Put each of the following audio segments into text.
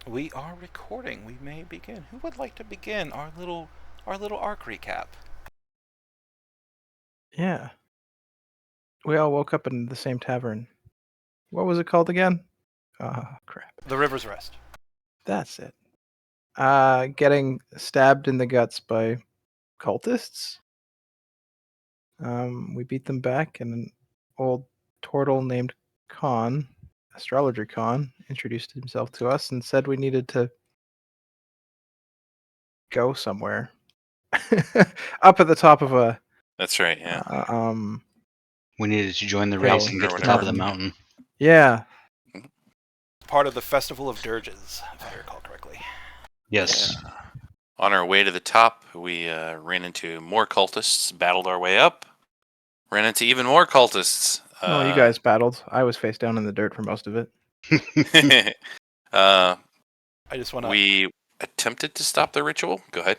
We are recording. We may begin. Who would like to begin our little arc recap? Yeah. We all woke up in the same tavern. What was it called again? Ah, crap. The River's Rest. That's it. Getting stabbed in the guts by cultists. We beat them back, and an old turtle named Khan, Astrologer Khan, introduced himself to us and said we needed to go somewhere. Up at the top of a That's right, yeah. We needed to join the hill. race and get to the Or top of the whatever. mountain. Yeah. Part of the Festival of Dirges, if I recall correctly. Yes. Yeah. On our way to the top, we ran into more cultists, battled our way up, ran into even more cultists. Oh, you guys battled. I was face down in the dirt for most of it. I just want to. We attempted to stop the ritual. Go ahead.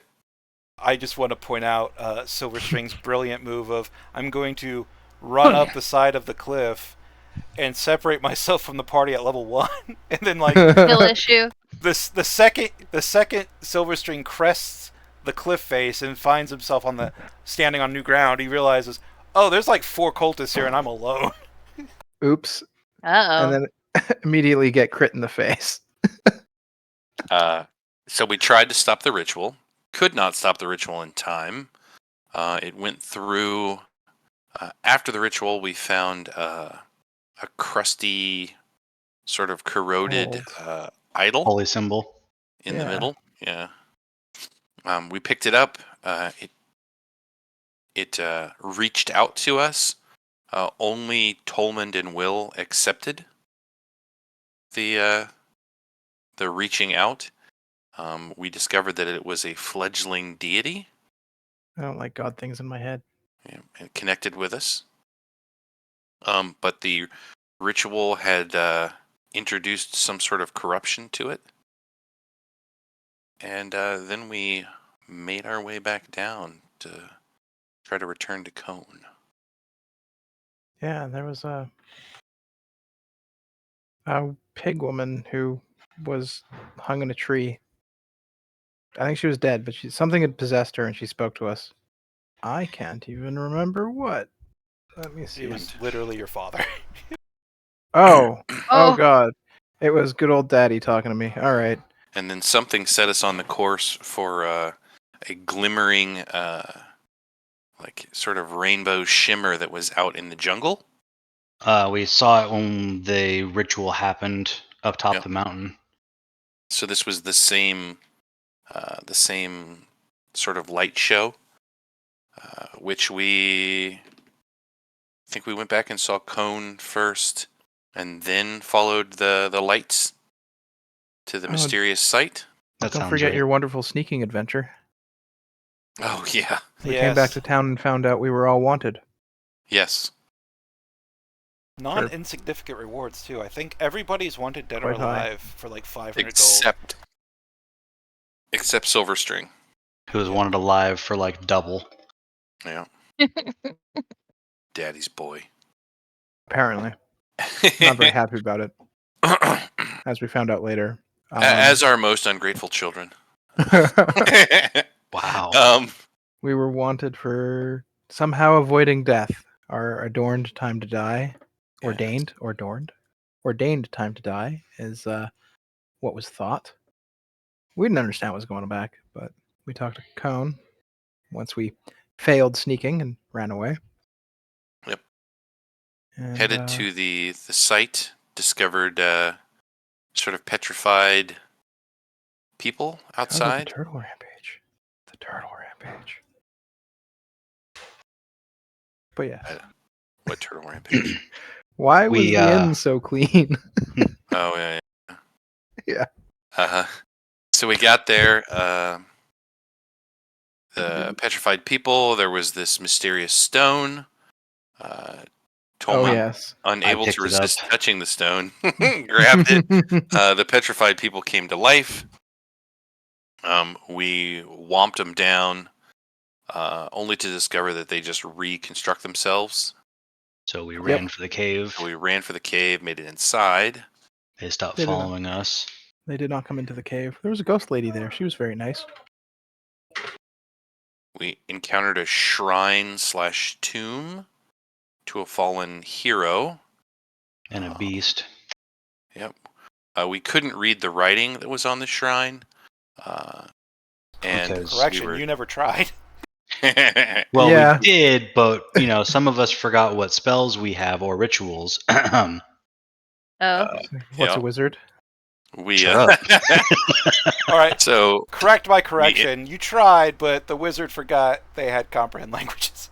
I just want to point out Silverstring's brilliant move of I'm going to run up the side of the cliff and separate myself from the party at level 1, and then Skill issue. the second Silverstring crests the cliff face and finds himself standing on new ground, he realizes, oh, there's like 4 cultists here and I'm alone. Oops. Uh-oh. And then immediately get crit in the face. So we tried to stop the ritual. Could not stop the ritual in time. It went through. After the ritual, we found a crusty, sort of corroded idol. Holy symbol. In the middle. Yeah. We picked it up. It reached out to us. Only Tolmond and Will accepted the reaching out. We discovered that it was a fledgling deity. I don't like God things in my head. Yeah, it connected with us. But the ritual had introduced some sort of corruption to it. And then we made our way back down to try to return to Cone. Yeah, there was a pig woman who was hung in a tree. I think she was dead, but something had possessed her, and she spoke to us. I can't even remember what. Let me see. It was literally your father. Oh Oh. God! It was good old Daddy talking to me. All right. And then something set us on the course for a glimmering, like sort of rainbow shimmer that was out in the jungle. We saw it when the ritual happened up top Yep. the mountain. So this was the same sort of light show, which I think we went back and saw Cone first, and then followed the lights to the mysterious site. That Don't sounds forget right. your wonderful sneaking adventure. Oh yeah, We came back to town and found out we were all wanted. yes. Non-insignificant rewards too. I think everybody's wanted dead or Quite high. alive for like 500 gold. Except Silverstring. Who was wanted alive for like double. Yeah. Daddy's boy. Apparently, not very happy about it, as we found out later. As are most ungrateful children. Wow. We were wanted for somehow avoiding death. Our adorned time to die, ordained time to die is what was thought. We didn't understand what was going back, but we talked to Cone once we failed sneaking and ran away. Yep. And, Headed to the site, discovered sort of petrified people outside. The turtle rampage. The turtle rampage. But yeah. What turtle rampage? Why was the inn so clean? Oh yeah. Yeah. So we got there. The petrified people. There was this mysterious stone. Tolman, yes. unable to resist touching the stone, grabbed it. The petrified people came to life. We whomped them down, only to discover that they just reconstruct themselves. So we ran for the cave. Made it inside. They stopped following us. They did not come into the cave. There was a ghost lady there. She was very nice. We encountered a shrine/tomb to a fallen hero. And a beast. Yep. We couldn't read the writing that was on the shrine. And Because Correction, we were... you never tried. Well, Yeah. we did, but some of us forgot what spells we have or rituals. Oh. What's yeah. a wizard? We Shut up. All right, so correct my correction. You tried, but the wizard forgot they had comprehend languages.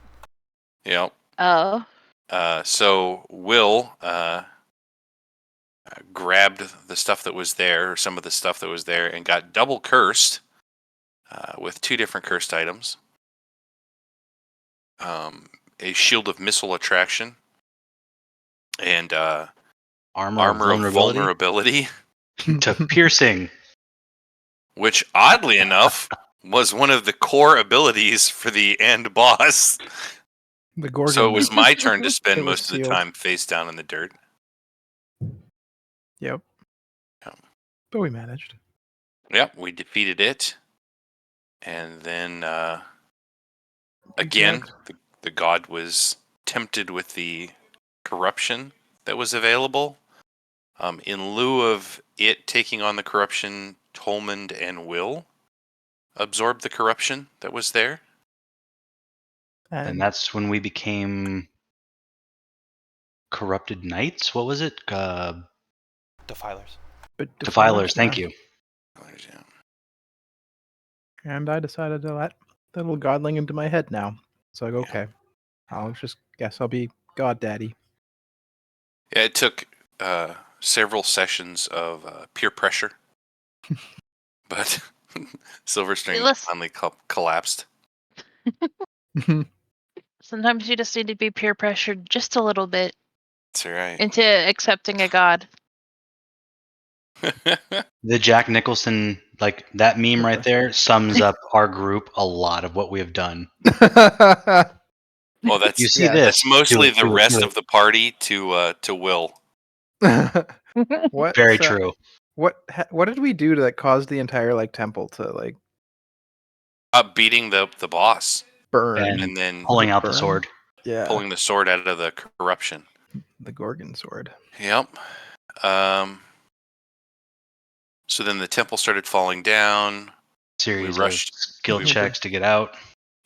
yeah. Oh. So Will grabbed the stuff that was there, or some of the stuff that was there, and got double cursed with 2 different cursed items. A shield of missile attraction and Armor of armor of vulnerability, to piercing. which oddly enough was one of the core abilities for the end boss. The Gorgon. So it was my turn to It spend was most of the sealed. time face down in the dirt. Yep. Yeah. But we managed. Yep, we defeated it. And then again, the god was tempted with the corruption that was available. In lieu of it taking on the corruption, Tolmond and Will absorbed the corruption that was there. And that's when we became corrupted knights. What was it? Defilers. Defilers. Thank you. And I decided to let that little godling into my head now. So I go, Yeah. okay, I'll just guess I'll be God Daddy. Yeah, it took several sessions of peer pressure, but Silverstring Listen. finally collapsed. Sometimes you just need to be peer pressured just a little bit That's right. into accepting a god. The Jack Nicholson, like that meme right there, sums up our group a lot of what we have done. Well, that's You see Yeah. this? that's mostly Do it, the do it, rest do of the party to Will. What? Very true. What did we do to cause the entire temple to Beating the boss burn? and then Pulling out the burn? sword. Yeah, pulling the sword out of the corruption. the Gorgon sword. Yep. So then the temple started falling down. Series rushed- of skill we- checks to get out.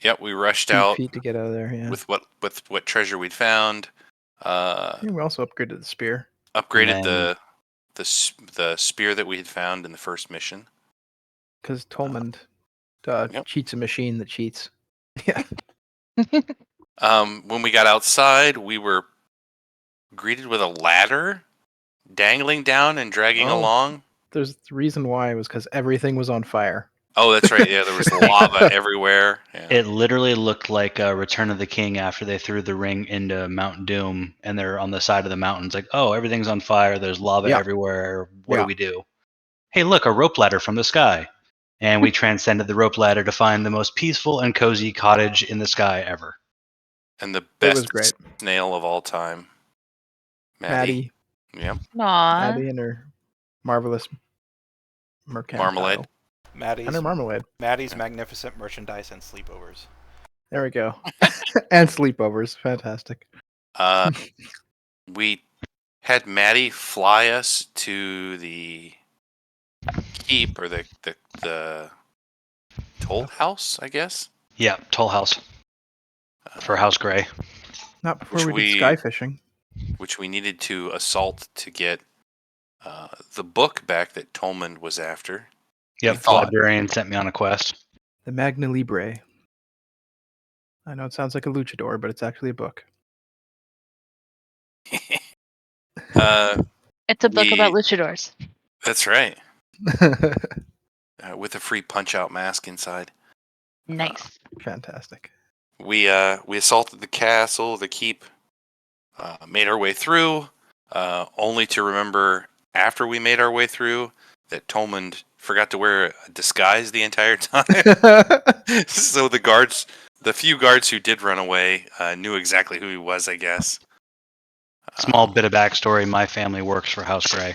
Yep, we rushed Feet, out feet to get out of there. Yeah. with what treasure we'd found. Yeah, we also upgraded the spear. Upgraded then- the spear that we had found in the first mission. Because Tolmond Yep. cheats a machine that cheats. Yeah. When we got outside, we were greeted with a ladder dangling down and dragging Oh. along. There's the reason why was because everything was on fire. Oh, that's right. Yeah, there was lava everywhere. Yeah. It literally looked like Return of the King after they threw the ring into Mount Doom and they're on the side of the mountains like, oh, everything's on fire. There's lava Yeah. everywhere. What do Yeah. we do? Hey, look, a rope ladder from the sky. And we transcended the rope ladder to find the most peaceful and cozy cottage in the sky ever. And the It was best great. snail of all time. Maddie. Yep. Aww. Maddie and her marvelous mercantile. Marmalade. Maddie's, And her marmalade. Maddie's magnificent merchandise and sleepovers. There we go. And sleepovers. Fantastic. We had Maddie fly us to the keep or the toll house, I guess. Yeah, Toll House for House Gray. Not before Which we did we- sky fishing. Which we needed to assault to get the book back that Tolmond was after. Yep, We the thought- librarian sent me on a quest. The Magna Libre. I know it sounds like a luchador, but it's actually a book. It's a book we- about luchadors. That's right. With a free punch-out mask inside. Nice. Fantastic. We assaulted the castle, the keep, made our way through, only to remember after we made our way through that Tolmond forgot to wear a disguise the entire time. So the few guards who did run away, knew exactly who he was, I guess. Small bit of backstory: my family works for House Gray.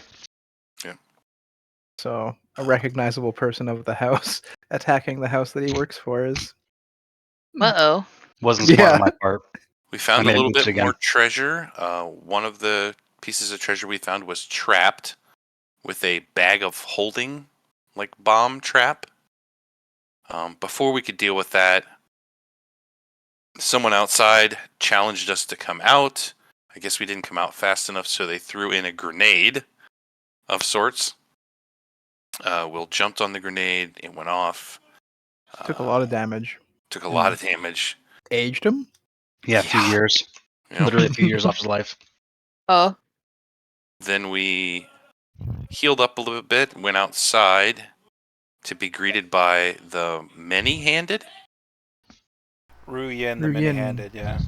So a recognizable person of the house attacking the house that he works for is Uh-oh. Wasn't smart Yeah. on my part. We I found a made him little boost bit again. more treasure. One of the pieces of treasure we found was trapped with a bag of holding, like bomb trap. Before we could deal with that, someone outside challenged us to come out. I guess we didn't come out fast enough, so they threw in a grenade of sorts. Will jumped on the grenade. It went off. took a lot of damage. Took a lot of damage. Aged him. Yeah, a few years. Yep. Literally a few years off his life. Oh. Then we healed up a little bit, went outside to be greeted by the many-handed, Ruyin the Ruyin. many-handed, yeah.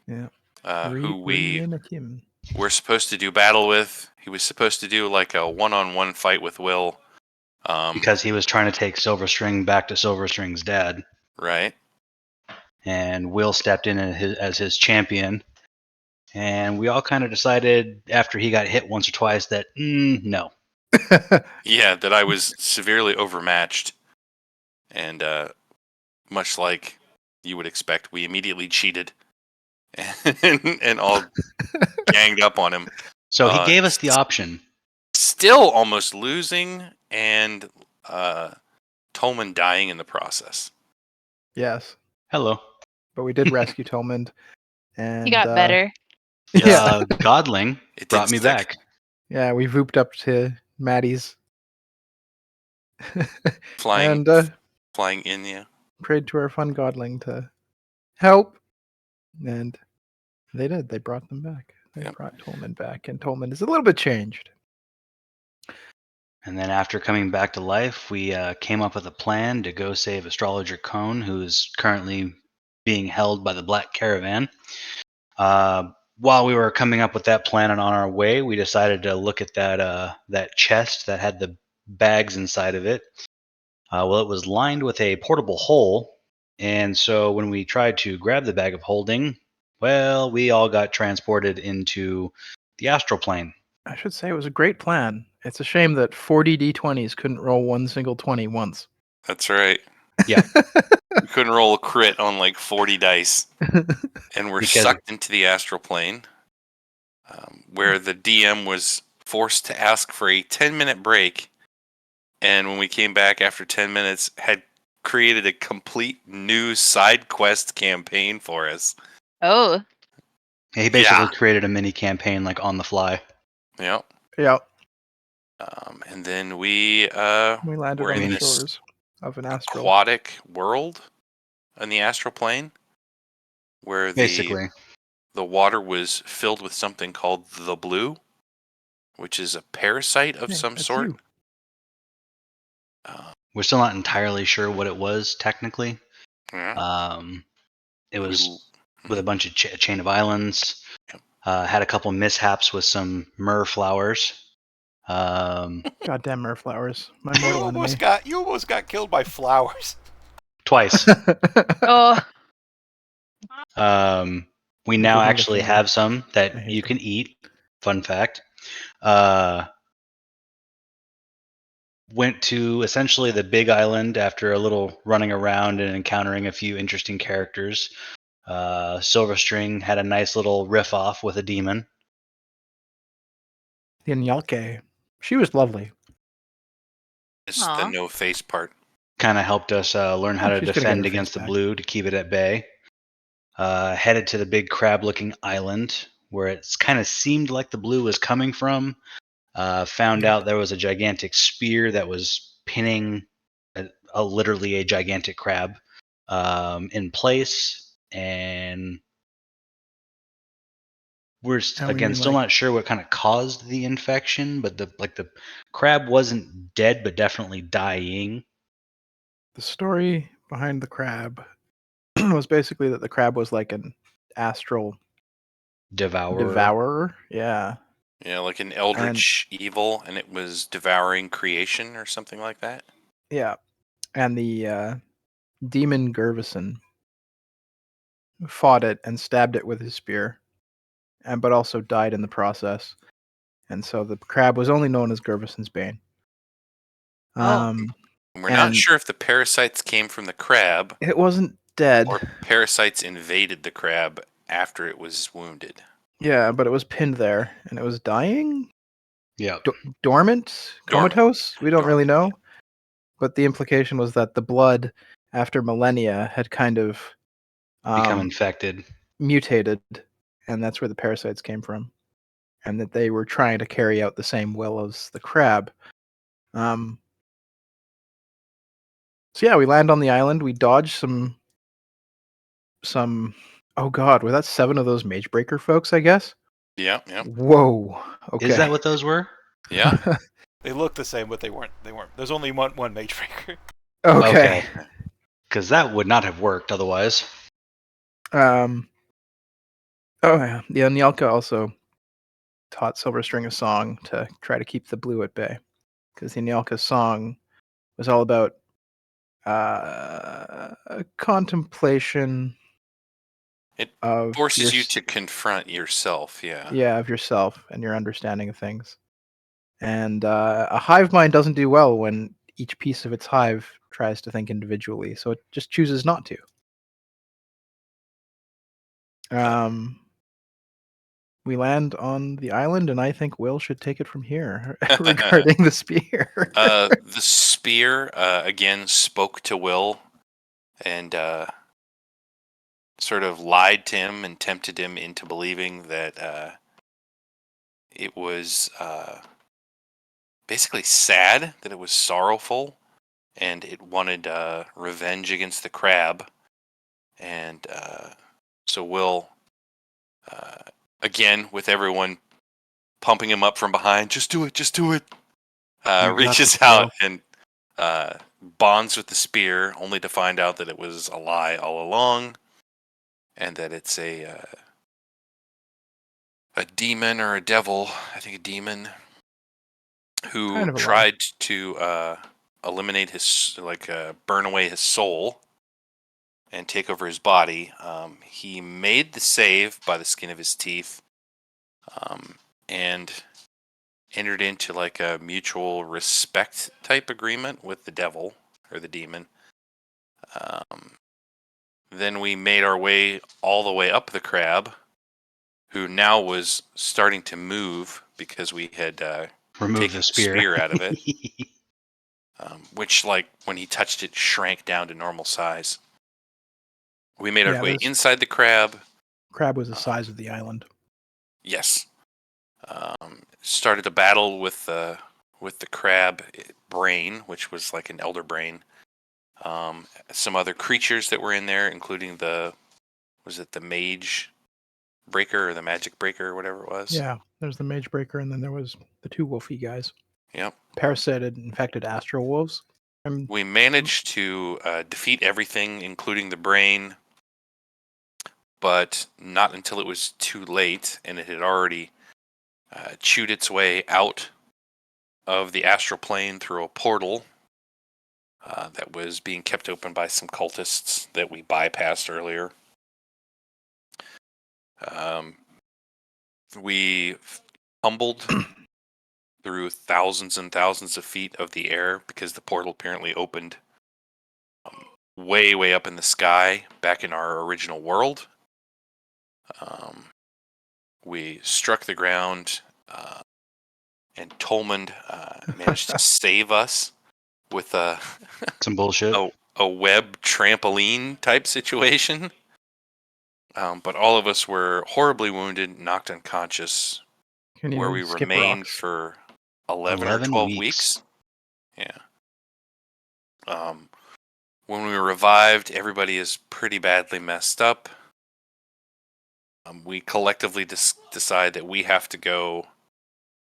Yeah. who we Ruyin Akim. were supposed to do battle with. He was supposed to do like a one-on-one fight with Will. Because he was trying to take Silverstring back to Silverstring's dad. Right. And Will stepped in as his champion. And we all kind of decided after he got hit once or twice that, no. Yeah, that I was severely overmatched. And much like you would expect, we immediately cheated and all ganged up on him. So he gave us the option. Still almost losing and Tolman dying in the process. Yes. Hello. But we did rescue Tolmond. And He got better. Yeah. Godling It brought didn't me stick. back. Yeah, we vooped up to Maddie's Flying and flying in, yeah. prayed to our fun godling to help. And they did. They brought them back. They Yep. brought Tolman back, and Tolman is a little bit changed. And then after coming back to life, we came up with a plan to go save Astrologer Cone, who is currently being held by the Black Caravan. While we were coming up with that plan and on our way, we decided to look at that chest that had the bags inside of it. Well, it was lined with a portable hole, and so when we tried to grab the bag of holding, well, we all got transported into the astral plane. I should say it was a great plan. It's a shame that 40 d20s couldn't roll one single 20 once. That's right. Yeah. We couldn't roll a crit on like 40 dice. And we're Because- sucked into the astral plane, where the DM was forced to ask for a 10-minute break. And when we came back after 10 minutes, had created a complete new side quest campaign for us. Oh. He basically Yeah. created a mini campaign like on the fly. Yep. Yeah, And then we we landed were on in the this shores of an astral. aquatic world in the astral plane, where Basically. the water was filled with something called the blue, which is a parasite of Hey, some that's sort. you. We're still not entirely sure what it was technically. Yeah. It was We- with a bunch of chain of islands. Had a couple mishaps with some myrrh flowers. Goddamn Murflowers, my You mortal enemy. almost got killed by flowers. Twice. Oh. We They now give me the actually finger. have some I that hate you them. can eat. Fun fact. Went to essentially the big island after a little running around and encountering a few interesting characters. Silverstring had a nice little riff off with a demon. The Nyalke. She was lovely. It's Aw. the no face part. Kind of helped us learn how to She's gonna get her defend face against the back. blue to keep it at bay. Headed to the big crab-looking island where it's kind of seemed like the blue was coming from. Found out there was a gigantic spear that was pinning literally a gigantic crab in place, and we're And still not sure what kind of caused the infection, but the crab wasn't dead, but definitely dying. The story behind the crab was basically that the crab was like an astral devourer. Yeah. Yeah, like an eldritch evil, and it was devouring creation or something like that. Yeah. And the demon Gervison fought it and stabbed it with his spear, but also died in the process. And so the crab was only known as Gervison's Bane. Oh. And we're not and sure if the parasites came from the crab it wasn't dead. or parasites invaded the crab after it was wounded. Yeah, but it was pinned there, and it was dying, Yeah. dormant, Dormant. comatose. We don't Dormant. really know. But the implication was that the blood, after millennia, had kind of Become infected. mutated, and that's where the parasites came from, and that they were trying to carry out the same will as the crab. So yeah, we land on the island. We dodge some. Oh god, were that 7 of those Mage Breaker folks? I guess. Yeah. Whoa. Okay. Is that what those were? Yeah. They look the same, but they weren't. They weren't. There's only one Mage Breaker. Okay. Because that would not have worked otherwise. Oh yeah. Yeah. Nyalka also taught Silverstring a song to try to keep the blue at bay, because the Nyalka song was all about contemplation It of forces you to confront yourself. Yeah. of yourself and your understanding of things. And a hive mind doesn't do well when each piece of its hive tries to think individually, so it just chooses not to. We land on the island, and I think Will should take it from here regarding the spear. The spear again spoke to Will and sort of lied to him and tempted him into believing that it was basically sad, that it was sorrowful, and it wanted revenge against the crab. And so Will, again, with everyone pumping him up from behind, just do it, reaches out and bonds with the spear, only to find out that it was a lie all along, and that it's a demon or a devil. I think a demon who Kind of a lie. tried to eliminate his, burn away his soul and take over his body. He made the save by the skin of his teeth, and entered into like a mutual respect type agreement with the devil or the demon. Then we made our way all the way up the crab, who now was starting to move because we had Remove taken the the spear. spear out of it, which, like, when he touched it, shrank down to normal size. We made our Yeah, way this inside the crab. crab was the size of the island. Yes. Started a battle with the crab brain, which was like an elder brain. Some other creatures that were in there, including the mage breaker or the magic breaker or whatever it was. Yeah, there's the Mage Breaker, and then there was the 2 wolfy guys. Yep. Parasited, infected astral wolves. We managed to defeat everything, including the brain, but not until it was too late, and it had already chewed its way out of the astral plane through a portal that was being kept open by some cultists that we bypassed earlier. We tumbled through thousands and thousands of feet of the air because the portal apparently opened way, way up in the sky back in our original world. We struck the ground, and Tolmond managed to save us with Some bullshit. a web trampoline type situation. But all of us were horribly wounded, knocked unconscious, Can where even we skip remained rocks. for 11 or 11 12 weeks. Yeah. When we revived, everybody is pretty badly messed up. We collectively decide that we have to go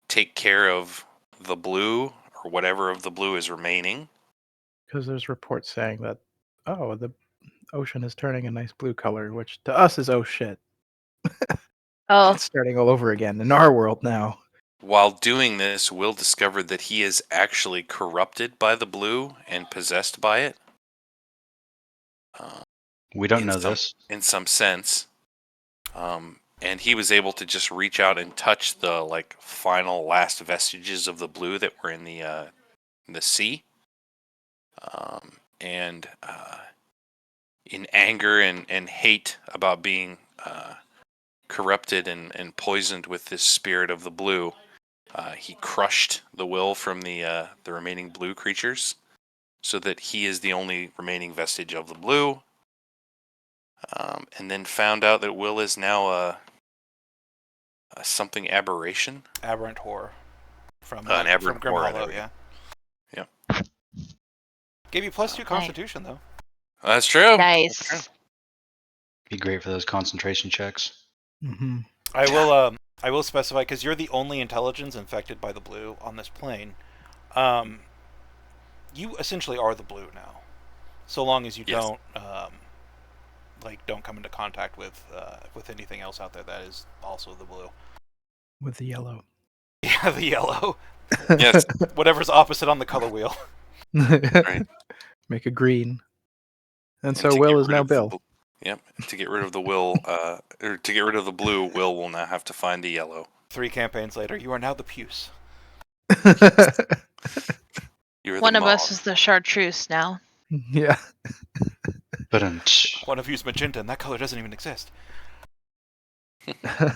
take care of the blue, or whatever of the blue is remaining. Because there's reports saying that, oh, the ocean is turning a nice blue color, which to us is oh shit. Oh. It's starting all over again in our world now. While doing this, Will discovered that he is actually corrupted by the blue and possessed by it. We don't know this. In some sense. And he was able to just reach out and touch the final last vestiges of the blue that were in the sea. and in anger and hate about being corrupted and poisoned with this spirit of the blue, he crushed the will from the remaining blue creatures, so that he is the only remaining vestige of the blue. And then found out that Will is now a something aberration. Aberrant horror from An aberrant from Grim horror, Hollow. there we go. Yeah. Gave you +2 Constitution though. That's true. Nice. Be great for those concentration checks. Mm-hmm. I will specify, because you're the only intelligence infected by the blue on this plane. You essentially are the blue now, so long as you Yes. don't come into contact with anything else out there that is also the blue. With the yellow. Yeah, the yellow. Yes. Whatever's opposite on the color wheel. Right. Make a green. And And so to Will get is rid now of the Bill. Yep. To get rid of the Will, or to get rid of the blue, Will will now have to find the yellow. 3 campaigns later, you are now the puce. You're One the of us mauve. is the chartreuse now. Yeah. But One of you's magenta, and that color doesn't even exist. But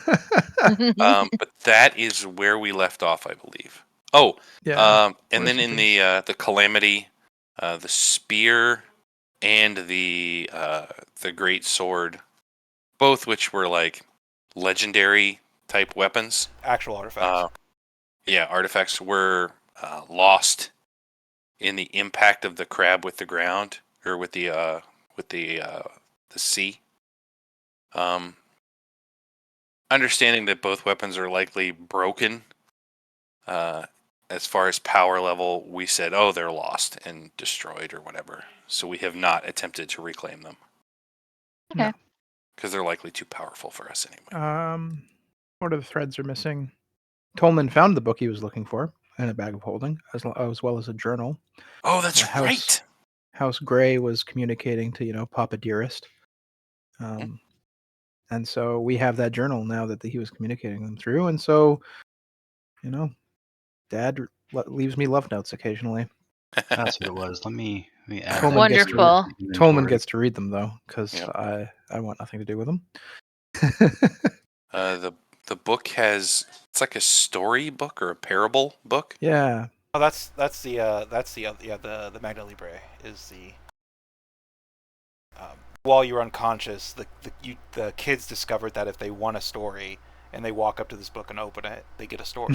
that is where we left off, I believe. Oh, Yeah. and then in the calamity, the spear and the great sword, both which were like legendary type weapons. Actual artifacts. Yeah, artifacts were lost in the impact of the crab with the ground, or with the sea. Understanding that both weapons are likely broken, as far as power level, we said, oh, they're lost and destroyed or whatever. So we have not attempted to reclaim them. Okay. Because they're likely too powerful for us anyway. What are the threads are missing? Tolman found the book he was looking for in a bag of holding, as well as a journal. Oh, that's The right. House Gray was communicating to, Papa Dearest. And so we have that journal now that he was communicating them through. And so, Dad leaves me love notes occasionally. that's what it was. Let me add Tolman that gets to your Wonderful. Tolman inventory. gets to read them, though, because Yep. I want nothing to do with them. The book it's like a story book or a parable book. Yeah. Oh, that's the Magna Libre is the. While you're unconscious, the kids discovered that if they want a story and they walk up to this book and open it, they get a story.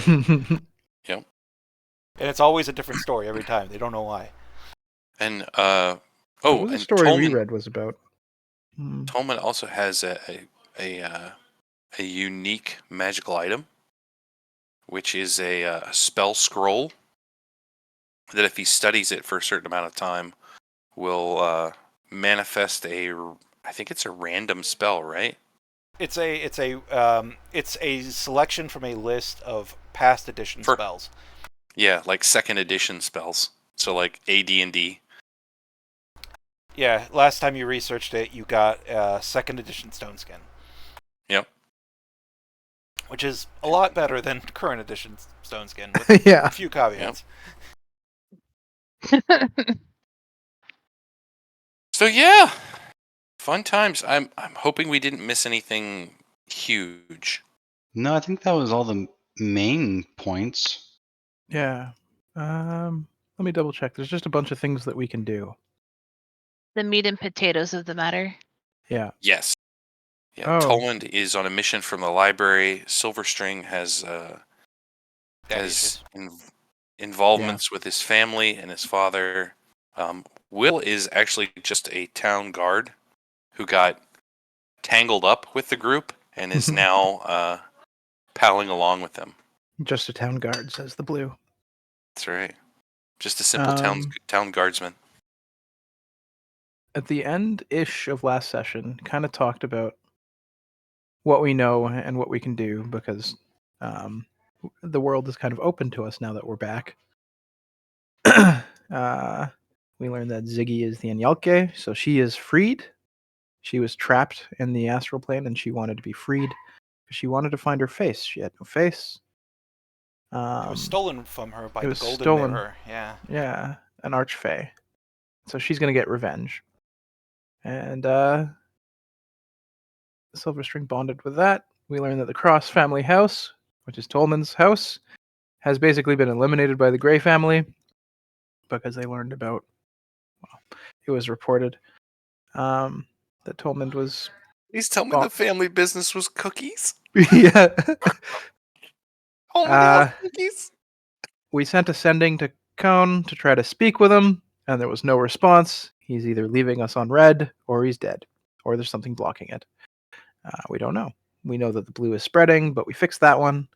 Yep. And it's always a different story every time. They don't know why. And What was the and story we Tolman, read was about? Tolman also has a unique magical item, which is a spell scroll that, if he studies it for a certain amount of time, will manifest I think it's a random spell, right? It's a selection from a list of past edition spells. Yeah, like second edition spells. So like AD&D. Yeah, last time you researched it, you got second edition Stone Skin. Yep. Which is a lot better than current edition Stone Skin, with Yeah. a few caveats. So yeah, fun times. I'm hoping we didn't miss anything huge. No, I think that was all the main points. Yeah. Let me double check. There's just a bunch of things that we can do. The meat and potatoes of the matter. Yeah. Yes. Yeah, Oh. Toland is on a mission from the library. Silverstring has involvements with his family and his father. Will is actually just a town guard who got tangled up with the group and is now palling along with them. Just a town guard, says the blue. That's right. Just a simple town guardsman. At the end-ish of last session, kind of talked about what we know and what we can do, because the world is kind of open to us now that we're back. We learned that Ziggy is the Enyalke, so she is freed. She was trapped in the astral plane, and she wanted to be freed. She wanted to find her face. She had no face. It was stolen from her by it the was Golden stolen. Mirror. Yeah. Yeah, an archfey. So she's going to get revenge. And Silverstring bonded with that. We learn that the Cross family house, which is Tolman's house, has basically been eliminated by the Grey family because they learned about, well, it was reported that Tolman was... Please tell me Well- the family business was cookies. yeah. Homedale cookies. We sent a sending to Cone to try to speak with him, and there was no response. He's either leaving us on red, or he's dead, or there's something blocking it. We don't know. We know that the blue is spreading, but we fixed that one.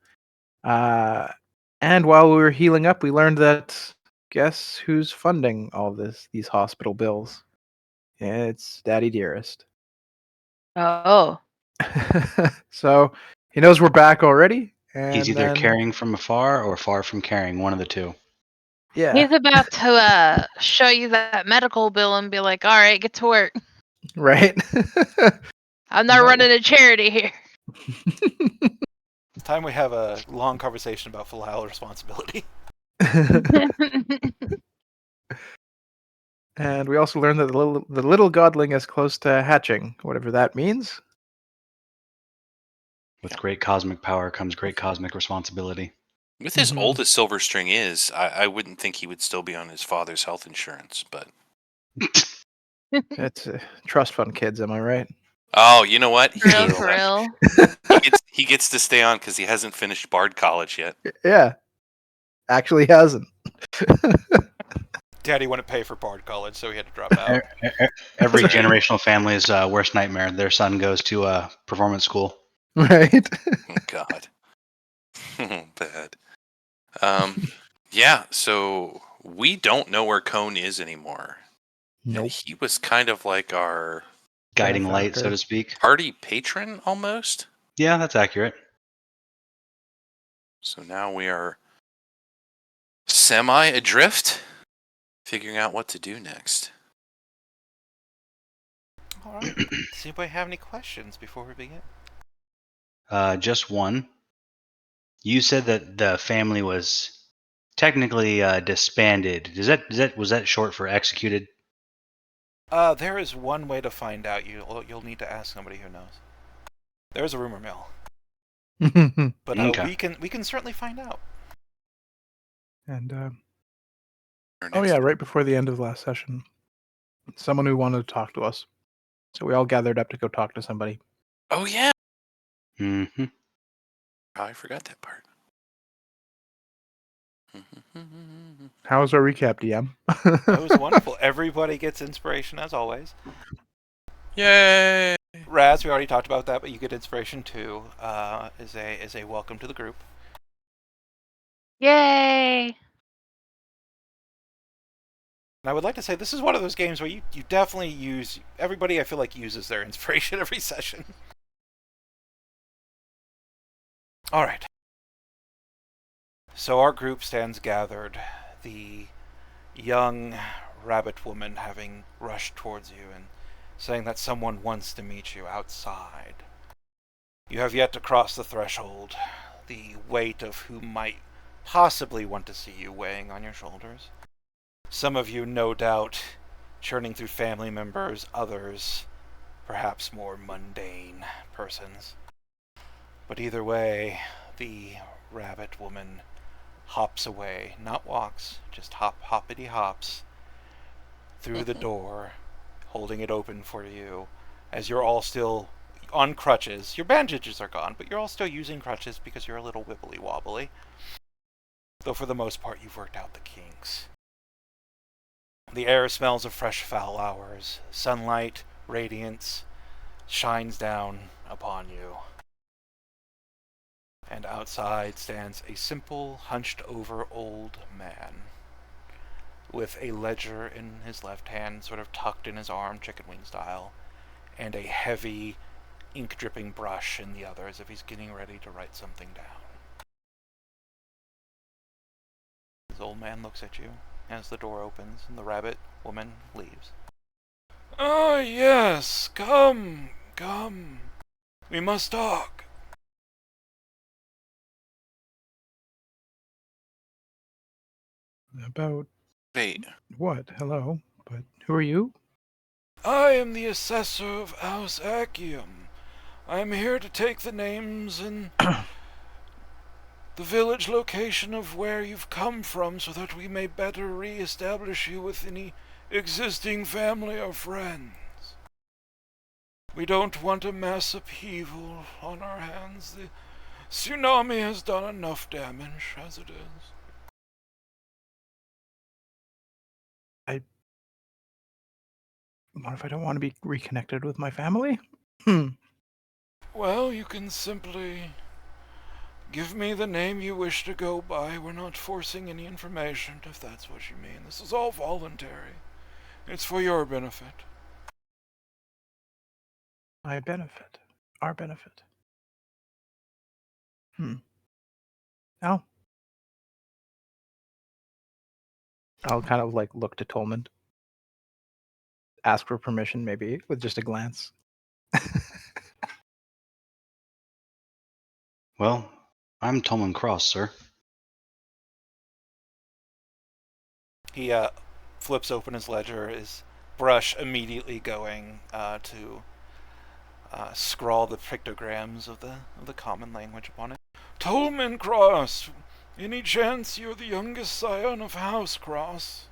And while we were healing up, we learned that guess who's funding all these hospital bills? It's Daddy Dearest. Oh. So he knows we're back already. And He's either then, caring from afar or far from caring, one of the two. yeah, He's about to show you that medical bill and be like, all right, get to work. right. I'm not No. running a charity here. It's time we have a long conversation about filial responsibility. And we also learned that the little godling is close to hatching, whatever that means. With great cosmic power comes great cosmic responsibility. With as Mhm. old as Silverstring is, I wouldn't think he would still be on his father's health insurance. But It's trust fund kids, am I right? oh, you know what? For real, for real. He gets to stay on because he hasn't finished Bard College yet. Yeah. Actually hasn't. Daddy wouldn't pay for Bard College, so he had to drop out. Every generational family's worst nightmare. Their son goes to performance school. Right? Oh, God. Bad. Yeah, so we don't know where Cone is anymore. And Nope. he was kind of like our Guiding light, so Benefactor. to speak. party patron almost. Yeah, that's accurate. So now we are semi adrift, figuring out what to do next. All right. Does anybody have any questions before we begin? Just one. You said that the family was technically disbanded. Was that short for executed? There is one way to find out. You'll need to ask somebody who knows. There's a rumor mill, but Okay. we can certainly find out. And Our oh next- yeah, right before the end of the last session, someone who wanted to talk to us. So we all gathered up to go talk to somebody. Oh yeah. Mm-hmm. Oh, I forgot that part. How was our recap, DM? That was wonderful. Everybody gets inspiration as always. Yay! Raz, we already talked about that, but you get inspiration too. Is a welcome to the group. Yay! And I would like to say this is one of those games where you definitely use everybody. I feel like uses their inspiration every session. All right. So our group stands gathered. The young rabbit woman having rushed towards you and saying that someone wants to meet you outside. You have yet to cross the threshold, the weight of who might possibly want to see you weighing on your shoulders. Some of you, no doubt, churning through family members, others, perhaps more mundane persons. But either way, the rabbit woman hops away, not walks, just hoppity hops through the door, holding it open for you, as you're all still on crutches. Your bandages are gone, but you're all still using crutches because you're a little wibbly wobbly. Though for the most part, you've worked out the kinks. The air smells of fresh flowers. Sunlight, radiance, shines down upon you. And outside stands a simple, hunched-over old man with a ledger in his left hand, sort of tucked in his arm, chicken wing style, and a heavy, ink-dripping brush in the other, as if he's getting ready to write something down. This old man looks at you as the door opens and the rabbit woman leaves. Ah, yes, come. We must talk. About Wait, what? Hello? but who are you? I am the assessor of House Achium. I am here to take the names and the village location of where you've come from so that we may better re-establish you with any existing family or friends. We don't want a mass upheaval on our hands. The tsunami has done enough damage as it is. What if I don't want to be reconnected with my family? Well, you can simply give me the name you wish to go by. We're not forcing any information, if that's what you mean. This is all voluntary. It's for your benefit. My benefit. Our benefit. Oh. I'll kind of like look to Tolman. Ask for permission, maybe, with just a glance. Well, I'm Tolman Cross, sir. He flips open his ledger, his brush immediately going to scrawl the pictograms of the common language upon it. Tolman Cross! Any chance you're the youngest scion of House Cross?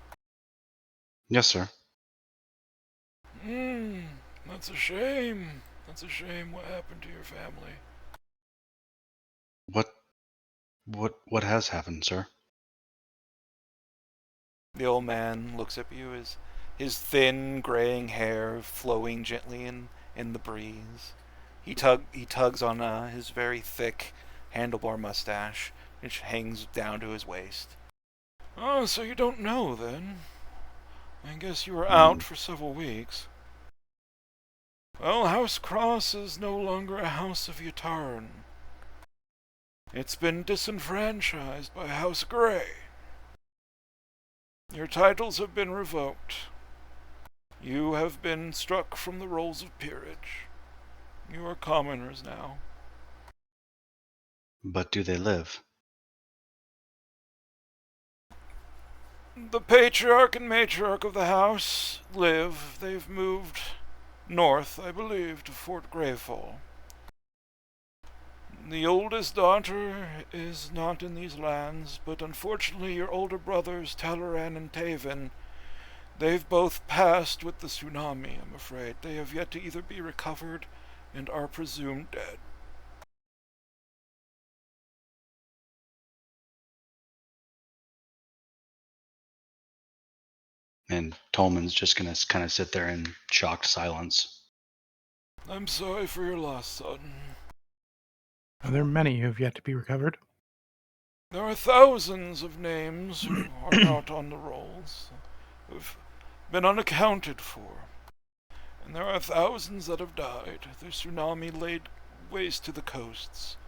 Yes, sir. That's a shame. That's a shame what happened to your family. What has happened, sir? The old man looks at you, his thin graying hair flowing gently in the breeze. He tugs on his very thick handlebar mustache, which hangs down to his waist. Oh, so you don't know then? I guess you were out for several weeks. Well, House Cross is no longer a house of Yatarn. It's been disenfranchised by House Grey. Your titles have been revoked. You have been struck from the rolls of peerage. You are commoners now. But do they live? The patriarch and matriarch of the house live. They've moved north, I believe, to Fort Greyfall. The oldest daughter is not in these lands, but unfortunately your older brothers, Teleran and Taven, they've both passed with the tsunami, I'm afraid. They have yet to either be recovered and are presumed dead. And Tolman's just gonna kind of sit there in shocked silence. I'm sorry for your loss, son. Are there many who've yet to be recovered? There are thousands of names who are not on the rolls, who've been unaccounted for. And there are thousands that have died. The tsunami laid waste to the coasts.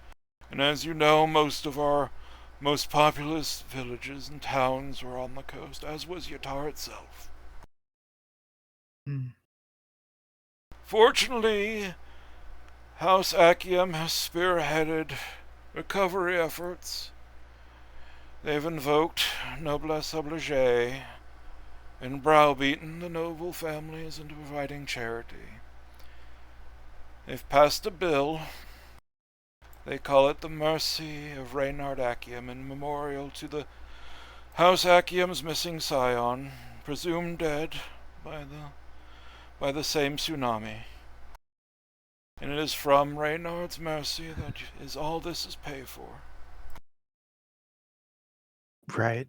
And as you know, most of our most populous villages and towns were on the coast, as was Yatar itself. Fortunately, House Achium has spearheaded recovery efforts. They've invoked noblesse oblige and browbeaten the noble families into providing charity. They've passed a bill. They call it the Mercy of Reynard Achium in memorial to the House Achium's missing scion, presumed dead by the same tsunami. And it is from Reynard's mercy that is all this is paid for. Right.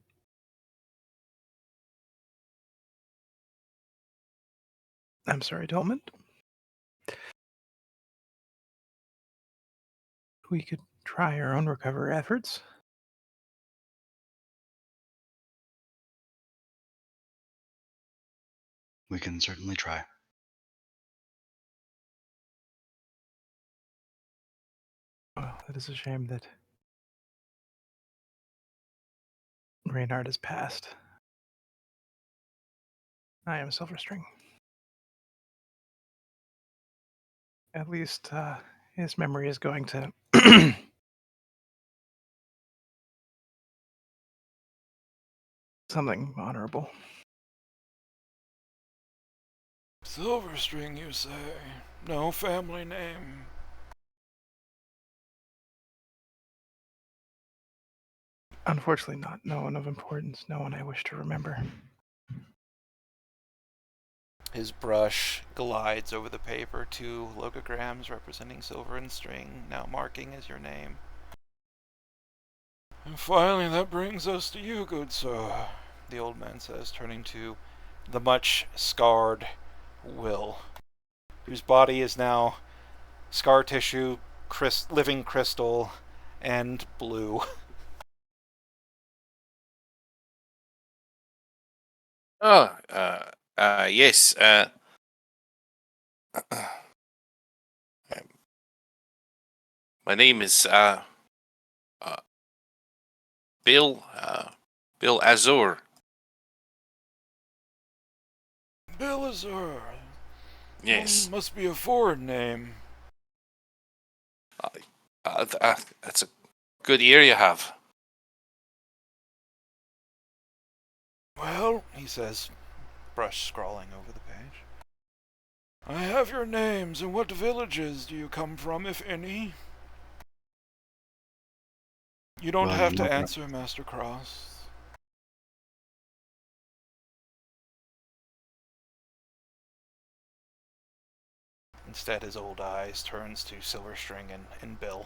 I'm sorry, Tolman. We could try our own recovery efforts. We can certainly try. Well, it is a shame that Reynard has passed. I am Silverstring. At least his memory is going to something honorable. Silverstring, you say? No family name. Unfortunately, not. No one of importance. No one I wish to remember. His brush glides over the paper, 2 logograms representing Silver and String, now marking as your name. And finally, that brings us to you, good sir, the old man says, turning to the much scarred Will, whose body is now scar tissue, living crystal, and blue. Oh, yes. My name is Bill. Bill Azur. Bilazur. Yes. Must be a foreign name. That's a good ear you have. Well, he says, brush scrawling over the page. I have your names, and what villages do you come from, if any? You don't Well, have you to know, answer, Master Cross. Instead, his old eyes turns to Silverstring and Bill.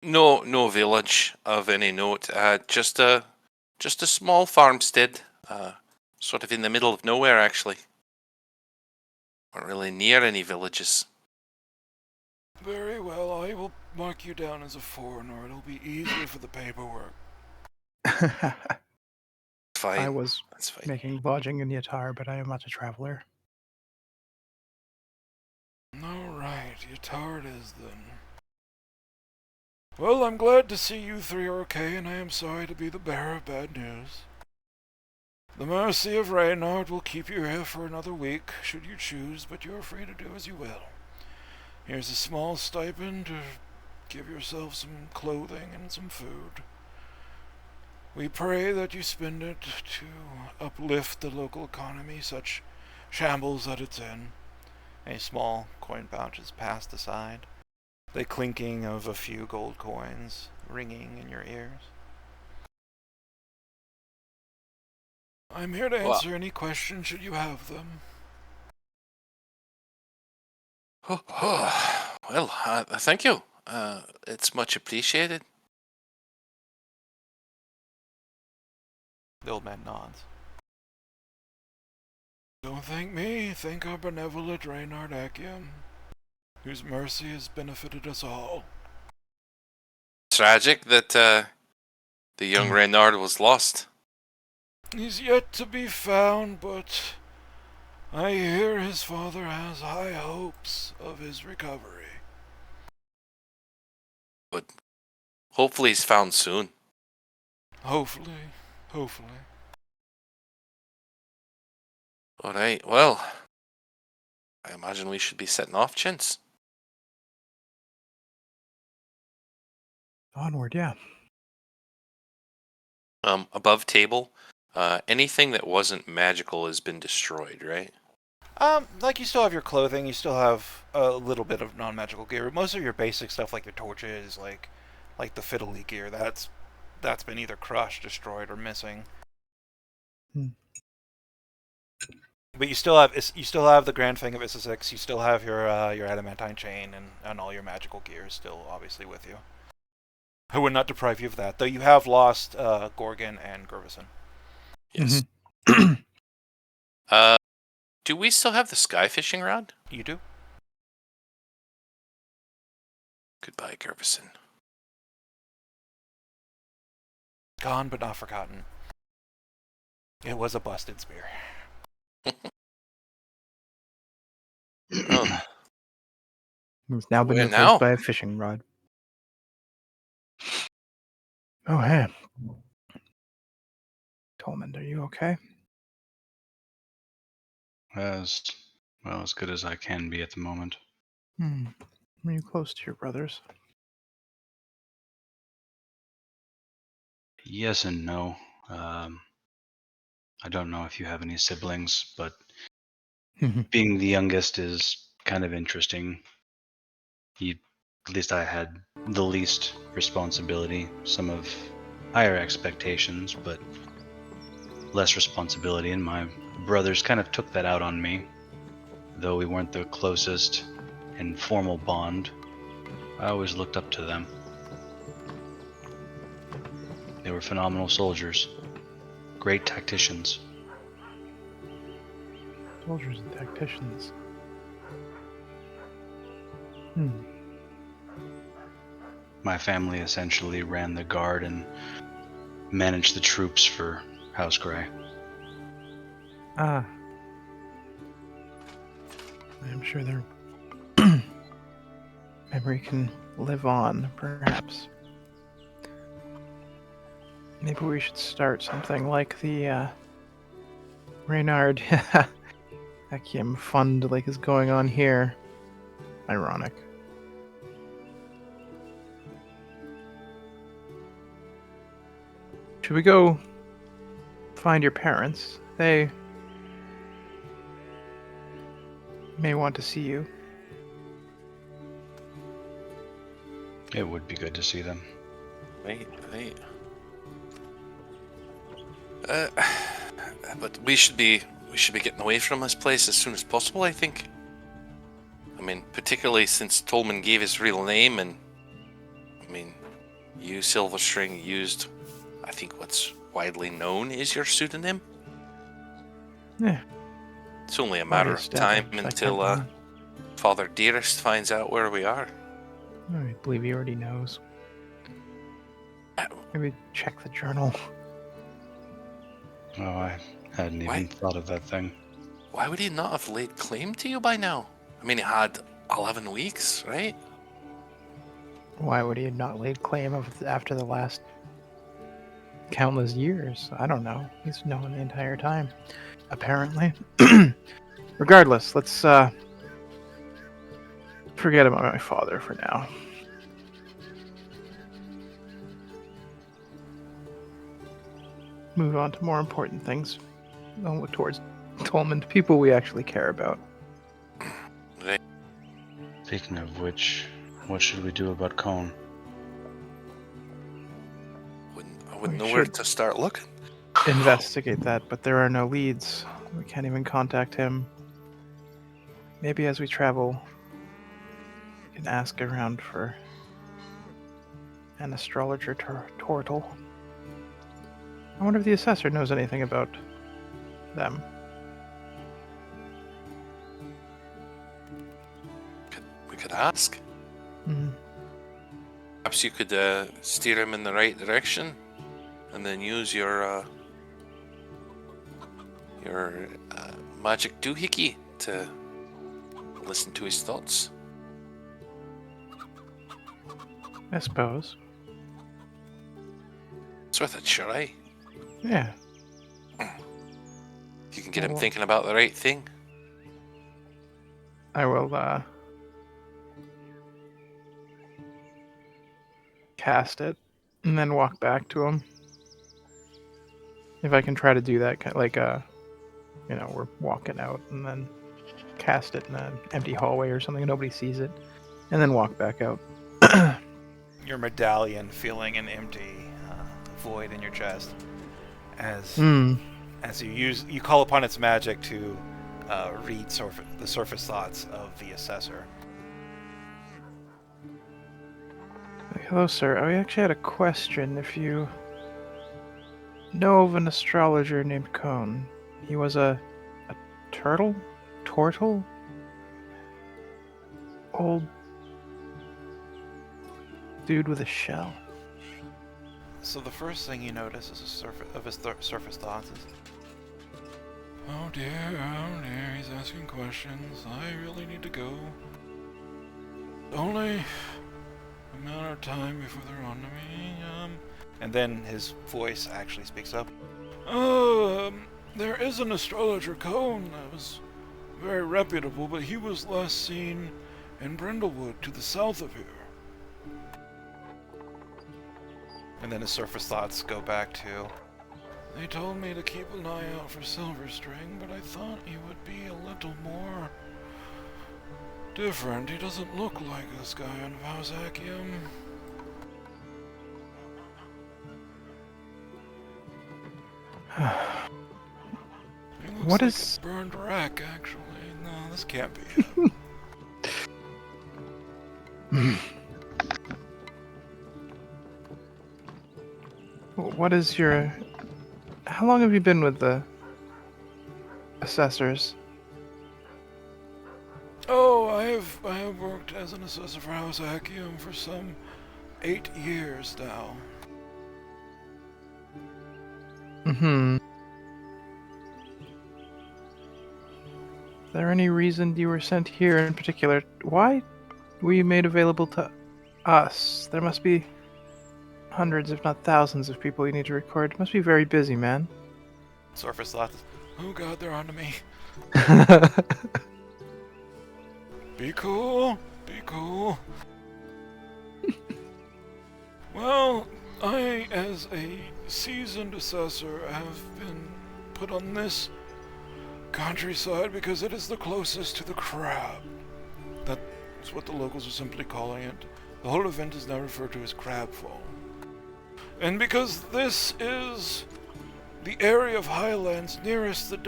No village of any note. Just a small farmstead. Sort of in the middle of nowhere, actually. Not really near any villages. Very well, I will mark you down as a foreigner. It'll be easier for the paperwork. Fine. I was That's fine. making lodging in Yatar, but I am not a traveler. All right, Yatar it is then. Well, I'm glad to see you 3 are okay, and I am sorry to be the bearer of bad news. The mercy of Reynard will keep you here for another week, should you choose, but you are free to do as you will. Here's a small stipend to give yourself some clothing and some food. We pray that you spend it to uplift the local economy, such shambles that it's in. A small coin pouch is passed aside, the clinking of a few gold coins ringing in your ears. I'm here to answer any questions should you have them. Well, thank you. It's much appreciated. The old man nods. Don't thank me, thank our benevolent Reynard Akim, whose mercy has benefited us all. Tragic that the young Reynard was lost. He's yet to be found, but I hear his father has high hopes of his recovery. But hopefully he's found soon. Hopefully. Alright, well, I imagine we should be setting off, Chintz. Onward, yeah. Above table, anything that wasn't magical has been destroyed, right? Like you still have your clothing, you still have a little bit of non-magical gear. Most of your basic stuff, like your torches, like the fiddly gear, that's been either crushed, destroyed, or missing. But you still have the Grand Fang of Issa-6, you still have your adamantine chain, and all your magical gear is still obviously with you. I would not deprive you of that, though you have lost Gorgon and Gervison. Yes. Do we still have the sky fishing rod? You do? Goodbye, Gervison. Gone but not forgotten. It was a busted spear. Oh, It's now been Where replaced now? by a fishing rod. Oh, hey. Tolman, are you okay? as well as good as I can be at the moment. Are you close to your brothers? Yes and no. I don't know if you have any siblings, but Being the youngest is kind of interesting. At least I had the least responsibility. Some of higher expectations, but less responsibility. And my brothers kind of took that out on me. Though we weren't the closest in formal bond, I always looked up to them. They were phenomenal soldiers, great tacticians. Soldiers and tacticians. My family essentially ran the guard and managed the troops for House Grey. Ah. I'm sure their memory can live on, perhaps. Maybe we should start something like the Reynard Akiem Fund like is going on here. Ironic. Should we go find your parents? They may want to see you. It would be good to see them. Right. But we should be getting away from this place as soon as possible, I think. I mean, particularly since Tolman gave his real name, and I mean, you, Silverstring, used, I think, what's widely known is your pseudonym. Yeah. It's only a matter of time until Father Dearest finds out where we are. I believe he already knows. Maybe check the journal. Oh, I hadn't even thought of that thing. Why would he not have laid claim to you by now? I mean, he had 11 weeks, right? Why would he have not laid claim after the last countless years? I don't know. He's known the entire time, apparently. Regardless, let's forget about my father for now. Move on to more important things. Towards Tolman, people we actually care about. Right. Speaking of which, what should we do about Cone? I wouldn't We know where should to start looking. Investigate that, but there are no leads. We can't even contact him. Maybe as we travel, we can ask around for an astrologer Tortle. I wonder if the assessor knows anything about them. We could ask. Mm. Perhaps you could steer him in the right direction, and then use your magic doohickey to listen to his thoughts. I suppose. It's worth a try. Yeah. If you can get him thinking about the right thing. I will cast it and then walk back to him. If I can try to do that, like we're walking out and then cast it in an empty hallway or something, and nobody sees it, and then walk back out. Your medallion feeling an empty void in your chest as you call upon its magic to read the surface thoughts of the assessor. Hello, sir. I actually had a question. If you know of an astrologer named Cone, he was a tortle, old dude with a shell. So the first thing you notice is surface thoughts is, oh dear, he's asking questions. I really need to go. Only a matter of time before they're on to me. And then his voice actually speaks up. There is an astrologer Cone that was very reputable, but he was last seen in Brindlewood to the south of here. And then his surface thoughts go back to, They told me to keep an eye out for Silverstring, but I thought he would be a little more different. He doesn't look like this guy on Vauzakium. He looks What like is- a burned wreck, actually. No, this can't be him. What is your... How long have you been with the assessors? Oh, I have worked as an assessor for Vauzakium for some 8 years now. Mm-hmm. Is there any reason you were sent here in particular? Why were you made available to us? There must be hundreds, if not thousands, of people you need to record. You must be very busy, man. Surface thoughts. Oh god, they're onto me. Be cool. Be cool. Well, I, as a seasoned assessor, have been put on this countryside because it is the closest to the crab. That's what the locals are simply calling it. The whole event is now referred to as Crabfall. And because this is the area of highlands nearest the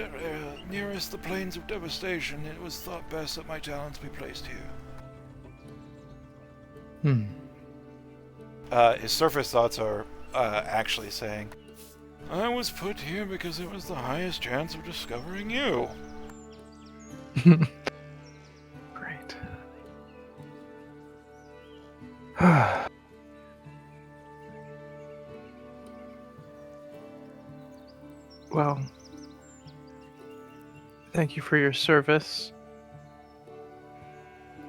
plains of devastation, it was thought best that my talents be placed here. His surface thoughts are actually saying, I was put here because it was the highest chance of discovering you. Great. Well, thank you for your service.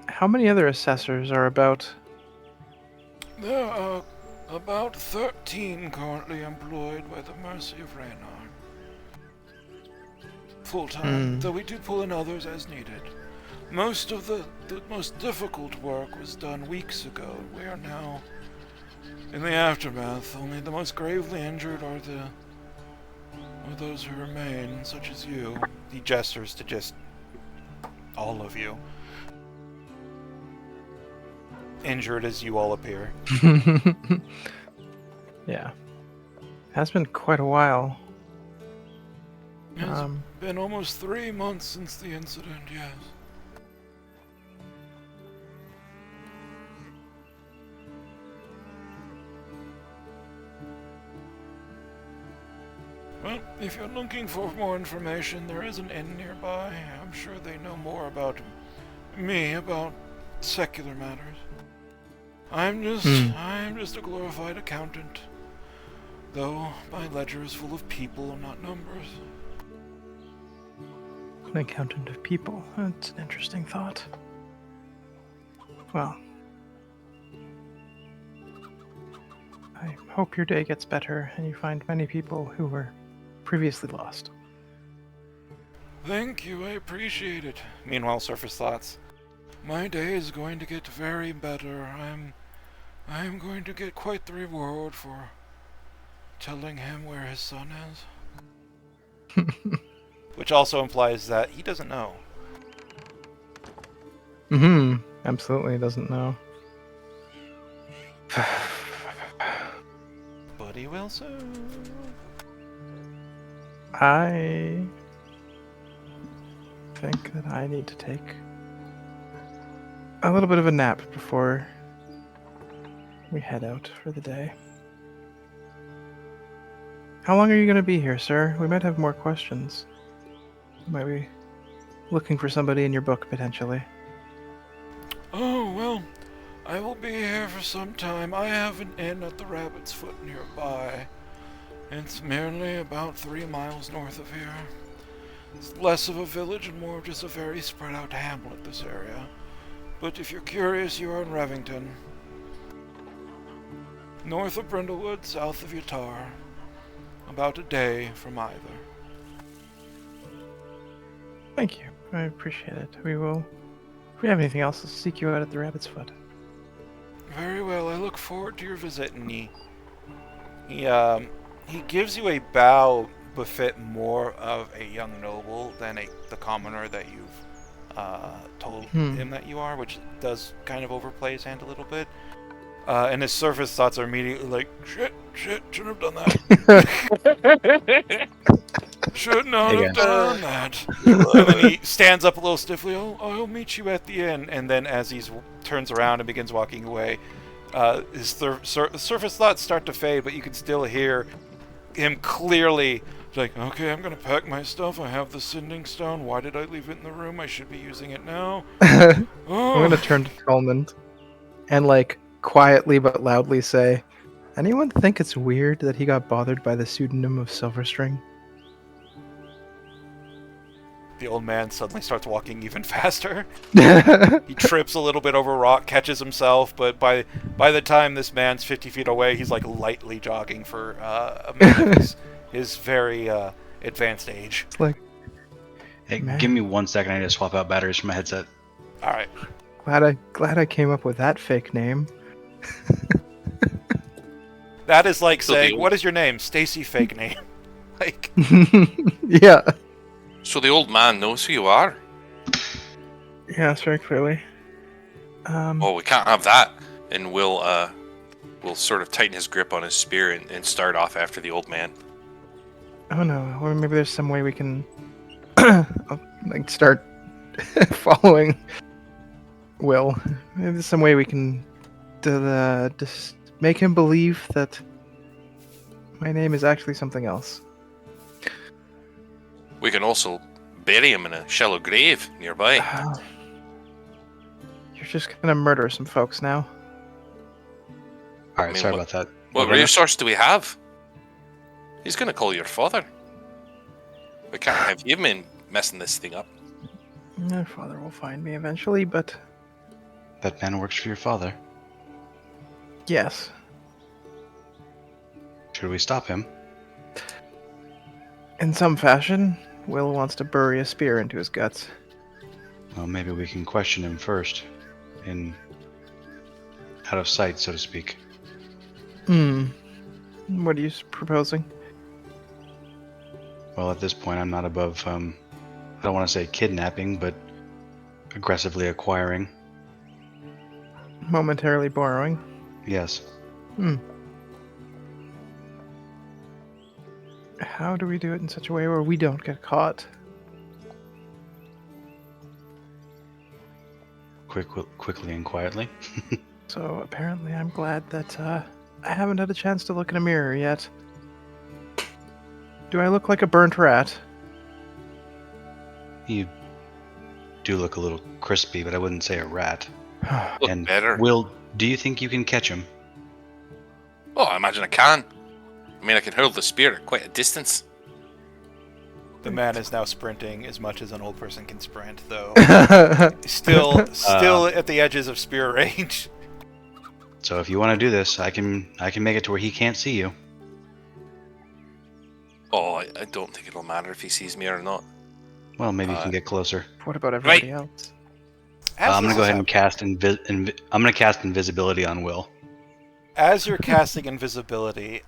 How many other assessors are about? There are about 13 currently employed by the Mercy of Raynor. Full-time, though we do pull in others as needed. Most of the most difficult work was done weeks ago. We are now in the aftermath. Only the most gravely injured are those who remain, such as you. He gestures to just all of you. Injured as you all appear. Yeah. Has been quite a while. It's been almost 3 months since the incident, yes. Well, if you're looking for more information, there is an inn nearby. I'm sure they know more about me, about secular matters. I'm just a glorified accountant. Though my ledger is full of people, not numbers. An accountant of people. That's an interesting thought. Well, I hope your day gets better and you find many people who were previously lost. Thank you, I appreciate it. Meanwhile, surface thoughts. My day is going to get very better. I'm going to get quite the reward for telling him where his son is. Which also implies that he doesn't know. Absolutely doesn't know. But he will soon. I think that I need to take a little bit of a nap before we head out for the day. How long are you going to be here, sir? We might have more questions. We might be looking for somebody in your book, potentially. Oh, well, I will be here for some time. I have an inn at the Rabbit's Foot nearby. It's merely about 3 miles north of here. It's less of a village and more of just a very spread out hamlet, this area. But if you're curious, you are in Revington. North of Brindlewood, south of Yatar. About a day from either. Thank you. I appreciate it. We will... If we have anything else, we'll seek you out at the Rabbit's Foot. Very well, I look forward to your visit, and he He gives you a bow befit more of a young noble than the commoner that you've told him that you are, which does kind of overplay his hand a little bit. And his surface thoughts are immediately like, shit, shouldn't have done that. Should not Hey, have guys. done that. And then he stands up a little stiffly. I'll meet you at the inn. And then as he turns around and begins walking away, his surface thoughts start to fade, but you can still hear him clearly. Like, okay, I'm gonna pack my stuff. I have the sending stone. Why did I leave it in the room? I should be using it now. I'm Oh. gonna turn to Tolmond and like quietly but loudly say, anyone think it's weird that he got bothered by the pseudonym of Silverstring? The old man suddenly starts walking even faster. Yeah, He trips a little bit over rock, catches himself, but by the time this man's 50 feet away, he's like lightly jogging for a man of his very advanced age. it's like, Hey, Man. give me 1 second. I need to swap out batteries for my headset. All right. glad I came up with that fake name. That is like So saying, the- what is your name? Stacy fake name. Like, Yeah. So the old man knows who you are? Yes, very clearly. Oh, we can't have that. And we'll sort of tighten his grip on his spear and start off after the old man. Oh no, or maybe there's some way we can like start following Will. Maybe there's some way we can just make him believe that my name is actually something else. We can also bury him in a shallow grave nearby. You're just gonna murder some folks now. All right, I mean, sorry what- about that. What We're gonna- resource do we have? He's gonna call your father. We can't have him in messing this thing up. My father will find me eventually, but That man works for your father. yes. Should we stop him? In some fashion, Will wants to bury a spear into his guts. Well, maybe we can question him first. Out of sight, so to speak. What are you proposing? Well, at this point, I'm not above, I don't want to say kidnapping, but aggressively acquiring. Momentarily borrowing? Yes. How do we do it in such a way where we don't get caught? Quickly and quietly. So apparently I'm glad that I haven't had a chance to look in a mirror yet. Do I look like a burnt rat? You do look a little crispy, but I wouldn't say a rat. Look And better. Will, do you think you can catch him? Oh, I imagine I can. I mean, I can hurl the spear at quite a distance. the man is now sprinting as much as an old person can sprint, though. Oh, Still at the edges of spear range. So if you want to do this, I can make it to where he can't see you. Oh, I don't think it'll matter if he sees me or not. Well, maybe you can get closer. what about everybody Right. else? I'm gonna go ahead and cast I'm gonna cast invisibility on Will. As you're casting invisibility,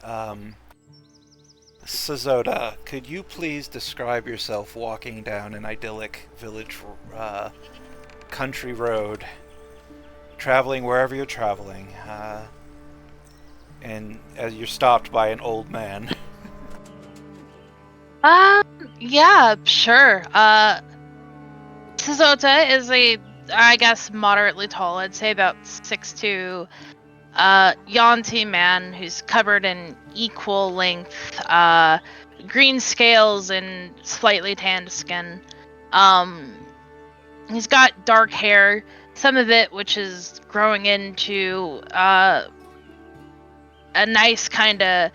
Sazota, could you please describe yourself walking down an idyllic village country road, traveling wherever you're traveling, and as you're stopped by an old man? Yeah, sure. Sazota is I guess, moderately tall. I'd say about 6'2". Yuan-Ti man who's covered in equal length, green scales and slightly tanned skin. He's got dark hair, some of it which is growing into a nice kind of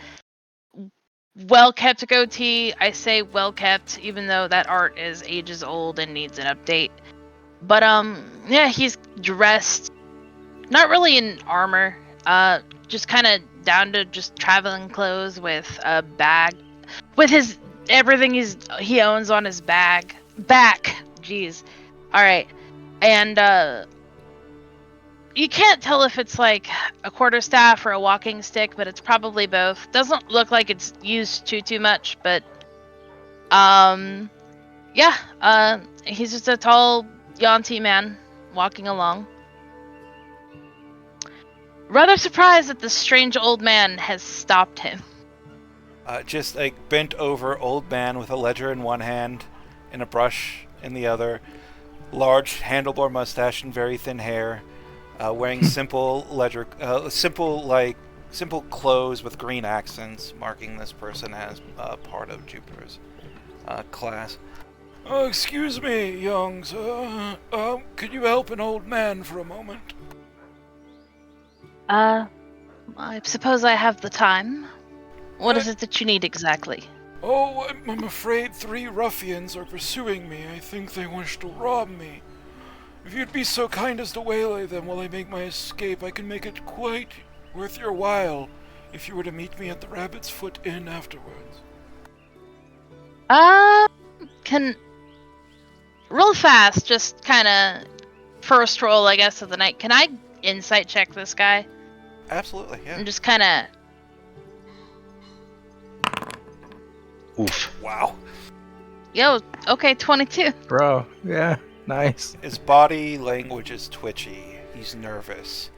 well-kept goatee. I say well-kept, even though that art is ages old and needs an update. But yeah, he's dressed not really in armor, just kind of down to just traveling clothes with a bag, with his everything he owns on his back. Jeez, all right, and You can't tell if it's like a quarterstaff or a walking stick, but it's probably both. Doesn't look like it's used too much, but yeah, he's just a tall Yanti man walking along. Rather surprised that the strange old man has stopped him. Just a bent over old man with a ledger in one hand and a brush in the other, large handlebar mustache and very thin hair, wearing simple simple clothes with green accents, marking this person as part of Jupiter's class. Excuse me, young sir. Could you help an old man for a moment? I suppose I have the time. What is it that you need exactly? Oh, I'm afraid 3 ruffians are pursuing me. I think they wish to rob me. If you'd be so kind as to waylay them while I make my escape, I can make it quite worth your while if you were to meet me at the Rabbit's Foot Inn afterwards. Can real fast, just kind of first roll, I guess, of the night. Can I insight check this guy? Absolutely, yeah. And just kind of. Oof. Wow. Yo, okay, 22. Bro, yeah, nice. His body language is twitchy. He's nervous.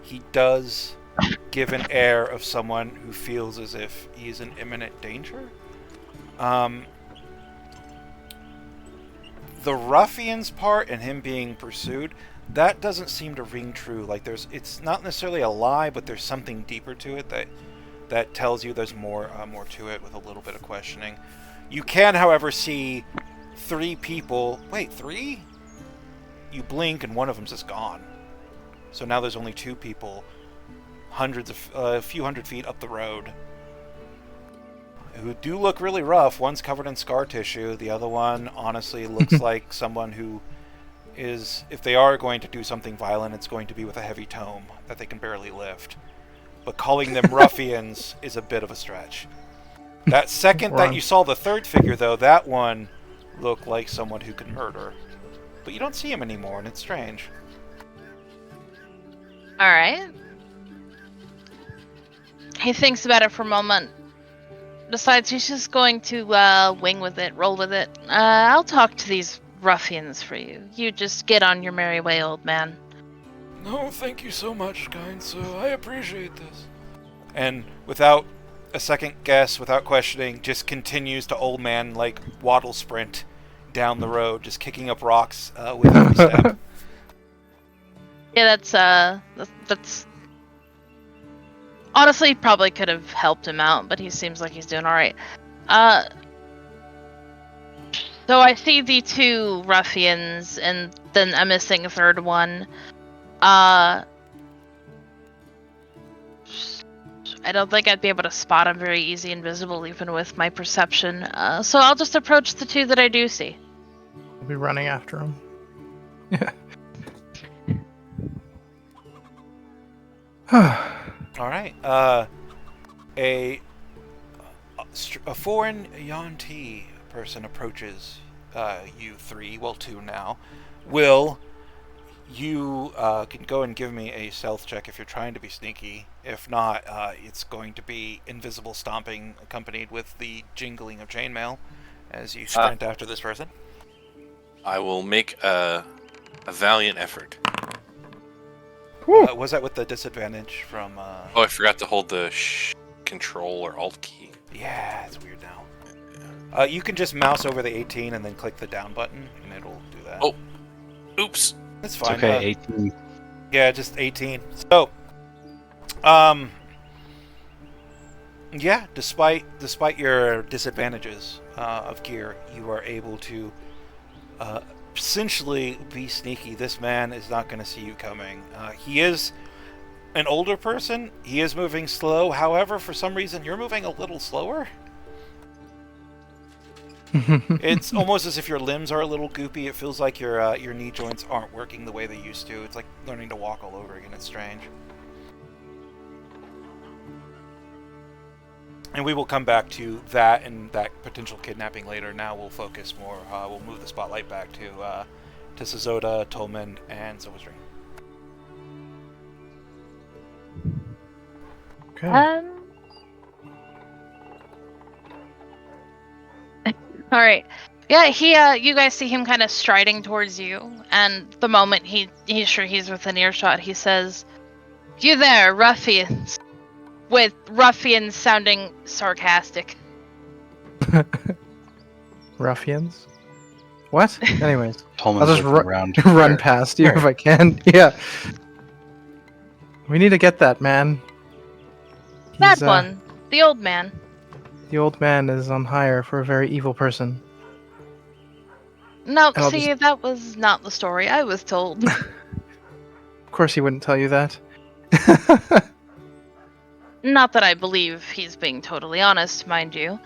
He does give an air of someone who feels as if he's in imminent danger. The ruffians part and him being pursued, that doesn't seem to ring true. Like it's not necessarily a lie, but there's something deeper to it that tells you there's more to it with a little bit of questioning. You can, however, see 3 people. Wait, 3? You blink and one of them's just gone. So now there's only 2 people, a few hundred feet up the road, who do look really rough. One's covered in scar tissue. The other one, honestly, looks like someone who is, if they are going to do something violent, it's going to be with a heavy tome that they can barely lift. But calling them ruffians is a bit of a stretch. That second that you saw the 3rd figure, though, that one looked like someone who could murder. But you don't see him anymore, and it's strange. Alright. He thinks about it for a moment. Decides he's just going to wing with it, roll with it. I'll talk to these ruffians for you. You just get on your merry way, old man. No, thank you so much, kind sir. I appreciate this. And without a second guess, without questioning, just continues to old man, like, waddle sprint down the road, just kicking up rocks with every step. Yeah, that's honestly probably could have helped him out, but he seems like he's doing alright. So I see the 2 ruffians, and then I'm missing a 3rd one. I don't think I'd be able to spot him very easy invisible, even with my perception. So I'll just approach the 2 that I do see. We'll be running after him. Yeah. All right. A foreign Yanti person approaches you 3, well 2 now. Will you can go and give me a stealth check if you're trying to be sneaky. If not, it's going to be invisible stomping accompanied with the jingling of chainmail as you sprint after this person. I will make a valiant effort. Was that with the disadvantage from... Oh, I forgot to hold the control or alt key. Yeah, it's weird now. You can just mouse over the 18 and then click the down button, and it'll do that. Oh, oops. That's fine. It's okay, 18. Yeah, just 18. So, yeah, despite your disadvantages of gear, you are able to essentially be sneaky. This man is not going to see you coming. He is an older person. He is moving slow. However, for some reason, you're moving a little slower. It's almost as if your limbs are a little goopy. It feels like your knee joints aren't working the way they used to. It's like learning to walk all over again. It's strange. And we will come back to that and that potential kidnapping later. Now we'll focus more. We'll move the spotlight back to Sazota, Tolman, and Silverstring. Okay. All right. Yeah, you guys see him kind of striding towards you, and the moment he's sure he's within earshot, he says, "You there, ruffians," with ruffians sounding sarcastic. Ruffians? What? Anyways, Tolman's I'll just looking around. run Where? past you Where? if I can. Yeah. We need to get that man. That one, the old man. The old man is on hire for a very evil person. No, And I'll see, that was not the story I was told. Of course he wouldn't tell you that. Not that I believe he's being totally honest, mind you.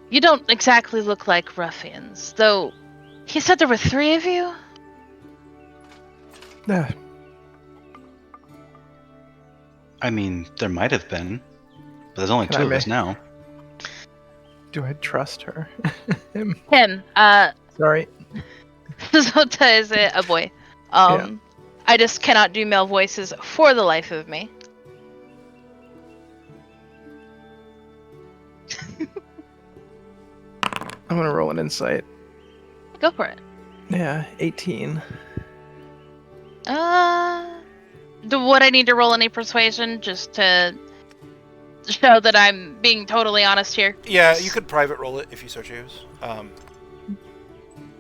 You don't exactly look like ruffians, though. He said there were 3 of you? Yeah. I mean, there might have been, but there's only Can 2 I of us now. Do I trust her? Him. Him, Sorry. Zota is a boy. Yeah. I just cannot do male voices for the life of me. I'm gonna roll an insight. Go for it. Yeah, 18. Would I need to roll any persuasion just to show that I'm being totally honest here? Yeah, you could private roll it if you so choose.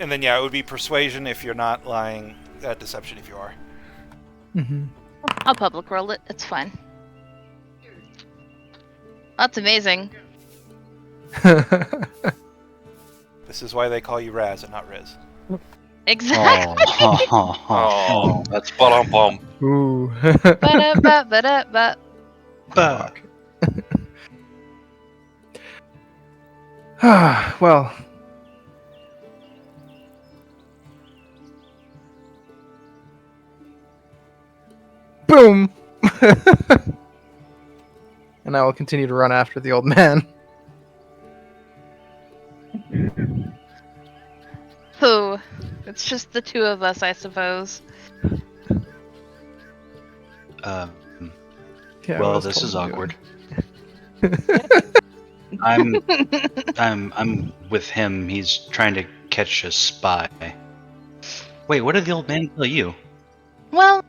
And then, yeah, it would be persuasion if you're not lying, deception if you are. Mm-hmm. I'll public roll it. It's fine. That's amazing. This is why they call you Raz and not Riz. Exactly. Oh, that's bum. Ooh. Ba-da-ba-ba-da-ba. Fuck. Well. Boom! And I will continue to run after the old man. Who? It's just the 2 of us, I suppose. Yeah, Well, what's this is Tolman awkward. doing? I'm with him. He's trying to catch a spy. Wait, what did the old man tell you? Well,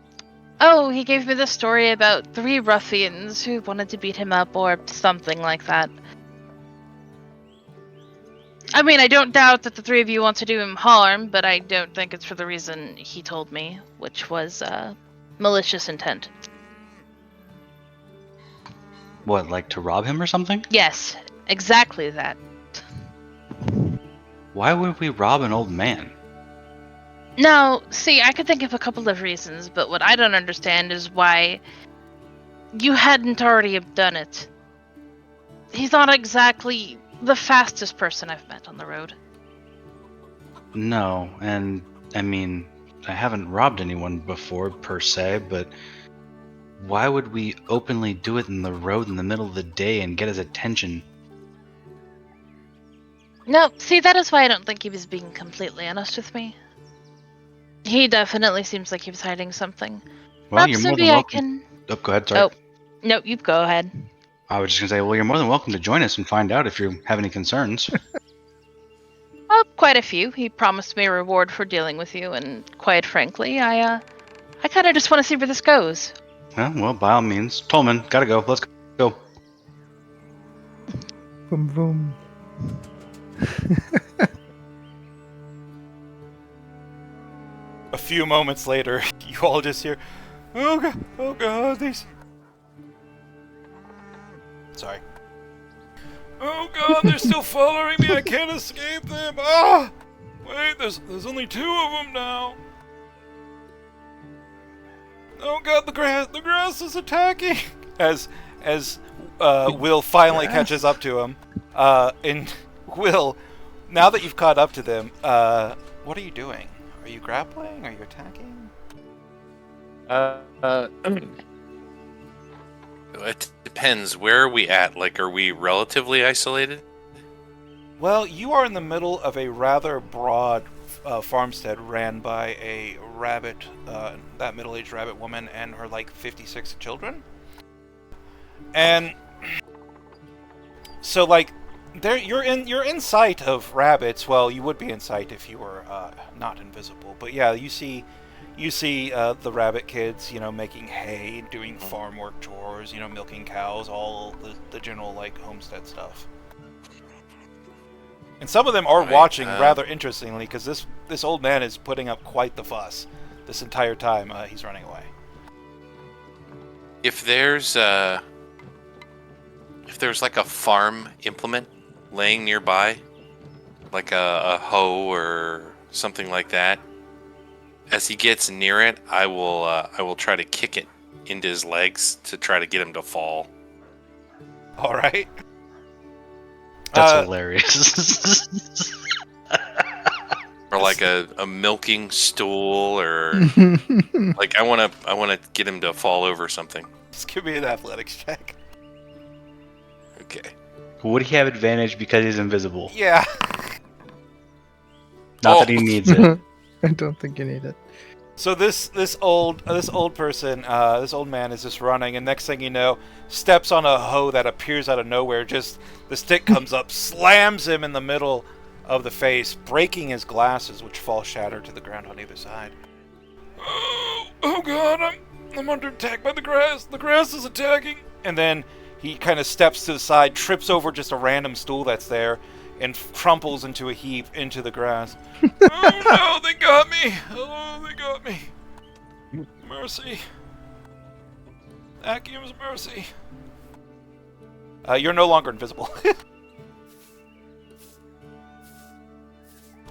he gave me the story about 3 ruffians who wanted to beat him up or something like that. I mean, I don't doubt that the 3 of you want to do him harm, but I don't think it's for the reason he told me, which was, malicious intent. What, like to rob him or something? Yes, exactly that. Why would we rob an old man? Now, see, I could think of a couple of reasons, but what I don't understand is why you hadn't already have done it. He's not exactly the fastest person I've met on the road. No, and I mean, I haven't robbed anyone before per se, but why would we openly do it in the road in the middle of the day and get his attention? No, see, that is why I don't think he was being completely honest with me. He definitely seems like he was hiding something. Well, Perhaps you're more maybe than I welcome. can... Oh, go ahead, sorry. Oh, no, you go ahead. I was just gonna say, well, you're more than welcome to join us and find out if you have any concerns. Oh, quite a few. He promised me a reward for dealing with you, and quite frankly, I kind of just want to see where this goes. Well, by all means. Tolman, gotta go. Let's go. Boom, boom. A few moments later, you all just hear, oh god, these... Sorry. Oh god, they're still following me, I can't escape them! Ah! Wait, there's only 2 of them now! Oh god, the grass is attacking! As Will finally catches up to him. And Will, now that you've caught up to them, what are you doing? Are you grappling? Are you attacking? It depends. Where are we at? Like, are we relatively isolated? Well, you are in the middle of a rather broad farmstead ran by a rabbit, that middle-aged rabbit woman and her, 56 children. And so, like, there you're in sight of rabbits. Well, you would be in sight if you were not invisible. But yeah, you see the rabbit kids, making hay, doing farm work chores, milking cows, all the general like homestead stuff. And some of them are watching rather interestingly, because this old man is putting up quite the fuss this entire time he's running away. If there's like a farm implement laying nearby, like a hoe or something like that, as he gets near it, I will try to kick it into his legs to try to get him to fall. All right. That's hilarious. Or like a milking stool, or like I want to get him to fall over something. Just give me an athletics check. Okay. Would he have advantage because he's invisible? Yeah. Not that he needs it. I don't think you need it. So this old person, this old man is just running, and next thing you know, steps on a hoe that appears out of nowhere. Just the stick comes up, slams him in the middle of the face, breaking his glasses, which fall shattered to the ground on either side. Oh God, I'm under attack by the grass. The grass is attacking. And then he kind of steps to the side, trips over just a random stool that's there, and crumples into a heap into the grass. Oh no, they got me! Oh, they got me. Mercy. Akium's mercy. You're no longer invisible.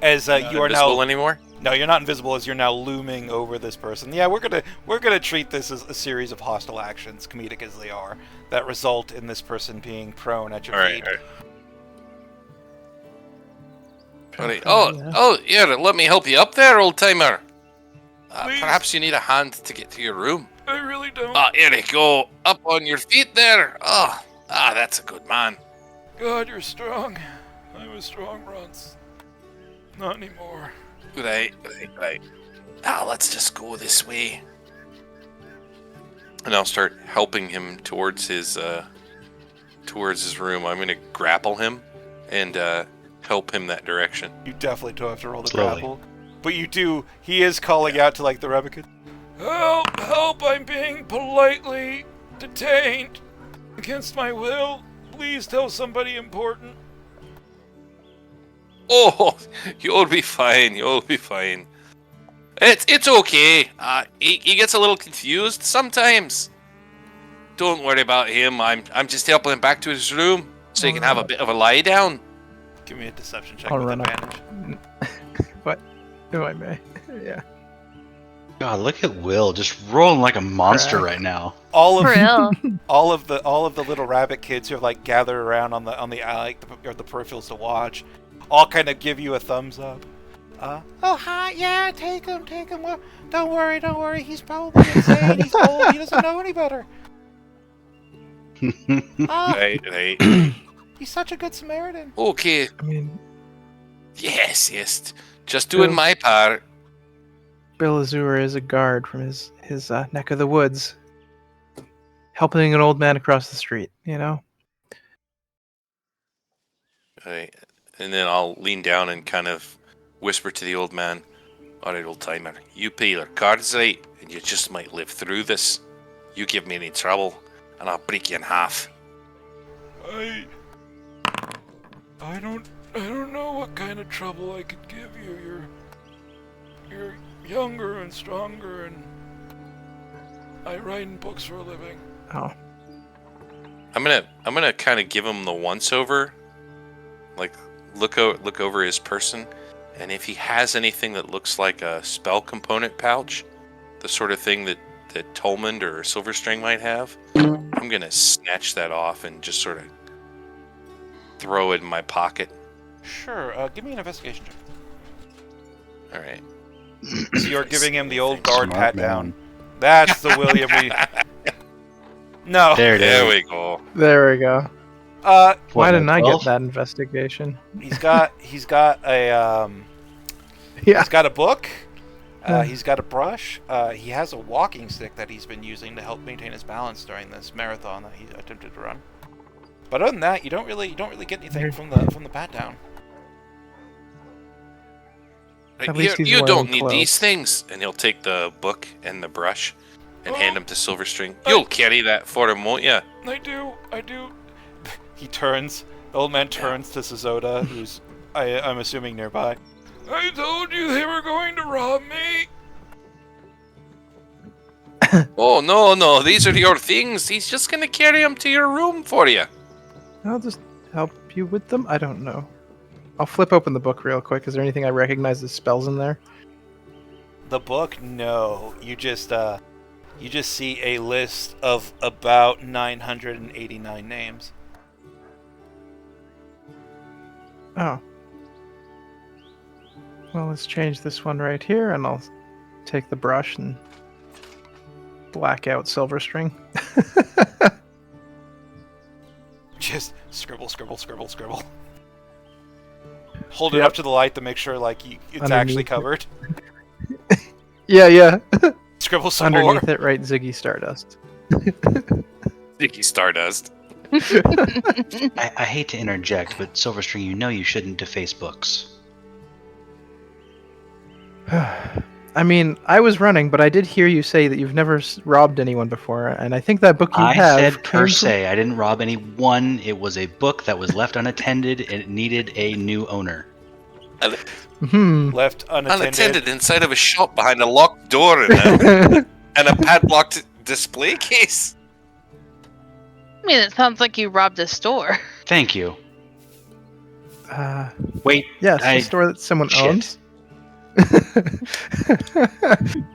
As you are invisible now anymore? No, you're not invisible, as you're now looming over this person. Yeah, we're gonna treat this as a series of hostile actions, comedic as they are, that result in this person being prone at your feet. All right. Oh, yeah, let me help you up there, old timer. Perhaps you need a hand to get to your room. I really don't. Here you go. Up on your feet there. That's a good man. God, you're strong. I was strong once. Not anymore. Right. Let's just go this way. And I'll start helping him towards his room. I'm going to grapple him and help him that direction. You definitely don't have to roll the Slowly. grapple. But you do. He is calling out to, like, the Rebecca. Help, I'm being politely detained. Against my will. Please tell somebody important. Oh, you'll be fine. It's okay. He gets a little confused sometimes. Don't worry about him. I'm just helping him back to his room so he can have a bit of a lie down. Give me a deception check I'll with run up. advantage. What? If I may. Yeah. God, look at Will just rolling like a monster Right. right now. All For of real. all of the little rabbit kids who have like gathered around on the the peripherals to watch, all kind of give you a thumbs up. Oh hi, yeah, take him. Well, don't worry. He's probably insane. He's old. He doesn't know any better. Oh, Right. he's such a good Samaritan. Okay. I mean, Yes. Just doing my part. Bill Azure is a guard from his neck of the woods, helping an old man across the street. Right. And then I'll lean down and kind of whisper to the old man, all right, old timer, you pay your cards right, and you just might live through this. You give me any trouble, and I'll break you in half. I don't know what kind of trouble I could give you. You're younger and stronger, and I write in books for a living. Oh, I'm gonna kind of give him the once over, like look over his person, and if he has anything that looks like a spell component pouch, the sort of thing that Tolmond or Silverstring might have, I'm gonna snatch that off and just sort of throw it in my pocket. Sure. Give me an investigation check. All right. So you're giving him the old guard Smart pat man. down. That's the William we. No. There it There is. we go. there we go. Uh, Why What, didn't I 12? get that investigation? he's got a Yeah. he's got a book He's got a brush. He has a walking stick that he's been using to help maintain his balance during this marathon that he attempted to run. But other than that, you don't really get anything from the pat down. At least he's You wearing don't need these clothes. things. And he'll take the book and the brush and hand them to Silverstring. You'll carry that for him, won't you? I do. He turns. The old man turns to Suzoda, who's I'm assuming nearby. I told you they were going to rob me. Oh, no, these are your things. He's just going to carry them to your room for you. I'll just help you with them. I don't know. I'll flip open the book real quick. Is there anything I recognize as spells in there? The book, no. You just see a list of about 989 names. Oh. Well, let's change this one right here, and I'll take the brush and black out Silverstring. Just scribble. Hold it up to the light to make sure, like, it's actually covered. Yeah. Scribble some Underneath more. it, write Ziggy Stardust. Sticky Stardust. I hate to interject, but Silverstring, you know you shouldn't deface books. I mean, I was running, but I did hear you say that you've never robbed anyone before, and I think that book you I have said per came se. I didn't rob anyone. It was a book that was left unattended and it needed a new owner. Left Unattended inside of a shop behind a locked door and a padlocked display case. I mean, it sounds like you robbed a store. Thank you. Wait. Yes, a store that someone Shit. owns.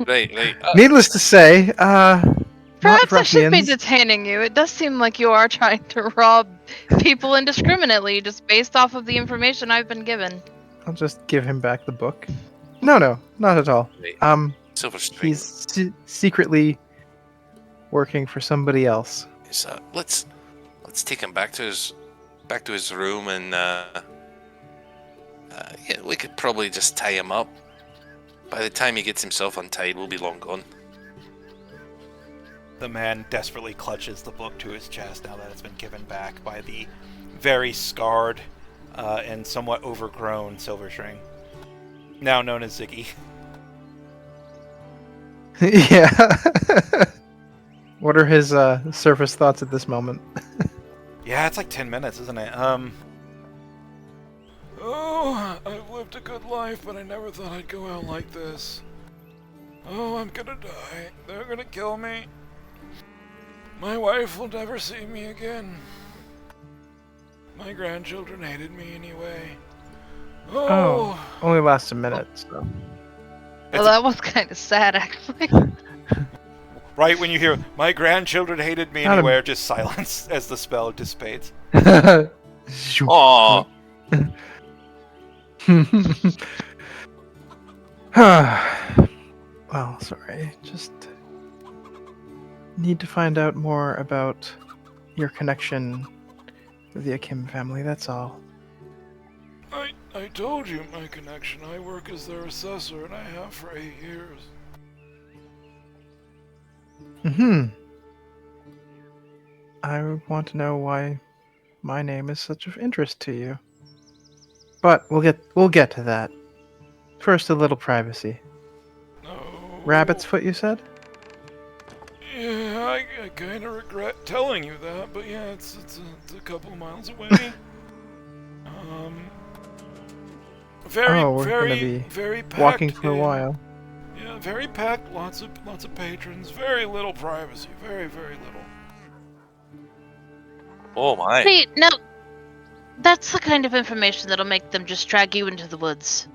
Right. Needless to say, Perhaps not I should be ruffians. detaining you. It does seem like you are trying to rob people indiscriminately just based off of the information I've been given. I'll just give him back the book. No, not at all. Wait. Silverstring. He's secretly working for somebody else. Let's take him back to his room and yeah, we could probably just tie him up. By the time he gets himself untied, we'll be long gone. The man desperately clutches the book to his chest now that it's been given back by the very scarred and somewhat overgrown Silverstring, now known as Ziggy. Yeah. What are his surface thoughts at this moment? Yeah, it's like 10 minutes, isn't it? Oh, I've lived a good life, but I never thought I'd go out like this. Oh, I'm gonna die. They're gonna kill me. My wife will never see me again. My grandchildren hated me anyway. Oh, only lasts a minute, so. Well, that was kind of sad, actually. Right when you hear, my grandchildren hated me Not a- anyway, just silence as the spell dissipates. Aww. Well, sorry. Just need to find out more about your connection with the Akim family, that's all. I told you my connection. I work as their assessor, and I have for 8 years. I want to know why my name is such of interest to you. But we'll get to that. First, a little privacy. No. Rabbit's Foot, you said? Yeah, I kind of regret telling you that, but yeah, it's a couple of miles away. We're gonna be very packed. Walking for a while. Yeah, very packed. Lots of patrons. Very little privacy. Very little. Oh my. See, now, that's the kind of information that'll make them just drag you into the woods.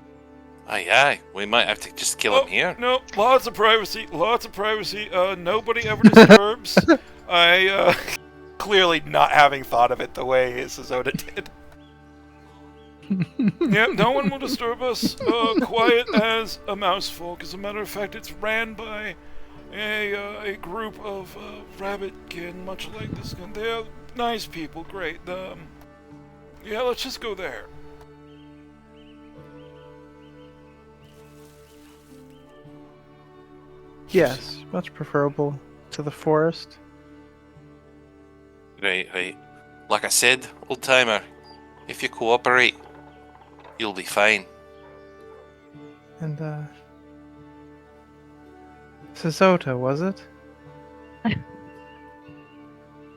Aye. We might have to just kill him here. No, lots of privacy. Nobody ever disturbs. I clearly not having thought of it the way Suzoda did. Yeah, no one will disturb us. Quiet as a mouseful. As a matter of fact, it's ran by a group of rabbitkin, much like this one. They're nice people, great. Yeah, let's just go there. Yes, much preferable to the forest. Right. Like I said, old timer, if you cooperate, you'll be fine. And, Sesota, was it?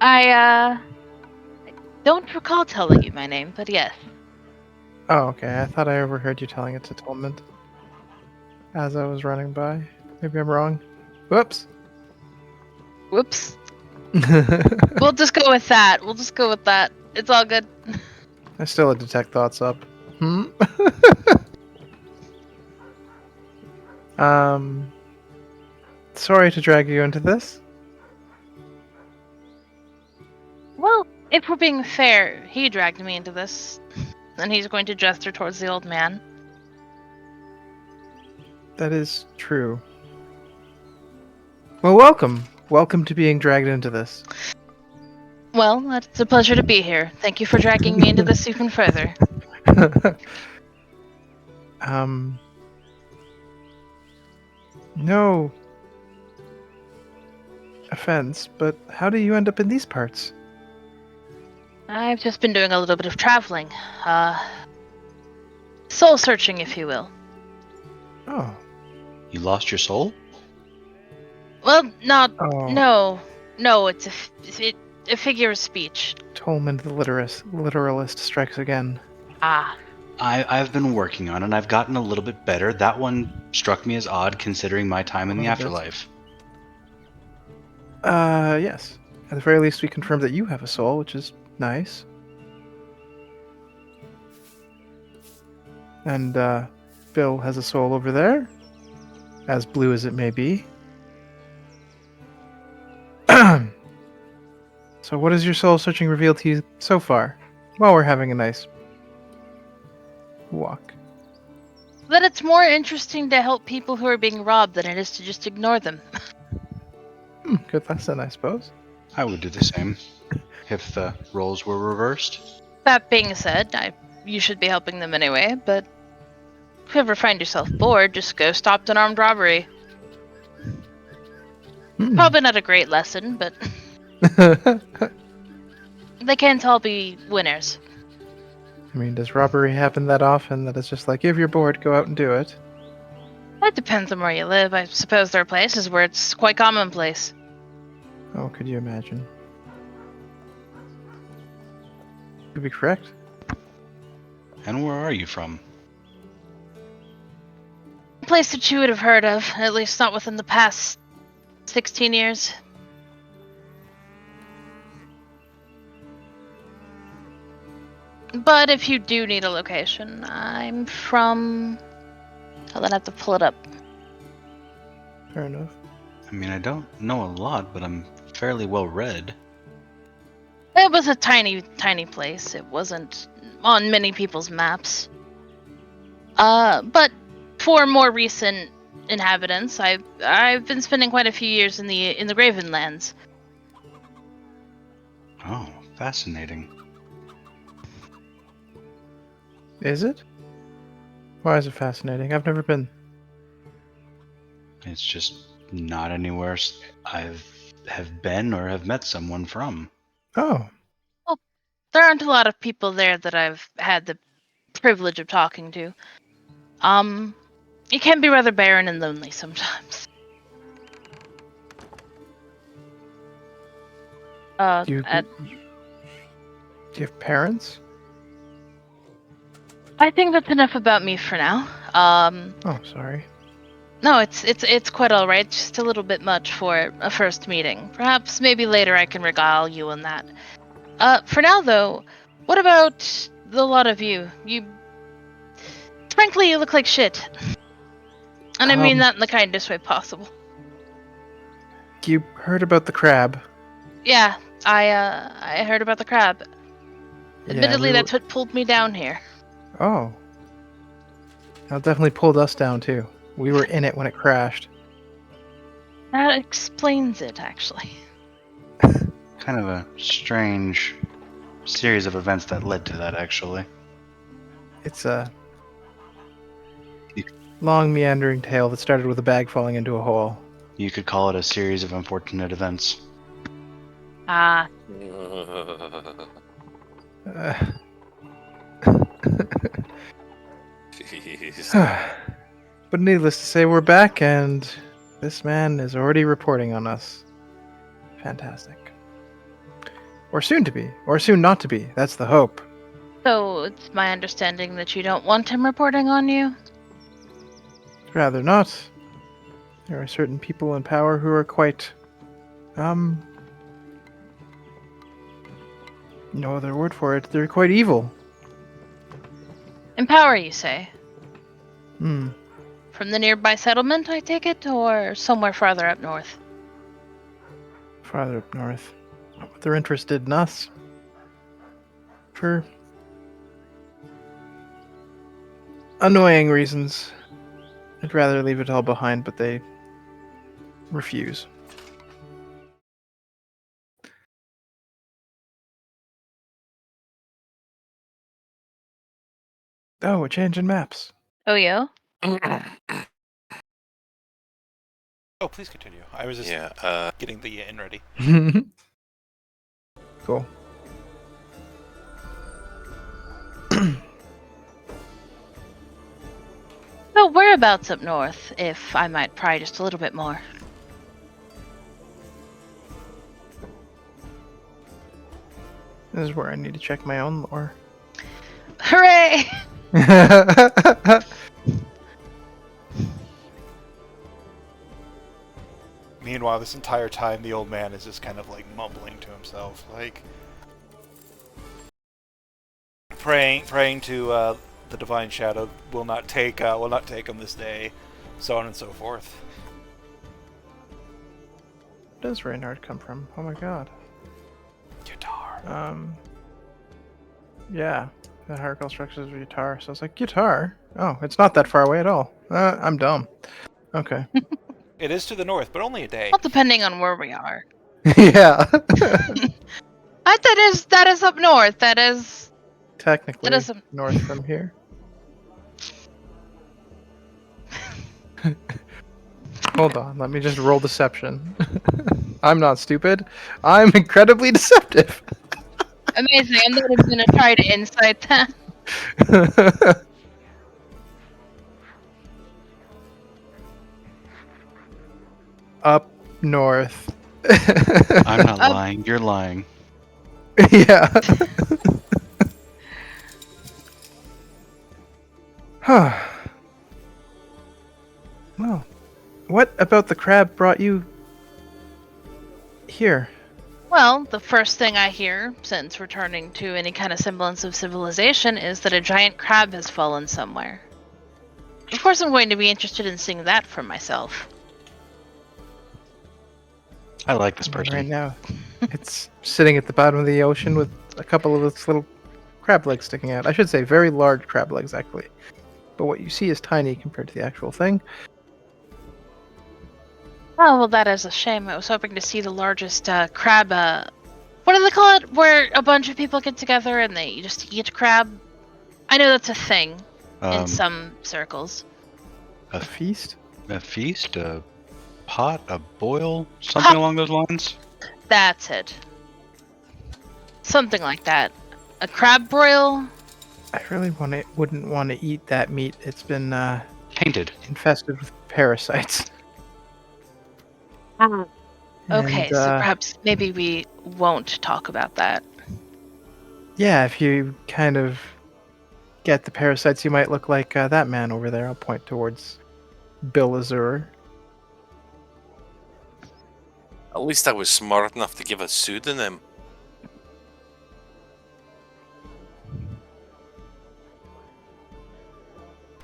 I don't recall telling you my name, but yes. Oh, okay. I thought I overheard you telling it to Tolmond as I was running by. Maybe I'm wrong. Whoops. Whoops. We'll just go with that. It's all good. I still had detect thoughts up. Hmm? Sorry to drag you into this. Well, if we're being fair, he dragged me into this. And he's going to gesture towards the old man. That is true. Well, welcome. Welcome to being dragged into this. Well, it's a pleasure to be here. Thank you for dragging me into this even further. No offense, but how do you end up in these parts? I've just been doing a little bit of traveling. Soul searching, if you will. Oh. You lost your soul? Well, not. Oh. No, it's a figure of speech. Tolman the literalist strikes again. Ah. I've been working on it. I've gotten a little bit better. That one struck me as odd considering my time in the Quite a bit. afterlife. Yes. At the very least, we confirmed that you have a soul, which is nice. And, Bill has a soul over there. As blue as it may be. So what has your soul searching revealed to you so far? While we're having a nice walk. That it's more interesting to help people who are being robbed than it is to just ignore them. Good lesson, I suppose. I would do the same if the roles were reversed. That being said, you should be helping them anyway, but if you ever find yourself bored, just go stop an armed robbery. Probably not a great lesson, but they can't all be winners. I mean, does robbery happen that often that it's just like, if you're bored, go out and do it? It depends on where you live. I suppose there are places where it's quite commonplace. Oh, could you imagine? You'd be correct. And where are you from? A place that you would have heard of, at least not within the past 16 years. But if you do need a location, I'm from... I'll then have to pull it up. Fair enough. I mean, I don't know a lot, but I'm fairly well read. It was a tiny place. It wasn't on many people's maps. But for more recent inhabitants, I've been spending quite a few years in the Gravenlands. Oh, fascinating. Is it? Why is it fascinating? I've never been. It's just not anywhere I've have been or have met someone from. Oh. Well, there aren't a lot of people there that I've had the privilege of talking to. It can be rather barren and lonely sometimes. Do you have parents? I think that's enough about me for now. Oh, sorry. No, it's quite all right. Just a little bit much for a first meeting. Perhaps maybe later I can regale you on that. For now though, what about the lot of you? Frankly, you look like shit. And I mean that in the kindest way possible. You heard about the crab? Yeah, I heard about the crab. Admittedly, Yeah, that's what pulled me down here. Oh. That definitely pulled us down, too. We were in it when it crashed. That explains it, actually. Kind of a strange series of events that led to that, actually. It's a long, meandering tale that started with a bag falling into a hole. You could call it a series of unfortunate events. Ah, Uh, Jeez. but needless to say, we're back, and this man is already reporting on us. Fantastic. Or soon to be, or soon not to be. That's the hope. so it's my understanding that you don't want him reporting on you? Rather not. There are certain people in power who are quite, no other word for it. They're quite evil. In power, you say? Hmm. From the nearby settlement, I take it, or somewhere farther up north? Farther up north. But they're interested in us. For annoying reasons. I'd rather leave it all behind, but they refuse. Oh, a change in maps. Oh, yeah? Oh, please continue. I was just Yeah. getting the inn ready. Cool. So whereabouts up north, if I might pry just a little bit more? This is where I need to check my own lore. Hooray! Meanwhile, this entire time, the old man is just kind of like mumbling to himself, like praying to the divine shadow will not take him this day, so on and so forth. Where does Reynard come from? Oh my god. Guitar. Yeah. The hierarchical structures of guitar. So it's like, guitar? Oh, it's not that far away at all. I'm dumb. Okay. It is to the north, but only a day. Well, depending on where we are. Yeah. That is up north. That is Technically, up... north from here. Hold on, let me just roll deception. I'm not stupid. I'm incredibly deceptive. Amazing. I'm not even gonna try to insight that. Up north. I'm not lying. You're lying. Yeah. Huh. Well, what about the crab brought you here? Well, the first thing I hear, since returning to any kind of semblance of civilization, is that a giant crab has fallen somewhere. Of course, I'm going to be interested in seeing that for myself. I like this I mean, person. right now, it's sitting at the bottom of the ocean with a couple of its little crab legs sticking out. I should say very large crab legs, actually. But what you see is tiny compared to the actual thing. Oh, well, that is a shame. I was hoping to see the largest crab. What do they call it? Where a bunch of people get together and they just eat crab? I know that's a thing in some circles. A feast? A feast, a pot, a boil, something along those lines. That's it. Something like that. A crab broil? I really wouldn't want to eat that meat. It's been Tainted. infested with parasites. Okay, And, so perhaps maybe we won't talk about that. yeah, if you kind of get the parasites, you might look like that man over there. I'll point towards Bill Azur. At least I was smart enough to give a pseudonym.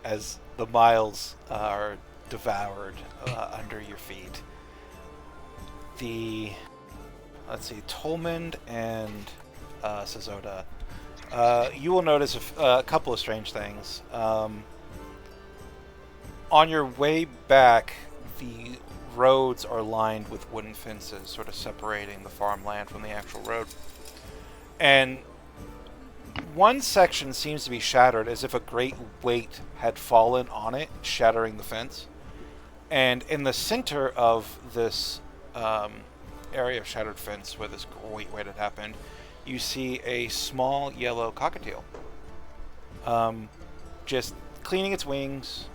As the miles are devoured under your feet, let's see, Tolmond and Sazoda, you will notice a couple of strange things. On your way back, the roads are lined with wooden fences, sort of separating the farmland from the actual road. And one section seems to be shattered, as if a great weight had fallen on it, shattering the fence. And in the center of this area of shattered fence where this great wait had happened, you see a small yellow cockatiel. Just cleaning its wings,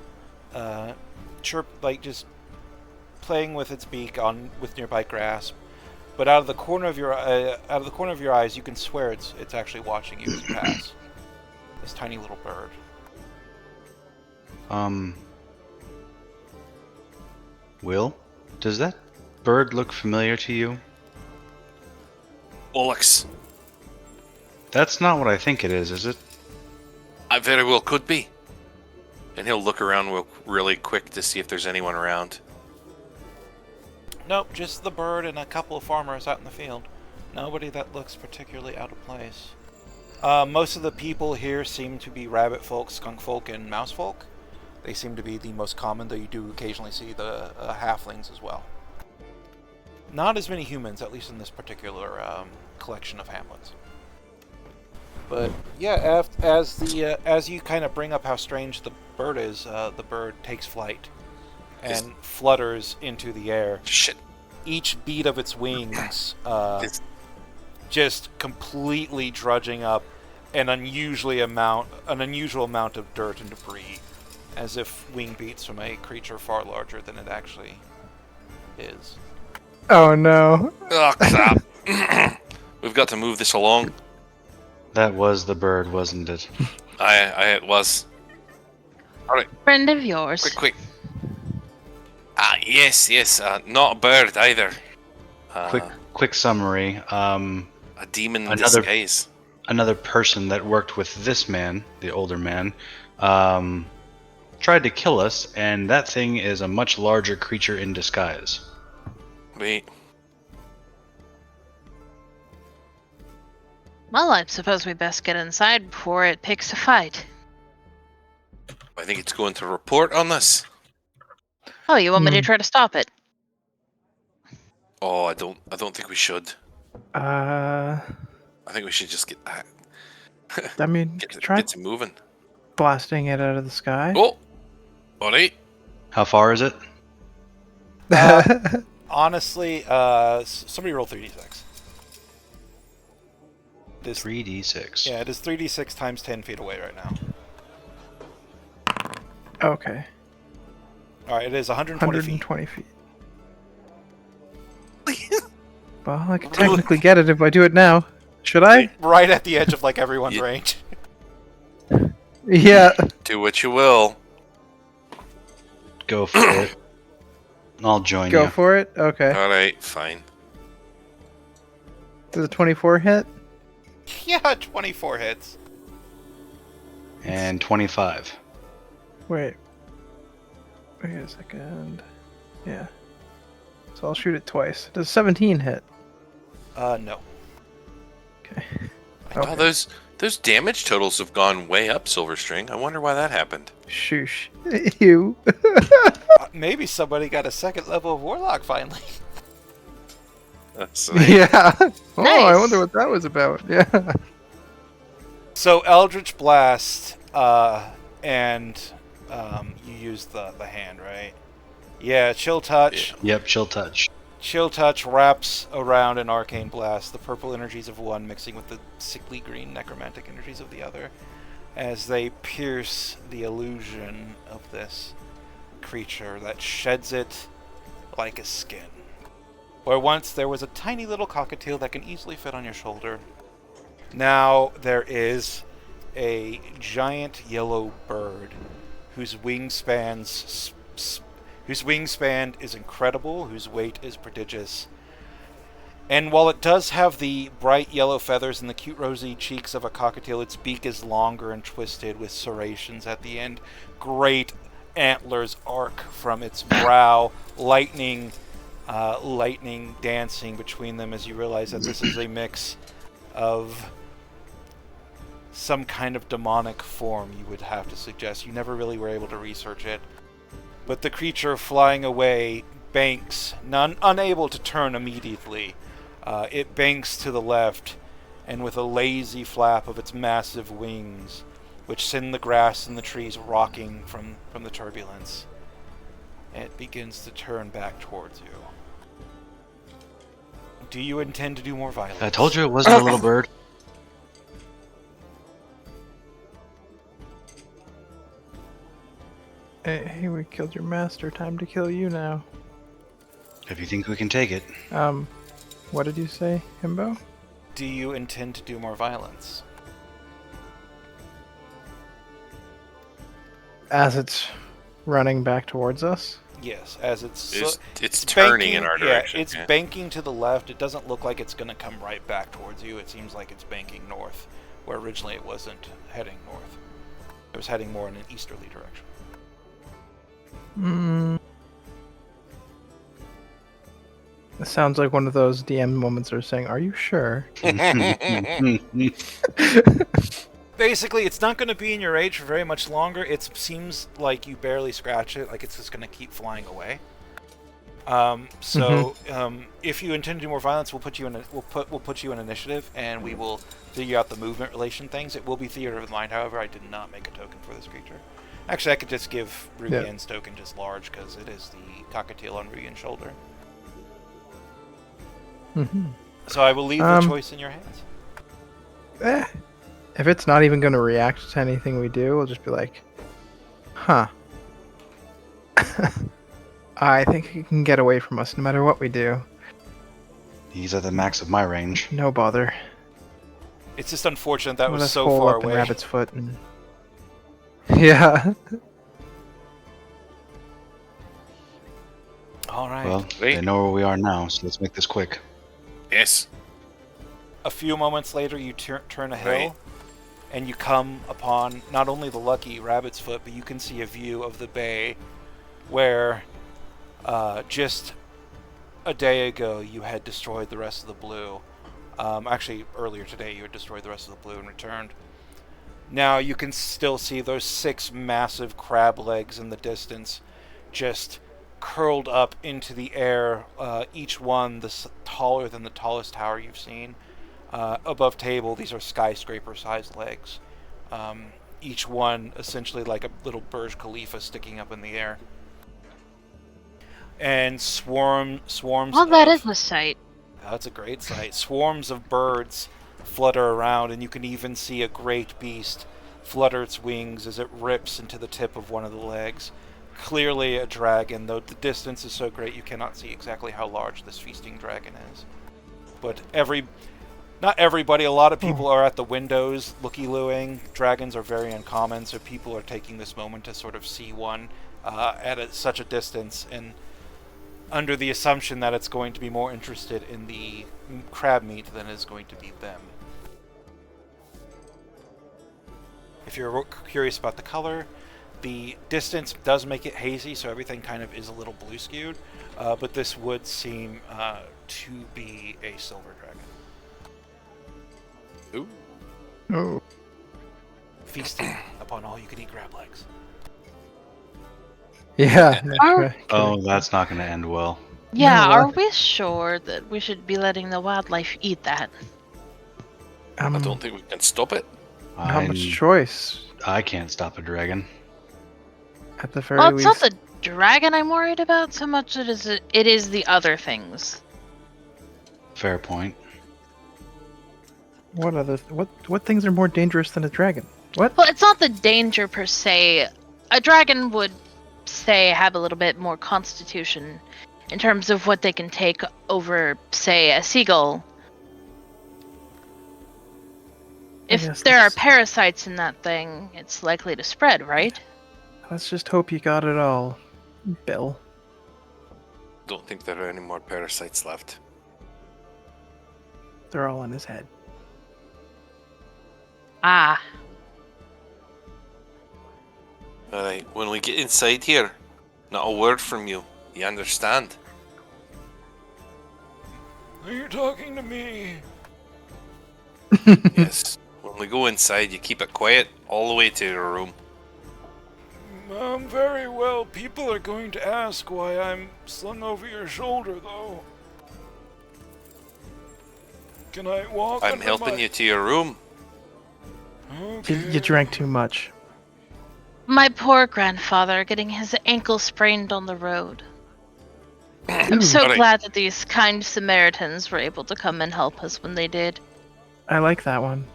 just playing with its beak with nearby grass. But out of the corner of your eyes, you can swear it's actually watching you as you pass. This tiny little bird. Will, does that bird look familiar to you? Bollocks. That's not what I think it is it? I very well could be. And he'll look around really quick to see if there's anyone around. Nope, just the bird and a couple of farmers out in the field. Nobody that looks particularly out of place. Most of the people here seem to be rabbit folk, skunk folk, and mouse folk. They seem to be the most common, though you do occasionally see the halflings as well. Not as many humans, at least in this particular collection of hamlets. But yeah, as you kind of bring up how strange the bird is, the bird takes flight and flutters into the air. Shit. Each beat of its wings just completely drudging up an unusual amount of dirt and debris, as if wing beats from a creature far larger than it actually is. Oh no. Oh, crap. We've got to move this along. That was the bird, wasn't it? It was. Alright, Friend of yours. quick. Yes, not a bird either. Quick summary. A demon in disguise. Another person that worked with this man, the older man, tried to kill us, and that thing is a much larger creature in disguise. Wait. Well, I suppose we best get inside before it picks a fight. I think it's going to report on us. Oh, you want me to try to stop it? Oh, I don't think we should. I I think we should just get mean, get try to moving. blasting it out of the sky. Oh, alright. How far is it? Honestly, somebody roll 3d6. 3d6. Yeah, it is 3d6 times 10 feet away right now. Okay. Alright, it is 120 feet. Well, I can technically get it if I do it now. Should I? Right at the edge of like everyone's range. Yeah. Do what you will. Go for it. I'll join Go you. for it? Okay. Alright, fine. Does a 24 hit? Yeah, 24 hits. And 25. Wait a second. Yeah. So I'll shoot it twice. Does 17 hit? No. Okay. Oh, those damage totals have gone way up, Silverstring. I wonder why that happened. Shoosh. You. Maybe somebody got a second level of Warlock finally. That's Yeah. Oh, I Nice. wonder what that was about. Yeah. So Eldritch Blast, and you use the hand, right? Yeah, Chill Touch. Yeah. Yep, chill touch. Chill Touch wraps around an Arcane Blast, the purple energies of one mixing with the sickly green necromantic energies of the other, as they pierce the illusion of this creature that sheds it like a skin. Where once there was a tiny little cockatiel that can easily fit on your shoulder, now there is a giant yellow bird whose wingspan is incredible, whose weight is prodigious. And while it does have the bright yellow feathers and the cute rosy cheeks of a cockatiel, its beak is longer and twisted with serrations at the end. Great antlers arc from its brow, lightning dancing between them as you realize that this is a mix of some kind of demonic form, you would have to suggest. You never really were able to research it. But the creature flying away banks, unable to turn immediately. It banks to the left, and with a lazy flap of its massive wings, which send the grass and the trees rocking from the turbulence, It begins to turn back towards you. Do you intend to do more violence? I told you it wasn't a little bird. Hey, we killed your master. Time to kill you now. If you think we can take it. What did you say, Himbo? Do you intend to do more violence? As it's running back towards us? Yes, as It's turning banking, in our yeah, direction. it's banking to the left. It doesn't look like it's going to come right back towards you. It seems like it's banking north, where originally it wasn't heading north. It was heading more in an easterly direction. It sounds like one of those DM moments are saying, "Are you sure?" Basically, it's not going to be in your range for very much longer. It seems like you barely scratch it, like it's just going to keep flying away. If you intend to do more violence, we'll put you in initiative, and we will figure out the movement relation things. It will be theater of the mind. However, I did not make a token for this creature. Actually, I could just give Rugien's token just large because it is the cockatiel on Rugien's shoulder. So I will leave the choice in your hands. If it's not even going to react to anything we do, we'll just be like, huh. I think he can get away from us no matter what we do. He's at the max of my range. No bother. It's just unfortunate that Let was us so hole far up away. in Rabbit's foot and... Yeah. All right. Well, they know where we are now, so let's make this quick. Yes. A few moments later, you turn a hill, Right. and you come upon not only the lucky Rabbit's Foot, but you can see a view of the bay where just a day ago you had destroyed the rest of the blue. Actually, earlier today you had destroyed the rest of the blue and returned. Now you can still see those 6 massive crab legs in the distance, just curled up into the air, each one taller than the tallest tower you've seen. Above table, these are skyscraper-sized legs. Each one essentially like a little Burj Khalifa sticking up in the air. And swarms Well, that is a sight. That's a great sight. Swarms of birds flutter around, and you can even see a great beast flutter its wings as it rips into the tip of one of the legs. Clearly a dragon, though the distance is so great you cannot see exactly how large this feasting dragon is. But not everybody, a lot of people are at the windows looky-looing. Dragons are very uncommon, so people are taking this moment to sort of see one at such a distance, and under the assumption that it's going to be more interested in the crab meat than is going to be them. If you're curious about the color, the distance does make it hazy, so everything kind of is a little blue skewed, but this would seem to be a silver dragon. Ooh. Oh. Feasting upon all you can eat crab legs. Yeah. Oh, that's not going to end well. Yeah, No, are what? we sure that we should be letting the wildlife eat that? I don't think we can stop it. Not much choice. I can't stop a dragon. At the very Well, it's not least. the dragon I'm worried about so much as it is the other things. Fair point. What things are more dangerous than a dragon? What? Well, it's not the danger per se. A dragon would, say, have a little bit more constitution in terms of what they can take over, say, a seagull. I guess If there are that's- parasites in that thing, it's likely to spread, right? Let's just hope you got it all, Bill. Don't think there are any more parasites left. They're all in his head. Ah. Alright, when we get inside here, not a word from you. You understand? Are you talking to me? Yes. When we go inside, you keep it quiet all the way to your room. Very well. People are going to ask why I'm slung over your shoulder, though. Can I walk? I'm helping you to your room. You drank too much. My poor grandfather getting his ankle sprained on the road. I'm Ooh. so Alright. glad that these kind Samaritans were able to come and help us when they did. I like that one.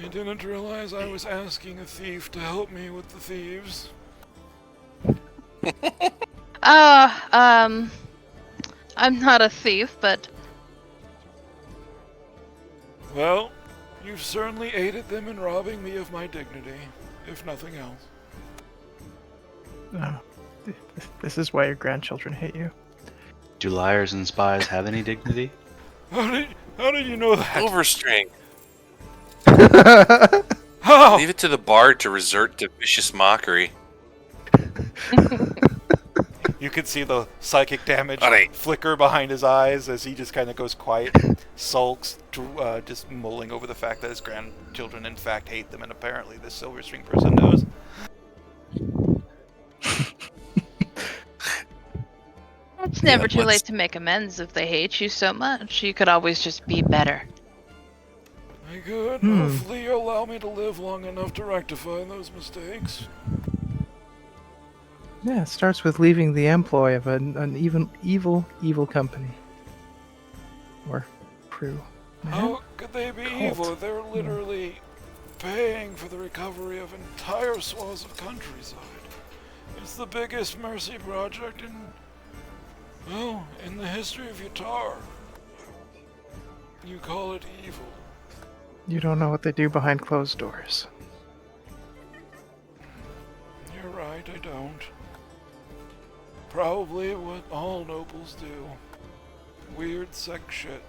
I didn't realize I was asking a thief to help me with the thieves. I'm not a thief, but Well, you've certainly aided them in robbing me of my dignity, if nothing else. Oh, this is why your grandchildren hate you. Do liars and spies have any dignity? How did you know that? Overstring. How? Leave it to the bard to resort to vicious mockery. You can see the psychic damage Alright. flicker behind his eyes as he just kind of goes quiet, sulks, just mulling over the fact that his grandchildren in fact hate them, and apparently this Silver String person knows. it's never too let's- late to make amends if they hate you so much. You could always just be better. I could. Hmm. Hopefully you'll allow me to live long enough to rectify those mistakes. Yeah, it starts with leaving the employ of an evil company. Or crew. How could they be Cult. evil? They're literally paying for the recovery of entire swaths of countryside. It's the biggest mercy project in the history of Yatar. You call it evil. You don't know what they do behind closed doors. You're right, I don't. Probably what all nobles do. Weird sex shit.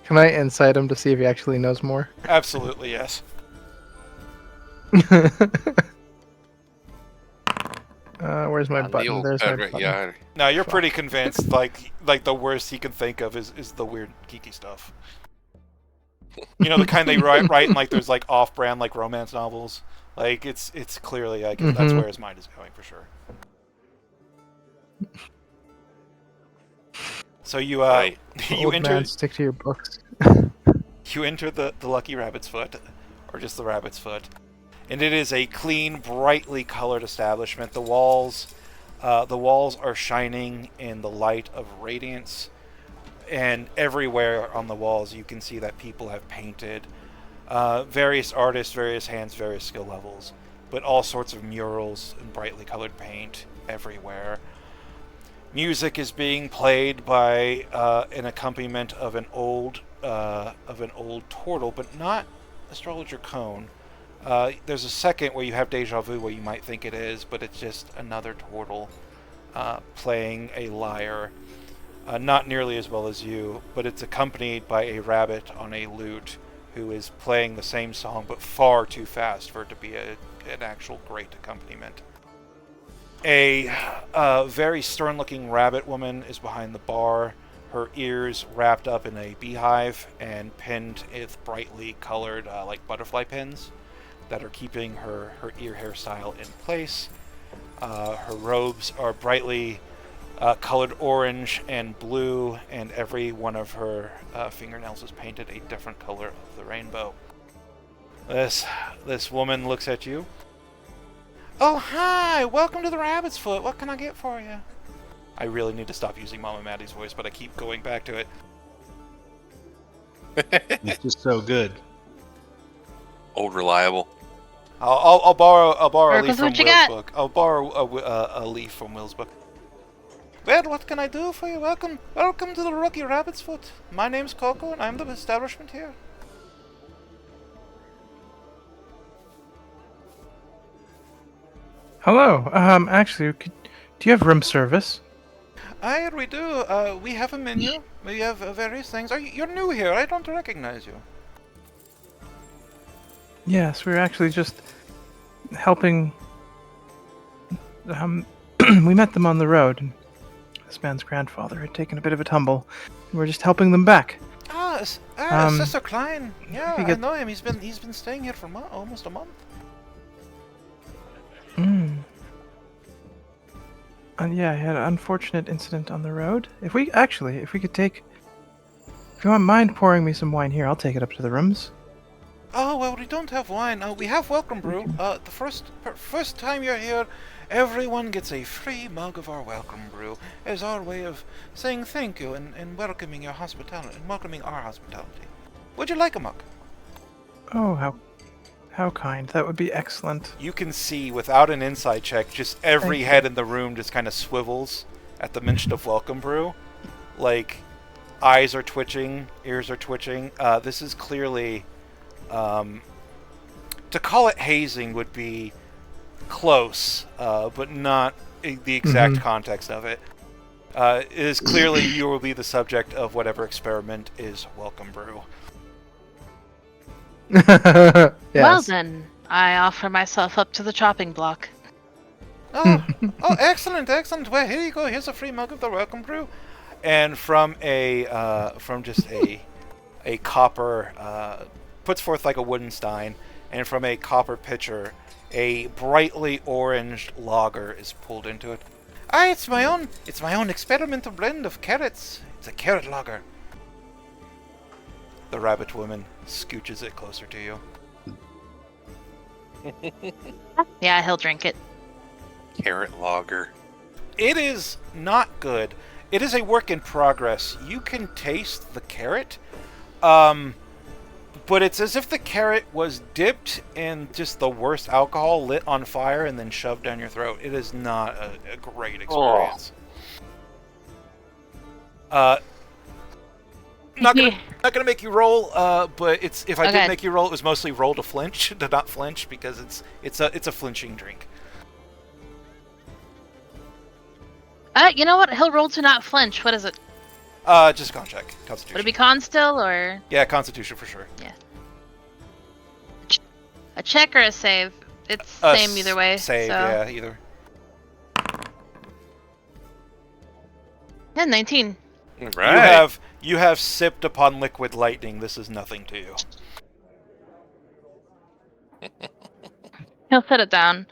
Can I insight him to see if he actually knows more? Absolutely, yes. Where's my On the button? old There's my pirate button. yard. Now you're pretty convinced like the worst he can think of is the weird geeky stuff. You know, the kind they write in like there's like off-brand like romance novels. Like it's clearly like that's Mhm. where his mind is going for sure. So you Right. you Old enter man, stick to your books. you enter the Lucky Rabbit's Foot, or just the Rabbit's Foot, and it is a clean, brightly colored establishment. The walls are shining in the light of radiance, and everywhere on the walls you can see that people have painted. Various artists, various hands, various skill levels, but all sorts of murals and brightly colored paint everywhere. Music is being played by an accompaniment of an old turtle, but not Astrologer Cone. There's a second where you have Deja Vu where you might think it is, but it's just another turtle playing a lyre. Not nearly as well as you, but it's accompanied by a rabbit on a lute who is playing the same song but far too fast for it to be an actual great accompaniment. A very stern-looking rabbit woman is behind the bar, her ears wrapped up in a beehive and pinned with brightly colored like butterfly pins that are keeping her ear hairstyle in place. Her robes are brightly colored orange and blue, and every one of her fingernails is painted a different color of the rainbow. This woman looks at you. Oh, hi! Welcome to the Rabbit's Foot. What can I get for you? I really need to stop using Mama Maddie's voice, but I keep going back to it. It's just so good. Old reliable. I'll borrow a leaf Miracles, from what you Will's got? book. I'll borrow a leaf from Will's book. Well, what can I do for you? Welcome to the Rocky Rabbit's Foot. My name's Coco, and I'm the establishment here. Hello. Actually, do you have room service? Aye, we do. We have a menu. We have various things. You're new here. I don't recognize you. Yes, we're actually just helping. We met them on the road, and this man's grandfather had taken a bit of a tumble. And we're just helping them back. Sister Klein. Yeah, you I get- know him. He's been staying here for almost a month. And yeah, I had an unfortunate incident on the road. If we could take If you don't mind pouring me some wine here, I'll take it up to the rooms. Oh, well, we don't have wine. We have welcome brew. The first time you're here, everyone gets a free mug of our welcome brew as our way of saying thank you and welcoming your hospitality and welcoming our hospitality. Would you like a mug? Oh, how kind. That would be excellent. You can see, without an insight check, just every head in the room just kind of swivels at the mention of welcome brew. Like, eyes are twitching, ears are twitching. This is clearly... to call it hazing would be close, but not the exact context of it. It is clearly you will be the subject of whatever experiment is welcome brew. Yes. Well then, I offer myself up to the chopping block. Oh, excellent, excellent. Well, here you go. Here's a free mug of the welcome brew. And from just a copper, puts forth like a wooden stein, and from a copper pitcher, a brightly orange lager is pulled into it. It's my own experimental blend of carrots. It's a carrot lager. The rabbit woman scooches it closer to you. Yeah, he'll drink it. Carrot lager. It is not good. It is a work in progress. You can taste the carrot, but it's as if the carrot was dipped in just the worst alcohol, lit on fire, and then shoved down your throat. It is not a great experience. Not gonna make you roll, but if I did make you roll, it was mostly roll to flinch, to not flinch, because it's a flinching drink. You know what? He'll roll to not flinch. What is it? Just a con check. Constitution. Would it be con still, or? Yeah, Constitution for sure. Yeah. A check or a save? It's same either way. Save, so. yeah, either. Yeah, 19. Right. You have sipped upon liquid lightning. This is nothing to you. He'll set it down.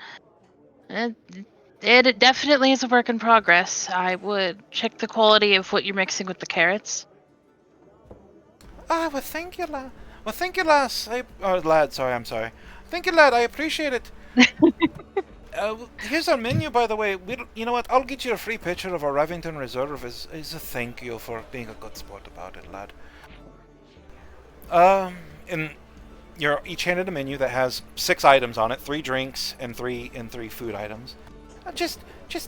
It definitely is a work in progress. I would check the quality of what you're mixing with the carrots. Well, thank you, lad. Well, thank you, lass. Lad, sorry, I'm sorry. Thank you, lad. I appreciate it. Here's our menu, by the way. You know what? I'll get you a free picture of our Revington Reserve as a thank you for being a good sport about it, lad. And you're each handed a menu that has 6 items on it, 3 drinks and 3 food items. Just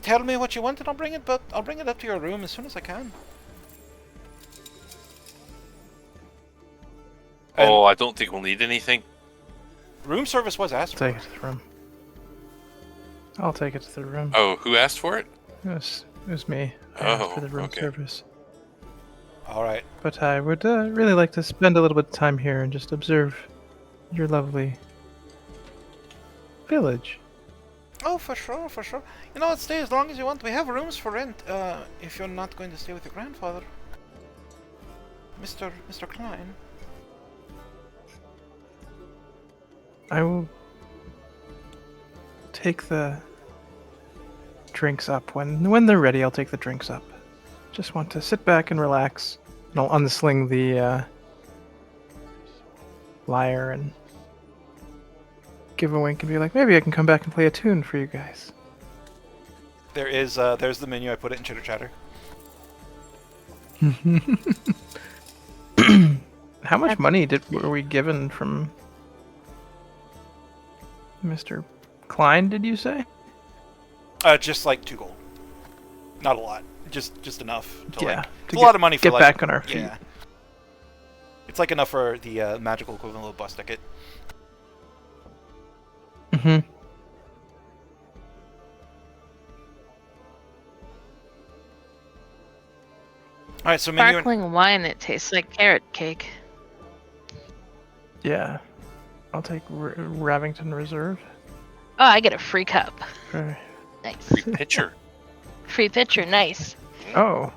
tell me what you want and I'll bring it up to your room as soon as I can. Oh, I don't think we'll need anything. Room service was asked for. Take it to the room. I'll take it to the room. Oh, who asked for it? It was me. I asked for the room okay. service. All right. But I would really like to spend a little bit of time here and just observe your lovely village. Oh, for sure, for sure. You know what? Stay as long as you want. We have rooms for rent. If you're not going to stay with your grandfather, Mr. Klein. I will take the drinks up when they're ready. I'll take the drinks up. Just want to sit back and relax. And I'll unsling the lyre and give a wink and be like, maybe I can come back and play a tune for you guys. There's the menu. I put it in chitter chatter. How much money were we given from Mr. Klein, did you say? Just like 2 gold. Not a lot. Just enough to Yeah, it's a lot of money for get back on our feet. Yeah. It's like enough for the magical equivalent of a bus ticket. Mm-hmm. All right, so menu. Sparkling wine that tastes like carrot cake. Yeah. I'll take Ravington Reserve. Oh, I get a free cup. Right. Nice. Free pitcher. Free pitcher, nice. Oh.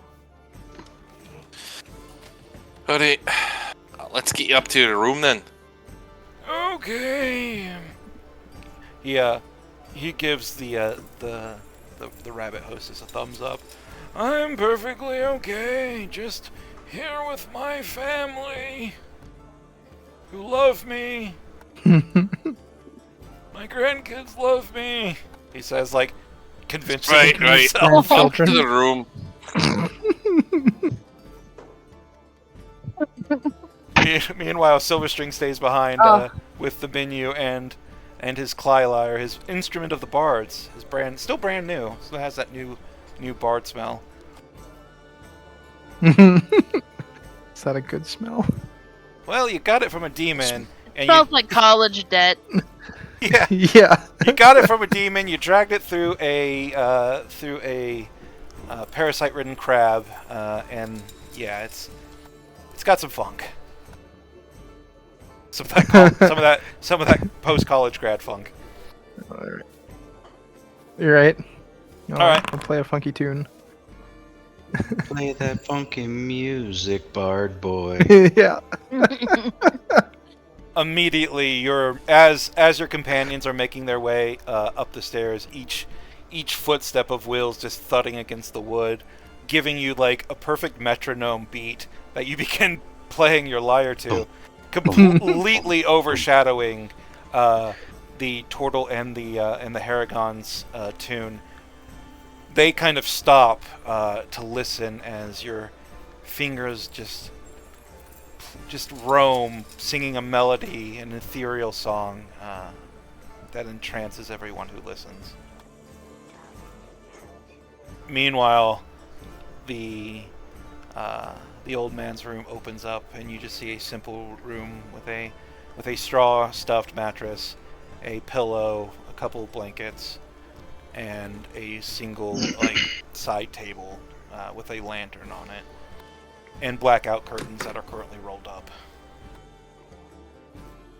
Buddy, let's get you up to the room then. Okay. He gives the rabbit hostess a thumbs up. I'm perfectly okay. Just Here with my family, who love me. My grandkids love me. He says, like, convincing Right. himself. Grandchildren. To the room. Meanwhile, Silverstring stays behind with the menu and his Clylyre, his instrument of the bards. His still brand new, so it has that new bard smell. Is that a good smell? Well, you got it from a demon, and Smells like college debt. yeah, Yeah. you got it from a demon. You dragged it through a parasite-ridden crab, and yeah, it's got some funk. Some of that post-college grad funk. Alright. You're right. Alright. I'll play a funky tune. Play that funky music, Bard boy. Yeah. Immediately, as your companions are making their way up the stairs, each footstep of Will's just thudding against the wood, giving you like a perfect metronome beat that you begin playing your lyre to, completely overshadowing the Turtle and the Haragon's tune. They kind of stop to listen as your fingers just roam, singing a melody, an ethereal song that entrances everyone who listens. Meanwhile, the old man's room opens up, and you just see a simple room with a straw stuffed mattress, a pillow, a couple of blankets, and a single side table with a lantern on it, and blackout curtains that are currently rolled up.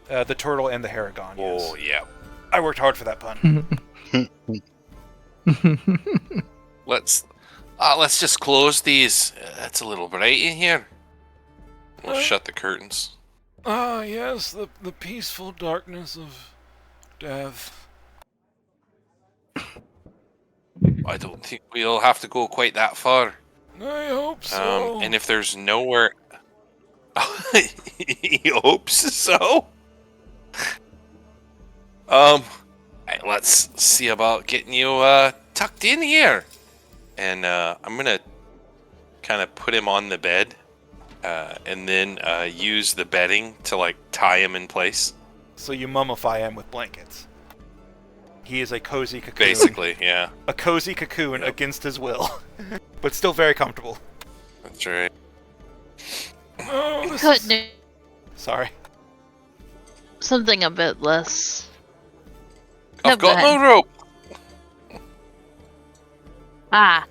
The Turtle and the Haragon. Oh, yes. yeah. I worked hard for that pun. Let's just close these. It's a little bright in here. We'll shut the curtains. Ah, yes, the peaceful darkness of death. I don't think we'll have to go quite that far. I hope so. And if there's nowhere... He hopes so? Let's see about getting you tucked in here. And I'm gonna kind of put him on the bed, and then use the bedding to tie him in place. So you mummify him with blankets. He is a cozy cocoon. Basically, yeah. A cozy cocoon against his will, but still very comfortable. That's right. Oh, Couldn't Sorry. something a bit less. I've go got ahead. no rope. Ah,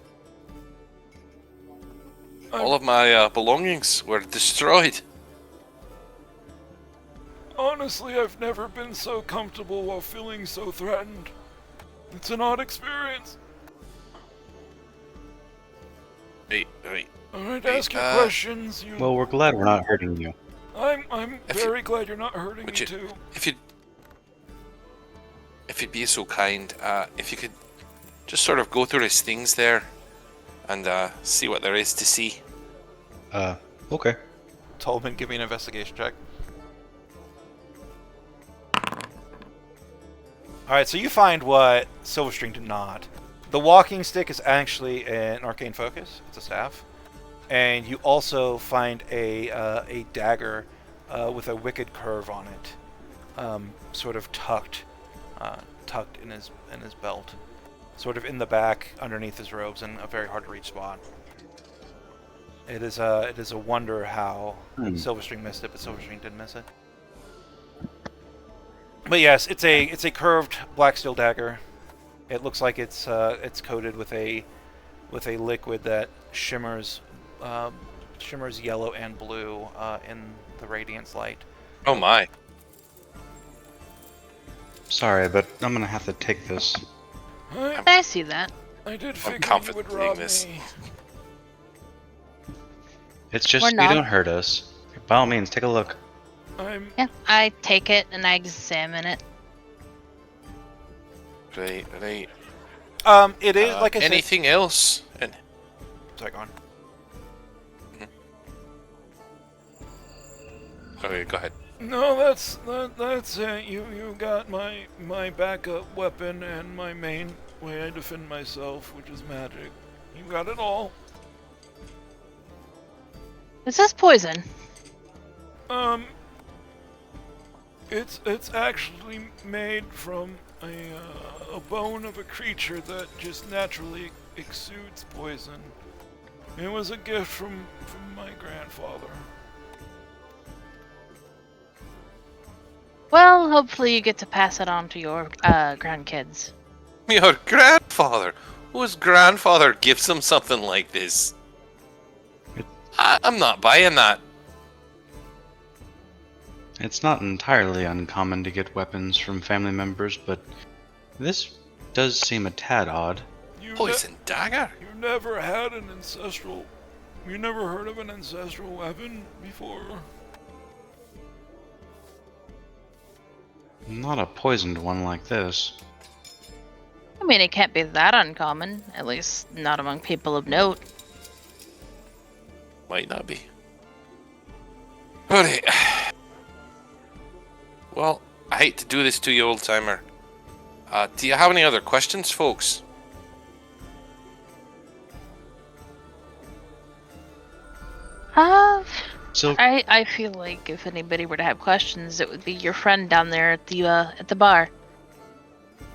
All of my belongings were destroyed. Honestly, I've never been so comfortable while feeling so threatened. It's an odd experience. Right. Alright, Hey, ask your questions. Well, we're glad we're not hurting you. I'm If very glad you're not hurting me would you- too. If you'd be so kind, if you could just sort of go through his things there and see what there is to see. Okay. Tolman, give me an investigation check. Alright, so you find what Silverstring did not. The walking stick is actually an arcane focus. It's a staff. And you also find a dagger with a wicked curve on it, sort of tucked in his belt, sort of in the back underneath his robes, in a very hard to reach spot. It is a wonder how Silverstring missed it, but Silverstring didn't miss it. But yes, it's a curved black steel dagger. It looks like it's coated with a liquid that shimmers yellow and blue in the Radiance light. Oh my. Sorry, but I'm gonna have to take this. I see that. I did I'm figure you confident would in rob this. me. It's just Or you not. don't hurt us. By all means, take a look. Yeah, I take it and I examine it. Right. It is like I said. Anything else? And Sorry, go on. Okay, go ahead. No, that's it. You got my backup weapon and my main way I defend myself, which is magic. You got it all. Is this poison? It's actually made from a bone of a creature that just naturally exudes poison. It was a gift from my grandfather. Well, hopefully you get to pass it on to your grandkids. Your grandfather? Whose grandfather gives him something like this? I'm not buying that. It's not entirely uncommon to get weapons from family members, but this does seem a tad odd. Poison dagger? You never had an ancestral. You never heard of an ancestral weapon before? Not a poisoned one like this. I mean, it can't be that uncommon, at least not among people of note. Might not be. Alright. Well, I hate to do this to you, old timer. Do you have any other questions, folks? So I feel like if anybody were to have questions, it would be your friend down there at the bar.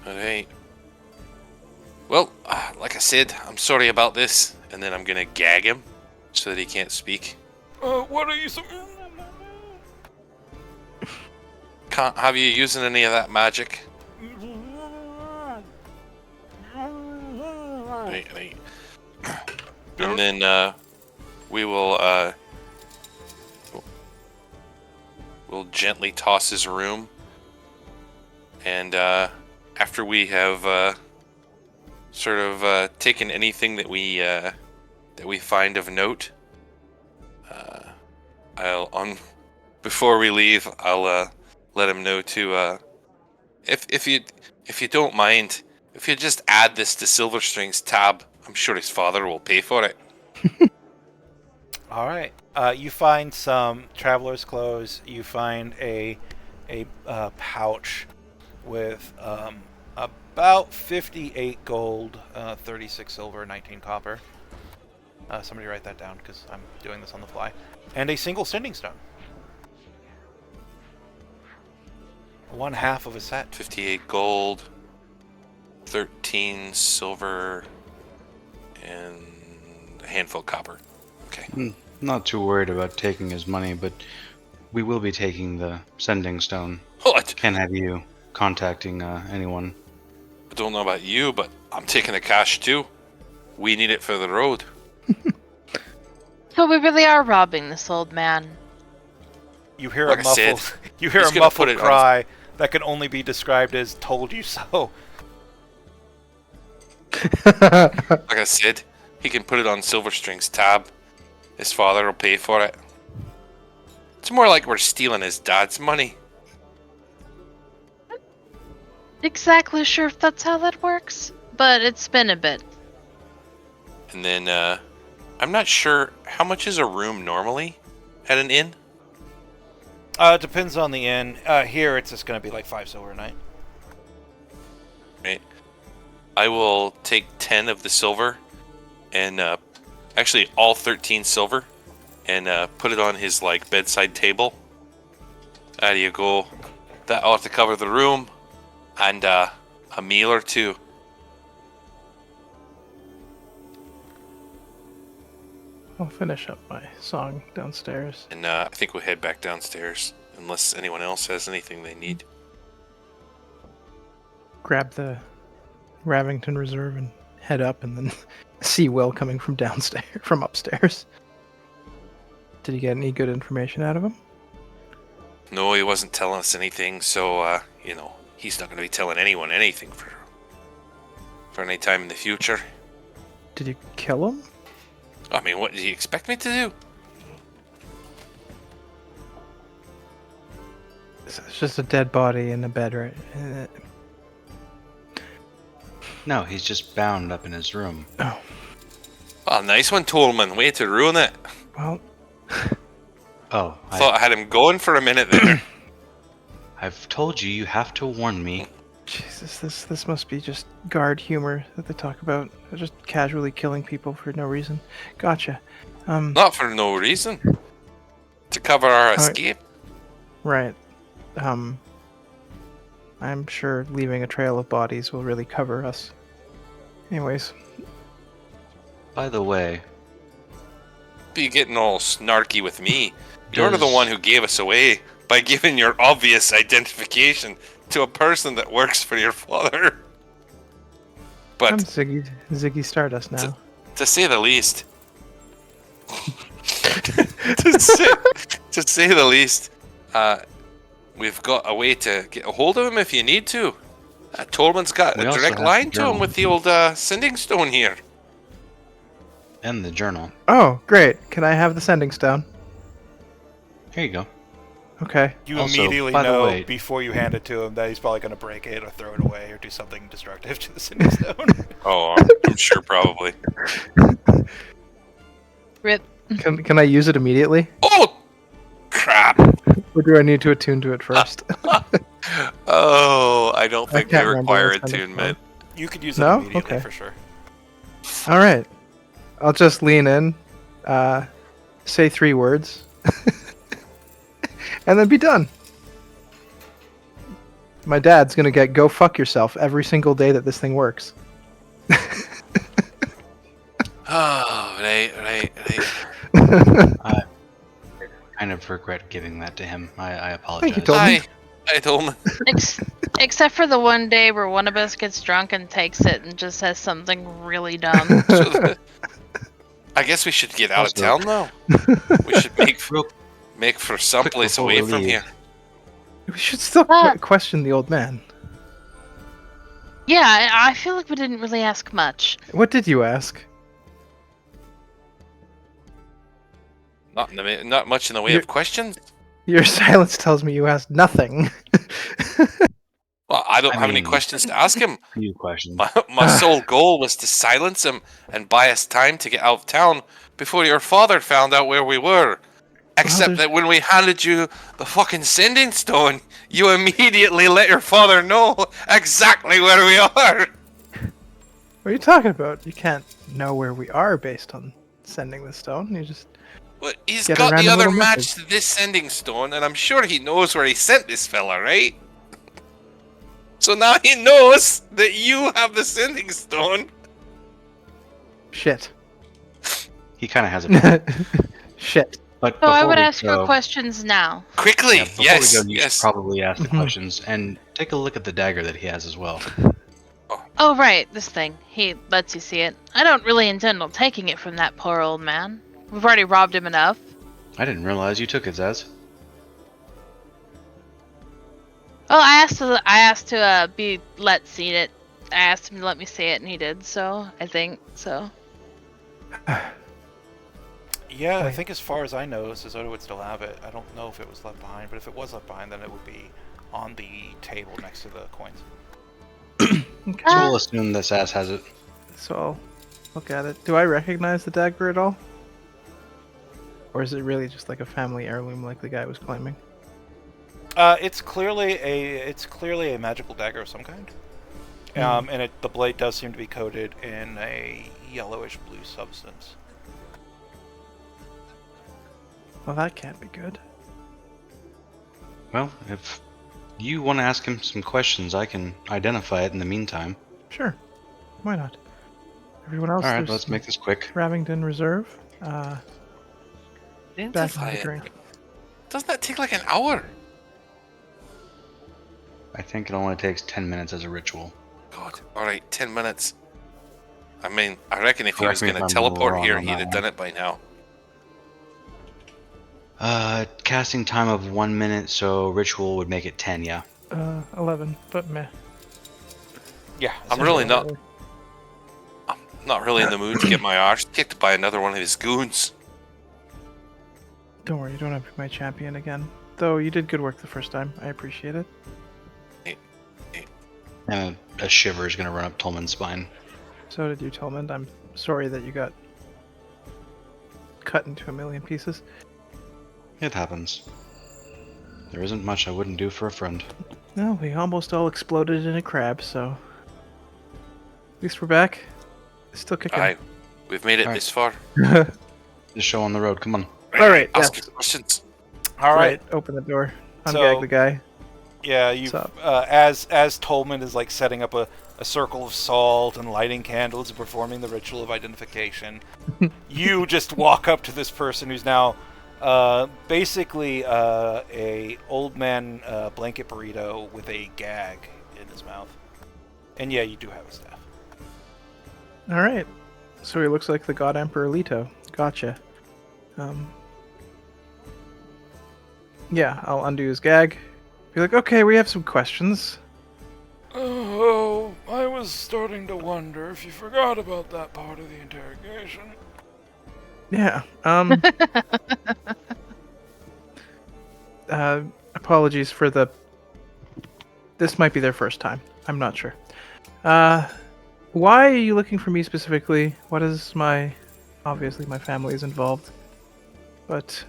Alright. Well, like I said, I'm sorry about this, and then I'm gonna gag him so that he can't speak. What are you Can't have you using any of that magic? Right. And then we will we'll gently toss his room, and after we have sort of taken anything that we find of note, before we leave, I'll let him know to if you don't mind, if you just add this to Silverstring's tab, I'm sure his father will pay for it. All right. You find some traveler's clothes. You find a pouch with about 58 gold, 36 silver, 19 copper. Somebody write that down because I'm doing this on the fly. And a single sending stone. 1/2 of a set. 58 gold, 13 silver, and a handful of copper. Okay. Not too worried about taking his money, but we will be taking the sending stone. What? Can't have you contacting anyone. I don't know about you, but I'm taking the cash too. We need it for the road. So we really are robbing this old man. You hear Like a I said, muffled. You hear he's a gonna put muffled it on- cry that can only be described as "told you so." Like I said, he can put it on Silverstring's tab. His father will pay for it. It's more like we're stealing his dad's money. Exactly sure if that's how that works, but it's been a bit. And then, I'm not sure, how much is a room normally at an inn? It depends on the inn. Here, it's just going to be like 5 silver a night. Right. I will take 10 of the silver, and actually all 13 silver, and put it on his like bedside table. There you go. That ought to cover the room, and a meal or two. I'll finish up my song downstairs. And I think we'll head back downstairs, unless anyone else has anything they need. Grab the Ravington Reserve and head up, and then see Will coming from downstairs, from upstairs. Did you get any good information out of him? No, he wasn't telling us anything, so he's not going to be telling anyone anything for any time in the future. Did you kill him? I mean, what did he expect me to do? It's just a dead body in a bed, right? No, he's just bound up in his room. Oh, Oh, nice one, Tolman. Way to ruin it. well, Oh, Thought I had him going for a minute there. I've told you, you have to warn me. Jesus, this must be just guard humor that they talk about. They're just casually killing people for no reason. Gotcha. Not for no reason. To cover our Alright. escape. Right. I'm sure leaving a trail of bodies will really cover us. Anyways, By the way, Be getting all snarky with me. You're the Does- one who gave us away by giving your obvious identification to a person that works for your father. I'm But Ziggy Stardust now. to say the least, to say the least, we've got a way to get a hold of him if you need to. Tolman's got We a also direct have line the to him journal. with the old sending stone here. and the journal. Oh, great. Can I have the sending stone? Here you go. Okay. You Also, immediately by the know way- before you hand it to him that he's probably going to break it or throw it away or do something destructive to the sending stone. Oh, I'm sure probably. Rip. Can I use it immediately? Oh, crap. Or do I need to attune to it first? Oh, I don't I think they can't remember require what sending attunement. You could use it No? immediately Okay. for sure. Alright. I'll just lean in, say 3 words, and then be done. My dad's gonna get go fuck yourself every single day that this thing works. Oh, right. I kind of regret giving that to him. I apologize. Thank you, Tolman. I told him. Except for the one day where one of us gets drunk and takes it and just says something really dumb. I guess we should get out of Also- town now. We should Real make for someplace before away we from leave. here. We should still question the old man. Yeah, I feel like we didn't really ask much. What did you ask? Not much in the way You- of questions. Your silence tells me you asked nothing. Well, I don't I have any mean- questions to ask him. few questions. My sole goal was to silence him and buy us time to get out of town before your father found out where we were. Except there's- that when we handed you the fucking sending stone, you immediately let your father know exactly where we are. What are you talking about? You can't know where we are based on sending the stone. You just Well, he's Get a got the random other little match message. to this sending stone, and I'm sure he knows where he sent this fella, right? So now he knows that you have the sending stone. shit. He kind of has a Shit. But So I before would we ask your go- questions now. Quickly, Yeah, before yes, we go, you should yes. probably ask the Mhm. questions and take a look at the dagger that he has as well. Oh, right, this thing. He lets you see it. I don't really intend on taking it from that poor old man. We've already robbed him enough. I didn't realize you took it, Zaz. Well, I asked to be let see it. I asked him to let me see it, and he did. So I think so. Yeah, I Right. think as far as I know, Sesotho would still have it. I don't know if it was left behind, but if it was left behind, then it would be on the table next to the coins. Okay. So we'll assume that Zaz has it. So I'll look at it. Do I recognize the dagger at all? Or is it really just like a family heirloom like the guy was claiming? It's clearly a magical dagger of some kind. And the blade does seem to be coated in a yellowish blue substance. Well, that can't be good. Well, if you want to ask him some questions, I can identify it in the meantime. Sure. Why not? Everyone else, Alright, there's let's make this quick. Ravington Reserve. Back in Identify the it. drink. Doesn't that take like an hour? I think it only takes 10 minutes as a ritual. God. Alright, 10 minutes. I mean, I reckon if he was Correct me going if to I'm a little teleport wrong here, on he'd that have one. done it by now. Casting time of 1 minute, so ritual would make it 10, yeah. 11, but meh. Yeah. I'm really not really in the mood to get my arse kicked by another one of his goons. Don't worry, you don't have to be my champion again. Though you did good work the first time. I appreciate it. And a shiver is going to run up Tolman's spine. So did you, Tolman. I'm sorry that you got cut into a million pieces. It happens. There isn't much I wouldn't do for a friend. No, we almost all exploded in a crab, so at least we're back. Still kicking. Aye, we've made it Alright. this far. The show on the road. Come on. All right, Ask yes. your questions. All right. Open the door. Ungag So- the guy. Yeah, you What's as Tolman is like setting up a circle of salt and lighting candles and performing the ritual of identification, you just walk up to this person who's now basically a old man blanket burrito with a gag in his mouth. And yeah, you do have a staff. All right. So he looks like the God Emperor Leto. Gotcha. Yeah, I'll undo his gag. Be like, okay, we have some questions. Oh, I was starting to wonder if you forgot about that part of the interrogation. Yeah. Apologies for the. This might be their first time. I'm not sure. Why are you looking for me specifically? What is my? Obviously, my family is involved. But.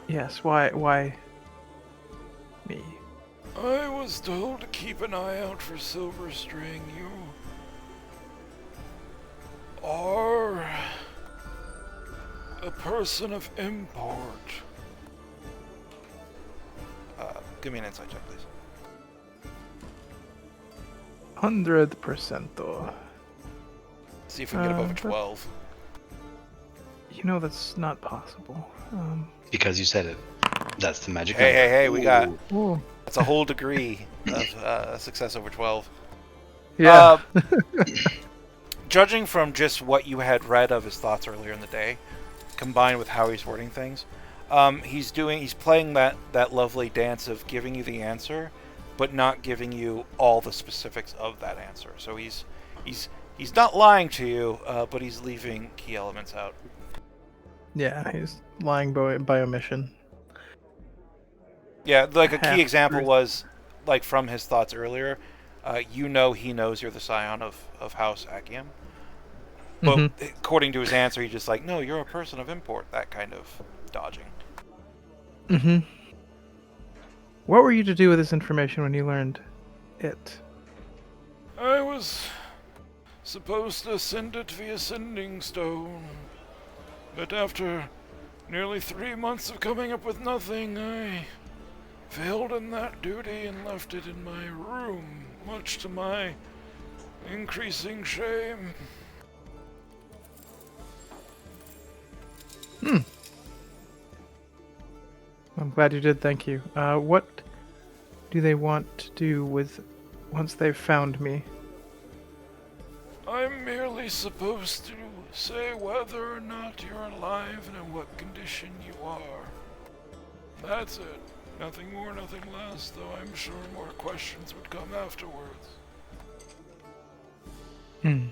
Yes. Why? Me. I was told to keep an eye out for Silver String. You are a person of import. Give me an insight check, please. 100%. See if we can get above a but- 12. You know that's not possible. Because you said it. That's the magic Hey, number. hey, hey, we got... Oh. That's a whole degree of success over 12. Yeah. Judging from just what you had read of his thoughts earlier in the day, combined with how he's wording things, he's playing that lovely dance of giving you the answer, but not giving you all the specifics of that answer. So he's not lying to you, but he's leaving key elements out. Yeah, he's lying by omission. Yeah, like a Half key example truth. was, like from his thoughts earlier, he knows you're the scion of House Achium. But Mhm. according to his answer, he's just like, no, you're a person of import. That kind of dodging. Mm-hmm. What were you to do with this information when you learned it? I was supposed to send it via sending stone. But after nearly 3 months of coming up with nothing, I failed in that duty and left it in my room, much to my increasing shame. I'm glad you did, thank you. What do they want to do with once they've found me? I'm merely supposed to say whether or not you're alive and in what condition you are. That's it. Nothing more, nothing less, though I'm sure more questions would come afterwards. Hmm.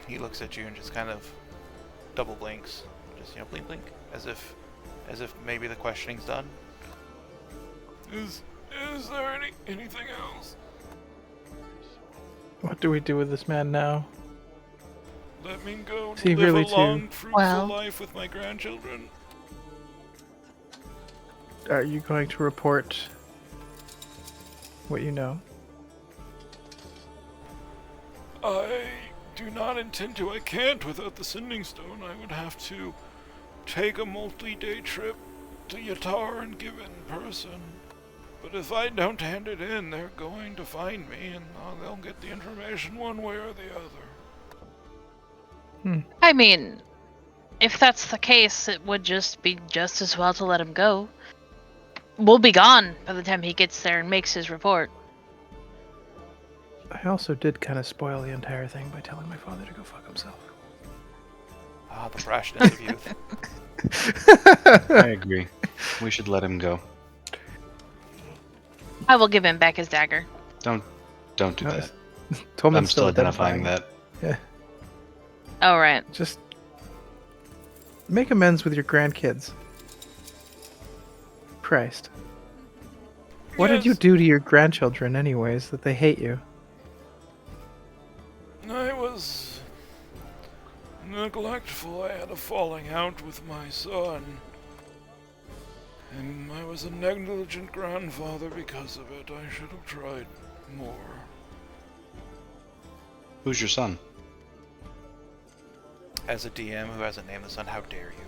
He looks at you and just kind of double blinks. Just, blink blink. As if maybe the questioning's done. Is there anything else? What do we do with this man now? Let me go Is he live really a long, fruitful Well- life with my grandchildren. Are you going to report what you know? I do not intend to. I can't without the sending stone. I would have to take a multi-day trip to Yatar and give it in person. But if I don't hand it in, they're going to find me, and they'll get the information one way or the other. I mean, if that's the case, it would just be just as well to let him go. We'll be gone by the time he gets there and makes his report. I also did kind of spoil the entire thing by telling my father to go fuck himself. Ah, the brashness of youth. I agree. We should let him go. I will give him back his dagger. Don't do that. Tolman's I'm still identifying that. Yeah. Oh, right. Just make amends with your grandkids. Christ. What did you Yes. do to your grandchildren, anyways, that they hate you? I was neglectful. I had a falling out with my son. And I was a negligent grandfather because of it. I should have tried more. Who's your son? As a DM who hasn't named the son, how dare you?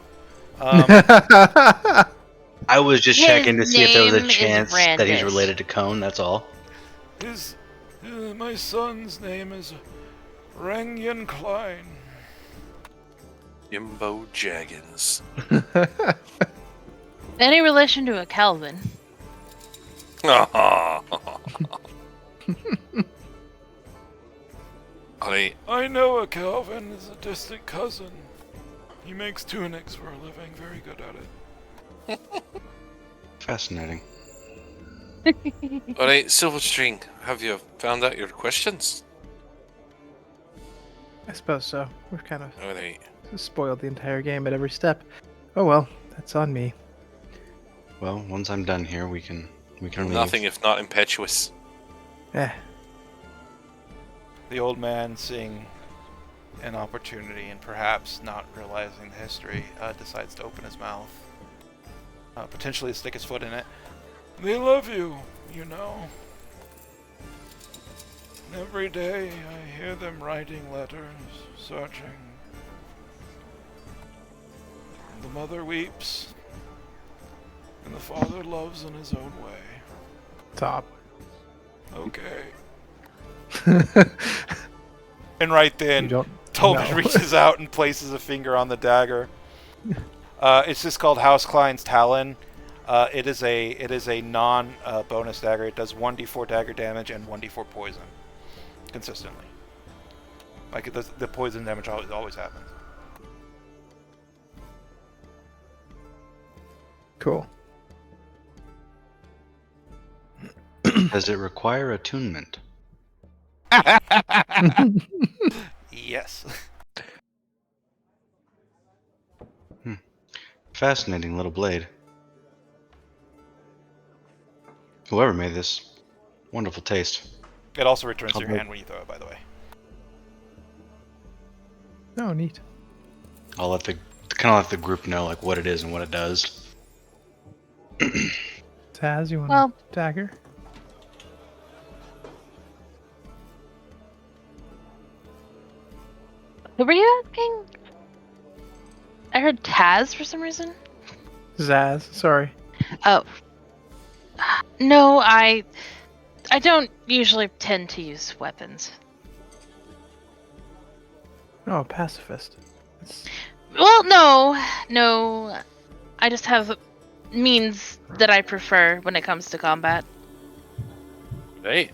I was just His checking to see if there was a name is chance that he's Randis. related to Cone, that's all. My son's name is Rangyan Klein. Jimbo Jaggins. Any relation to a Calvin? Alright, I know a Calvin is a distant cousin. He makes tunics for a living, very good at it. Fascinating. alright, Silverstring, have you found out your questions? I suppose so. We've kind of Alright. spoiled the entire game at every step. Oh well, that's on me. Well, once I'm done here, we can leave. Nothing if not impetuous. Eh. The old man, seeing an opportunity and perhaps not realizing the history, decides to open his mouth. Potentially stick his foot in it. They love you, you know. Every day I hear them writing letters, searching. The mother weeps, and the father loves in his own way. Top. Okay. And right You then, don't Tolman know. reaches out and places a finger on the dagger. It's just called House Klein's Talon. It is a non bonus dagger. It does 1d4 dagger damage and 1d4 poison consistently. Like the poison damage always happens. Cool. Does it require attunement? Yes. Fascinating little blade. Whoever made this, wonderful taste. It also returns to your Okay. hand when you throw it, by the way. Oh, neat. I'll let the group know like what it is and what it does. Taz, you want Well- a dagger? Who were you asking? I heard Taz for some reason. Zaz, sorry. Oh. No, I don't usually tend to use weapons. Oh, a pacifist. That's- Well, no. I just have means that I prefer when it comes to combat. Right.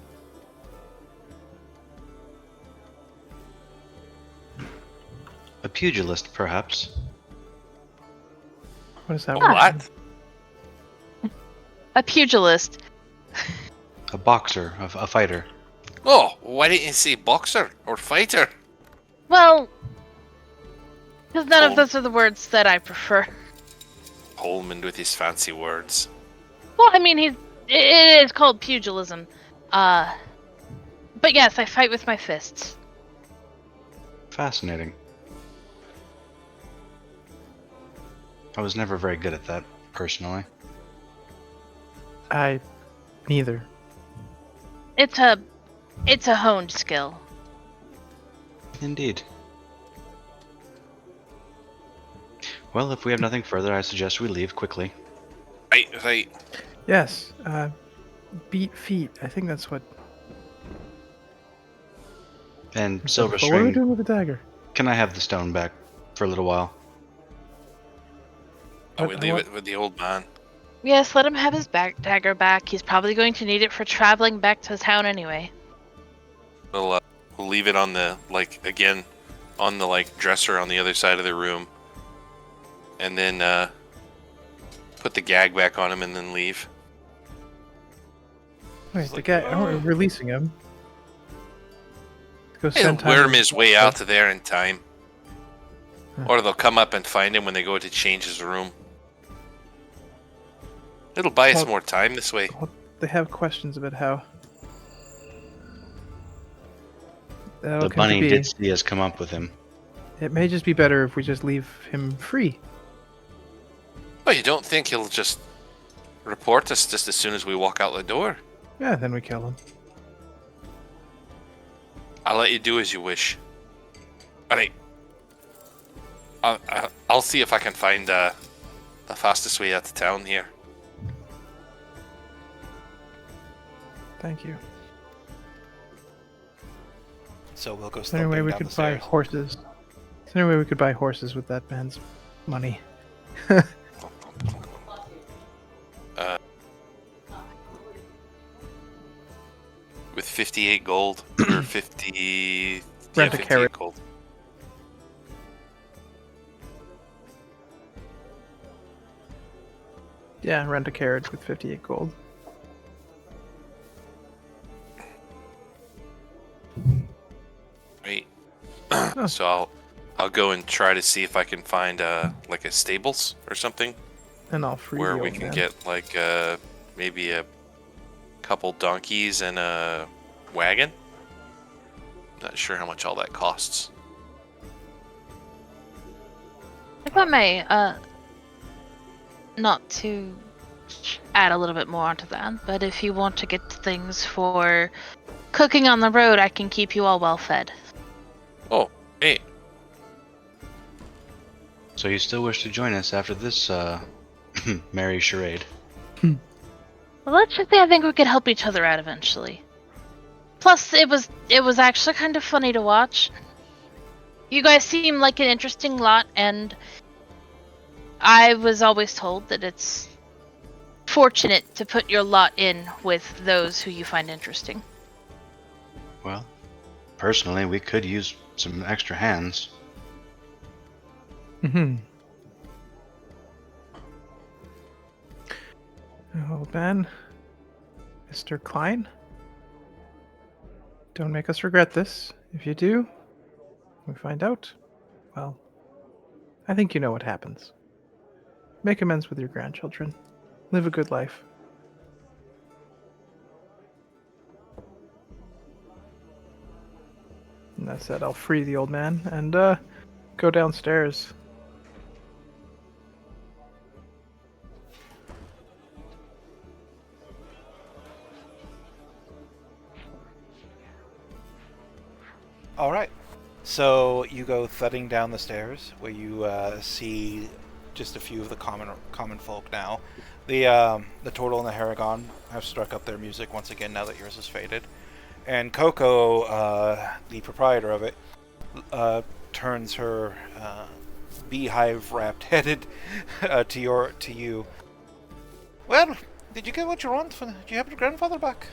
A pugilist, perhaps. What is that Yeah. word? What? A pugilist. A boxer, a fighter. Oh, why didn't you say boxer or fighter? Well, because none Cool. of those are the words that I prefer. Holman with his fancy words. Well, I mean, it is called pugilism. But yes, I fight with my fists. Fascinating. I was never very good at that, personally. I neither. It's a honed skill. Indeed. Well, if we have nothing further, I suggest we leave quickly. Right. Yes. Beat feet. I think that's what. And But what are we Silverstring, doing with the dagger? can I have the stone back for a little while? I would What- leave what- it with the old man. Yes, let him have his dagger back. He's probably going to need it for traveling back to town anyway. We'll leave it on the on the dresser on the other side of the room, and then put the gag back on him and then leave. Wait, It's the like, guy. Oh, we're releasing him. Go He'll spend time worm with- his way out to there in time, Huh. or they'll come up and find him when they go to change his room. It'll buy us Well- more time this way. they have questions about how that'll The come to bunny be. did see us come up with him. It may just be better if we just leave him free. Oh, you don't think he'll just report us just as soon as we walk out the door? Yeah, then we kill him. I'll let you do as you wish. Alright. I'll see if I can find the fastest way out of town here. Thank you. So we'll go Is there any way stumping we down could the buy stairs. horses? Is there any way we could buy horses with that man's money? With 58 gold. Or 50... Rent a 58 carrot. gold. Yeah, rent a carriage with 58 gold. Right. Oh. So I'll go and try to see if I can find like a stables or something And I'll free where the we old can man. get like maybe a couple donkeys and a wagon. Not sure how much all that costs. If I may, not to add a little bit more onto that, but if you want to get things for cooking on the road, I can keep you all well fed. Oh, hey. So you still wish to join us after this merry charade? Well, let's just say I think we could help each other out eventually. Plus, it was actually kind of funny to watch. You guys seem like an interesting lot, and I was always told that it's fortunate to put your lot in with those who you find interesting. Well, personally, we could use some extra hands. Mm-hmm. Old man, Mr. Klein, don't make us regret this. If you do, we find out, well, I think you know what happens. Make amends with your grandchildren. Live a good life. And that said, I'll free the old man and go downstairs. All right. So you go thudding down the stairs, where you see just a few of the common folk now. The Turtle and the Haragon have struck up their music once again now that yours has faded, and Coco, the proprietor of it, turns her beehive-wrapped headed to you. Well, did you get what you want? Did you have your grandfather back?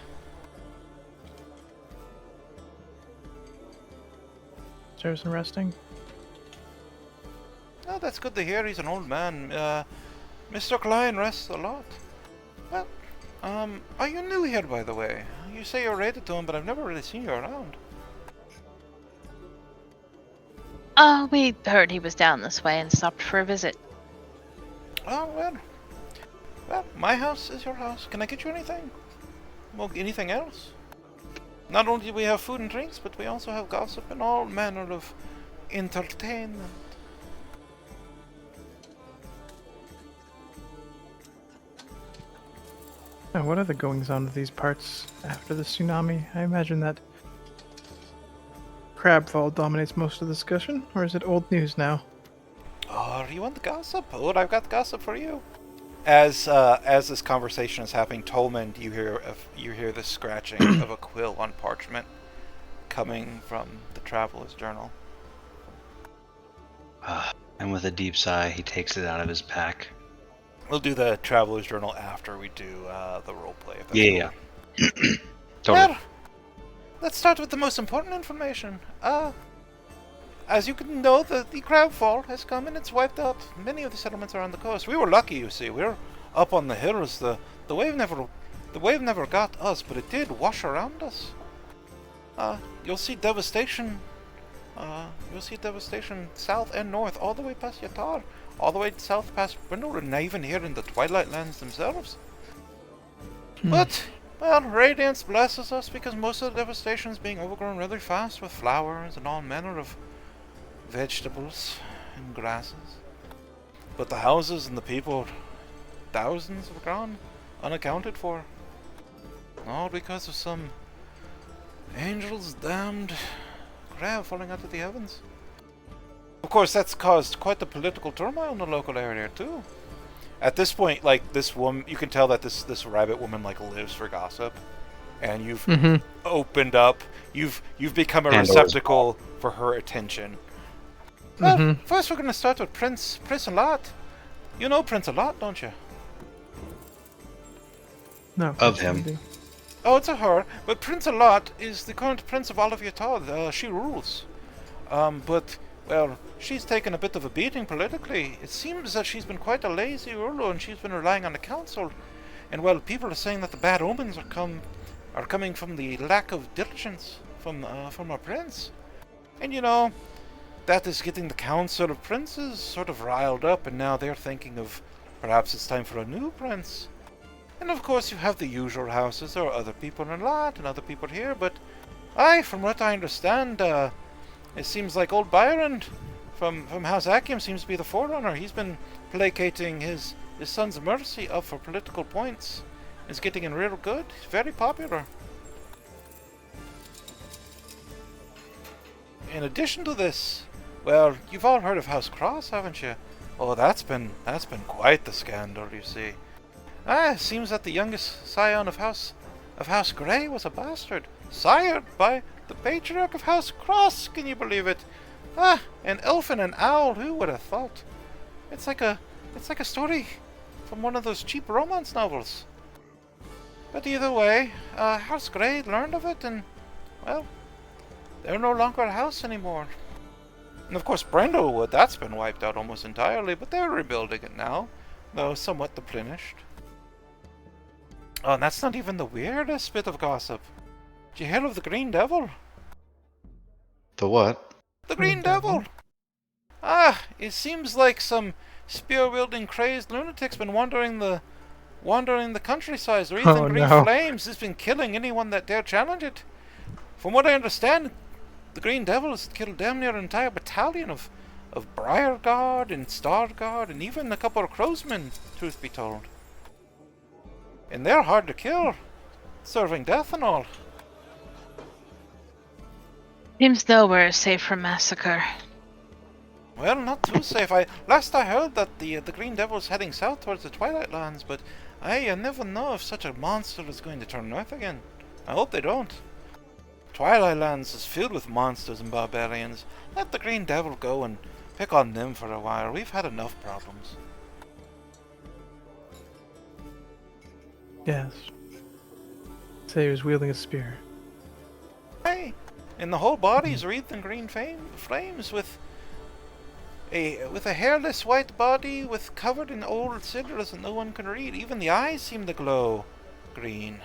Stairs and resting. Oh, that's good to hear. He's an old man. Mr. Klein rests a lot. Well, are you new here, by the way? You say you're related to him, but I've never really seen you around. We heard he was down this way and stopped for a visit. Oh, well. Well, my house is your house. Can I get you anything? Well, anything else? Not only do we have food and drinks, but we also have gossip and all manner of entertainment. Now, what are the goings on of these parts after the tsunami? I imagine that crabfall dominates most of the discussion, or is it old news now? Oh, you want the gossip? Oh, I've got gossip for you. As this conversation is happening, Tolman, you hear the scratching of a quill on parchment coming from the traveler's journal. And with a deep sigh, he takes it out of his pack. We'll do the traveler's journal after we do the roleplay. if that's Yeah. cool. Totally. Well, let's start with the most important information. As you can know, the crabfall has come and it's wiped out many of the settlements around the coast. We were lucky, you see. We were up on the hills. The wave never got us, but it did wash around us. You'll see devastation. You'll see devastation south and north, all the way past Yatar, all the way south past Brindle, and even here in the Twilight Lands themselves. But Well, Radiance blesses us because most of the devastation is being overgrown really fast with flowers and all manner of vegetables and grasses. But the houses and the people, thousands have gone unaccounted for. All because of some angel's damned crab falling out of the heavens. Of course, that's caused quite the political turmoil in the local area too. At this point, like, this woman, you can tell that this rabbit woman like lives for gossip, and you've Mm-hmm. opened up. You've become a Pandora's receptacle for her attention. Well, Mm-hmm. first we're gonna start with Prince Lot. You know Prince Lot, don't you? No. Of him. Oh, it's a her. But Prince Lot is the current Prince of all of Yatad. She rules. But, well, she's taken a bit of a beating politically. It seems that she's been quite a lazy ruler, and she's been relying on the council. And, well, people are saying that the bad omens are coming from the lack of diligence from our prince. And, you know, that is getting the council of princes sort of riled up, and now they're thinking of perhaps it's time for a new prince. And of course you have the usual houses. There are other people in Lot and other people here, but from what I understand, it seems like old Byron from House Akim seems to be the forerunner. He's been placating his son's mercy up for political points. He's getting in real good. He's very popular. In addition to this, well, you've all heard of House Cross, haven't you? Oh, that's been quite the scandal, you see. Seems that the youngest scion of House Grey was a bastard, sired by the patriarch of House Cross. Can you believe it? An elf and an owl. Who would have thought? It's like a story from one of those cheap romance novels. But either way, House Grey learned of it, and well, they're no longer a house anymore. And of course, Brindlewood, that's been wiped out almost entirely, but they're rebuilding it now, though somewhat deplenished. Oh, and that's not even the weirdest bit of gossip. Did you hear of the Green Devil? The what? The Green Devil! It seems like some spear-wielding crazed lunatic's been wandering the countryside, breathing green flames. He's been killing anyone that dare challenge it. From what I understand, the Green Devil has killed damn near an entire battalion of Briar Guard and Star Guard, and even a couple of Crowsmen, truth be told. And they're hard to kill, serving death and all. Seems nowhere is safe from massacre. Well, not too safe. Last I heard that the Green Devil's heading south towards the Twilight Lands, but I never know if such a monster is going to turn north again. I hope they don't. Twilight Lands is filled with monsters and barbarians. Let the Green Devil go and pick on them for a while. We've had enough problems. Yes. Say he was wielding a spear. Hey, and the whole body's wreathed in green flames with a hairless white body covered in old sigils that no one can read. Even the eyes seem to glow green.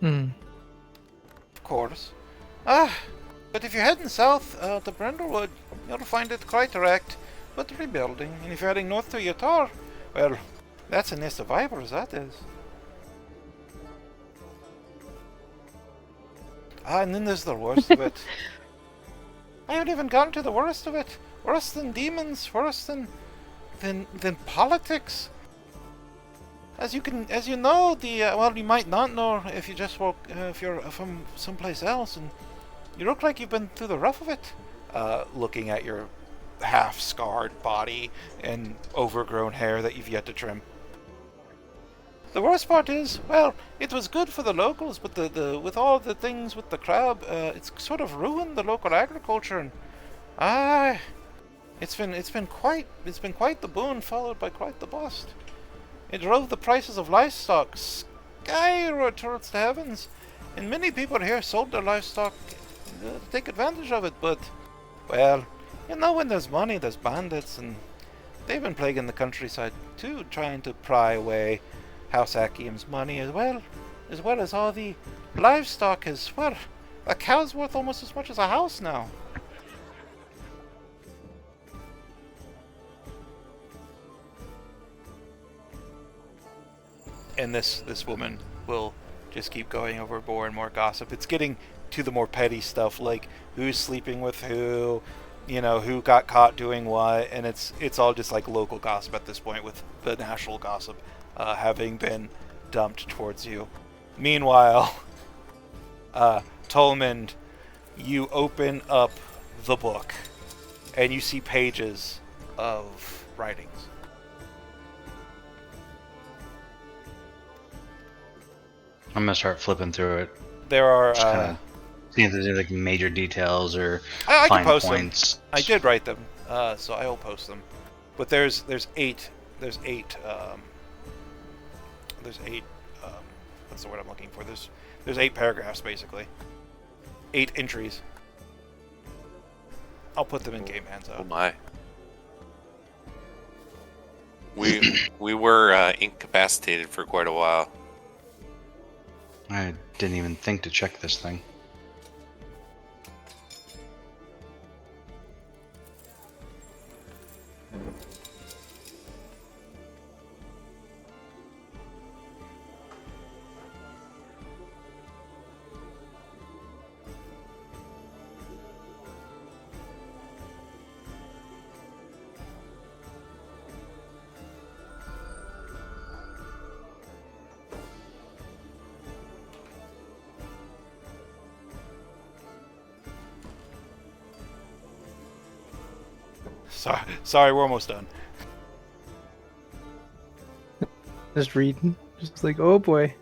Of course. But if you're heading south to Brindlewood, you'll find it quite erect, but rebuilding. And if you're heading north to Yatar, well, that's a nest of vipers, that is. And then there's the worst of it. I haven't even gotten to the worst of it. Worse than demons, worse than politics. As you know, well, you might not know if you just if you're from someplace else, and you look like you've been through the rough of it. Looking at your half-scarred body and overgrown hair that you've yet to trim. The worst part is, well, it was good for the locals, but with all the things with the crab, it's sort of ruined the local agriculture, and it's been quite the boon followed by quite the bust. It drove the prices of livestock skyrocketed towards the heavens, and many people here sold their livestock to take advantage of it. But, well, you know, when there's money, there's bandits, and they've been plaguing the countryside too, trying to pry away House Akium's money as well as all the livestock. Well, a cow's worth almost as much as a house now. and this woman will just keep going over more and more gossip. It's getting to the more petty stuff, like who's sleeping with who, who got caught doing what, and it's all just like local gossip at this point, with the national gossip having been dumped towards you. Meanwhile, Tolmond, you open up the book, and you see pages of writings. I'm gonna start flipping through it. There are. Just kind of seeing if there's any like major details or I can fine post points. them. I did write them, so I will post them. But there's eight. There's eight. What's the word I'm looking for? There's 8 paragraphs basically. 8 entries. I'll put them in game hands Oh out. my. We were incapacitated for quite a while. I didn't even think to check this thing. Sorry, we're almost done. Just reading. Just like, oh boy.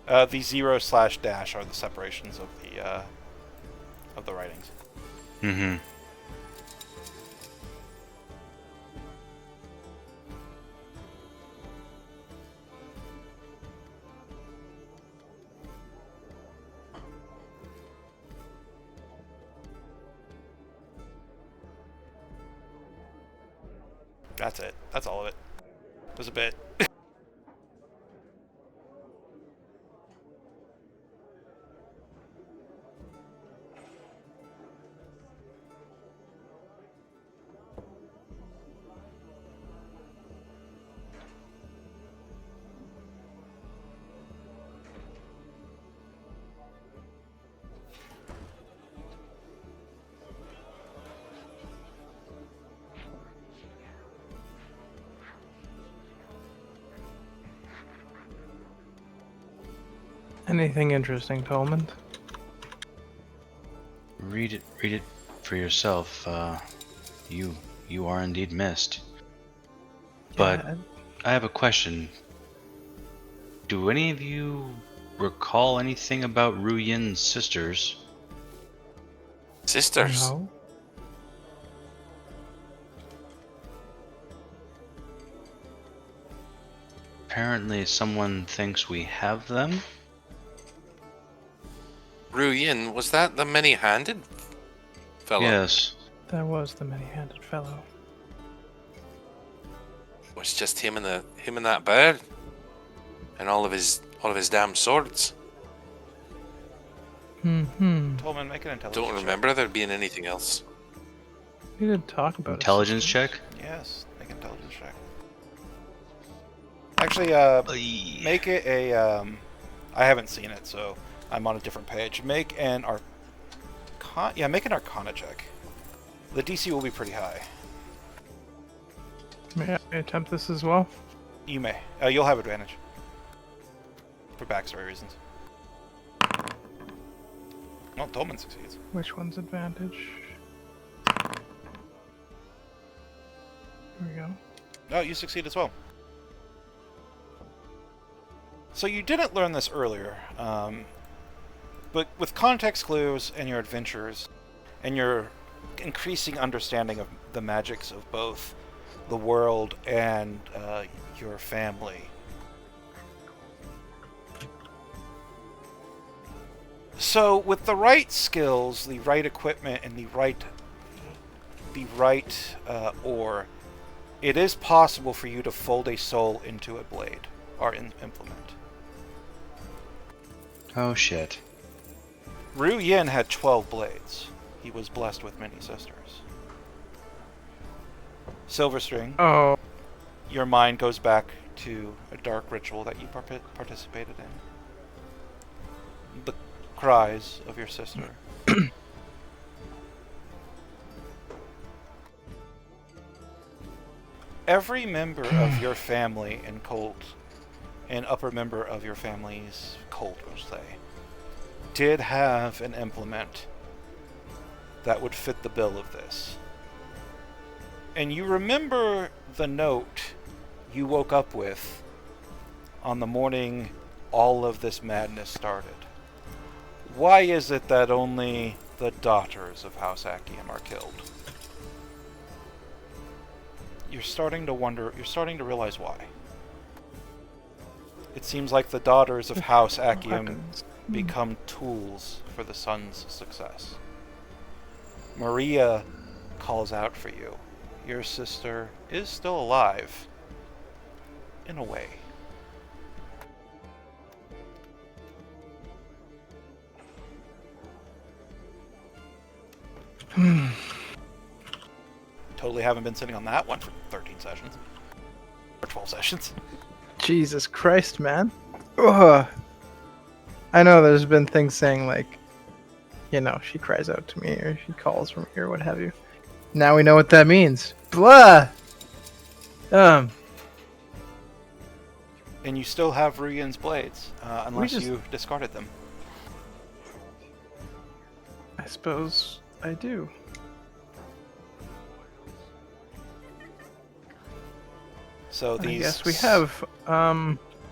The 0/- are the separations of the writings. Mm-hmm. That's it. That's all of it. There's a bit. Anything interesting, Tolmond? Read it for yourself. You are indeed missed. But Yeah, I have a question. Do any of you recall anything about Ru Yin's sisters? Sisters. no. Apparently someone thinks we have them. Ru Yin, was that the many-handed fellow? Yes. That was the many-handed fellow. It was just him and that bird, and all of his damn swords. Tolman, make an intelligence Don't remember there being anything else. We didn't talk about his Intelligence sisters. check. Yes, make an intelligence check. Actually, make it a. I haven't seen it, so I'm on a different page. Make an make an Arcana check. The DC will be pretty high. May I attempt this as well? You may. You'll have advantage. For backstory reasons. Well, Tolman succeeds. Which one's advantage? Here we go. No, you succeed as well. So you didn't learn this earlier, but with context clues and your adventures, and your increasing understanding of the magics of both the world and your family, so with the right skills, the right equipment, and the right ore, it is possible for you to fold a soul into a blade or implement. Oh shit. Ru Yin had 12 blades. He was blessed with many sisters. Silverstring, Oh, your mind goes back to a dark ritual that you participated in. The cries of your sister. Every member of your family in cult, an upper member of your family's cult, we'll say, did have an implement that would fit the bill of this. And you remember the note you woke up with on the morning all of this madness started. Why is it that only the daughters of House Akium are killed? You're starting to wonder, you're starting to realize why. It seems like the daughters of House Akium weapons. become tools for the son's success. Maria calls out for you. Your sister is still alive. In a way. Totally haven't been sitting on that one for 13 sessions. Or 12 sessions. Jesus Christ, man. Ugh. I know there's been things saying like, you know, she cries out to me or she calls from me or what have you. Now we know what that means. Blah! And you still have Ruyan's blades, unless just- you discarded them. I suppose I do. So I these guess we have,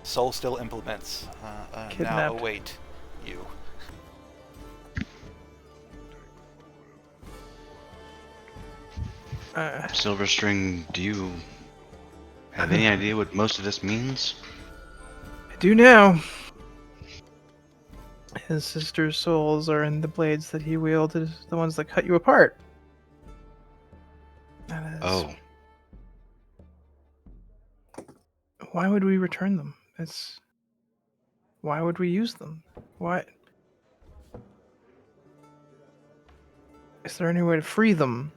soul still implements now Kidnapped. await you. Silverstring, do you have any idea what most of this means? I do now. His sister's souls are in the blades that he wielded, the ones that cut you apart. That is... Oh, Why would we return them? Why would we use them? Why? Is there any way to free them?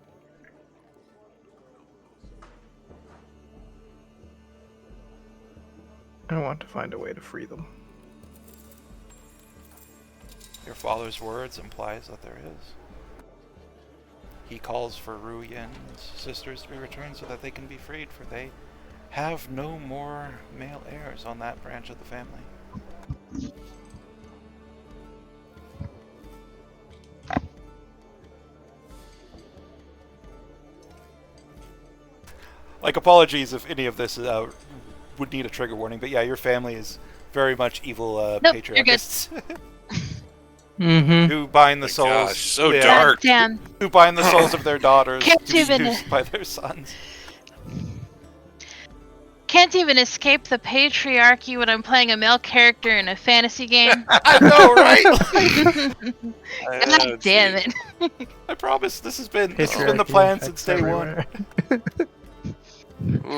I want to find a way to free them. Your father's words implies that there is. He calls for Ruyan's sisters to be returned so that they can be freed, for they have no more male heirs on that branch of the family. Like, apologies if any of this would need a trigger warning, but yeah, your family is very much evil Nope, you're good. patriarchists Mm-hmm. who bind the My souls. gosh, so yeah, dark. Damn. Who bind the souls of their daughters Can't to be even- used by their sons. Can't even escape the patriarchy when I'm playing a male character in a fantasy game. I know, right? God damn it. I promise this has been the Patriarchy plan affects since day one. everywhere.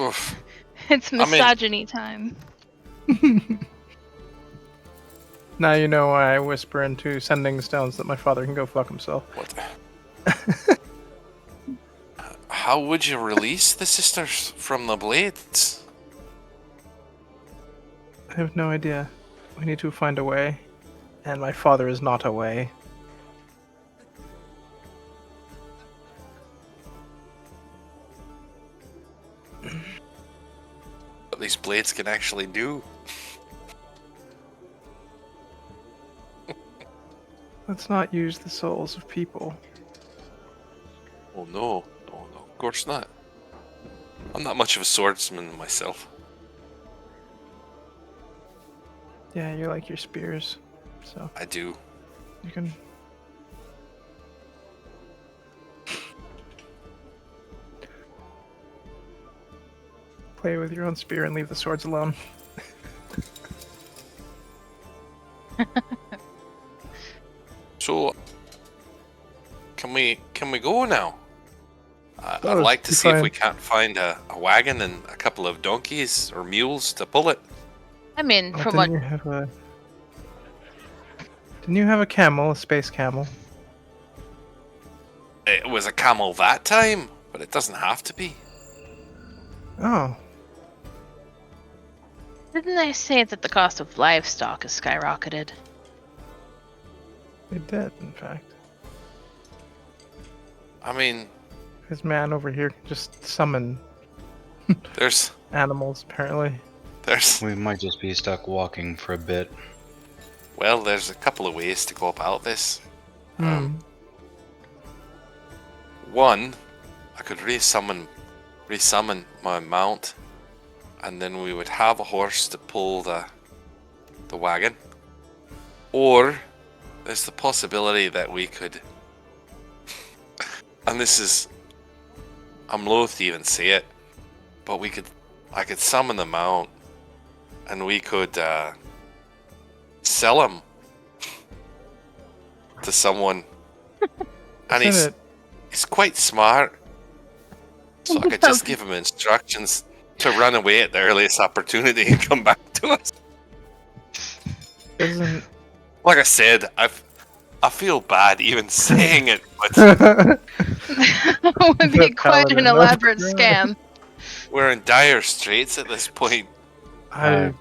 Oof. It's in. misogyny time. Now you know why I whisper into sending stones that my father can go fuck himself. What? How would you release the sisters from the blades? I have no idea. We need to find a way. And my father is not a way. What these blades can actually do. Let's not use the souls of people. Oh no, no, no, of course not. I'm not much of a swordsman myself. Yeah, you like your spears. So I do. you can... play with your own spear and leave the swords alone. So, can we go now? I'd Oh, like to be see if fine. we can't find a wagon and a couple of donkeys or mules to pull it. I mean, Oh, from what didn't you have a camel, a space camel? It was a camel that time, but it doesn't have to be. Oh, Didn't they say that the cost of livestock has skyrocketed? it did, in fact. I mean, This man over here can just summon there's animals, apparently. We might just be stuck walking for a bit. well, there's a couple of ways to go about this. Hmm. One, I could resummon my mount, and then we would have a horse to pull the wagon. Or there's the possibility that we could, and this is, I'm loath to even say it, but I could summon the mount, and we could sell him to someone, and Isn't he's quite smart, so I could just give him instructions to run away at the earliest opportunity and come back to us. Isn't Like I said, I feel bad even saying it, but It would be The quite an paladin. elaborate Yeah. scam. we're in dire straits at this point. I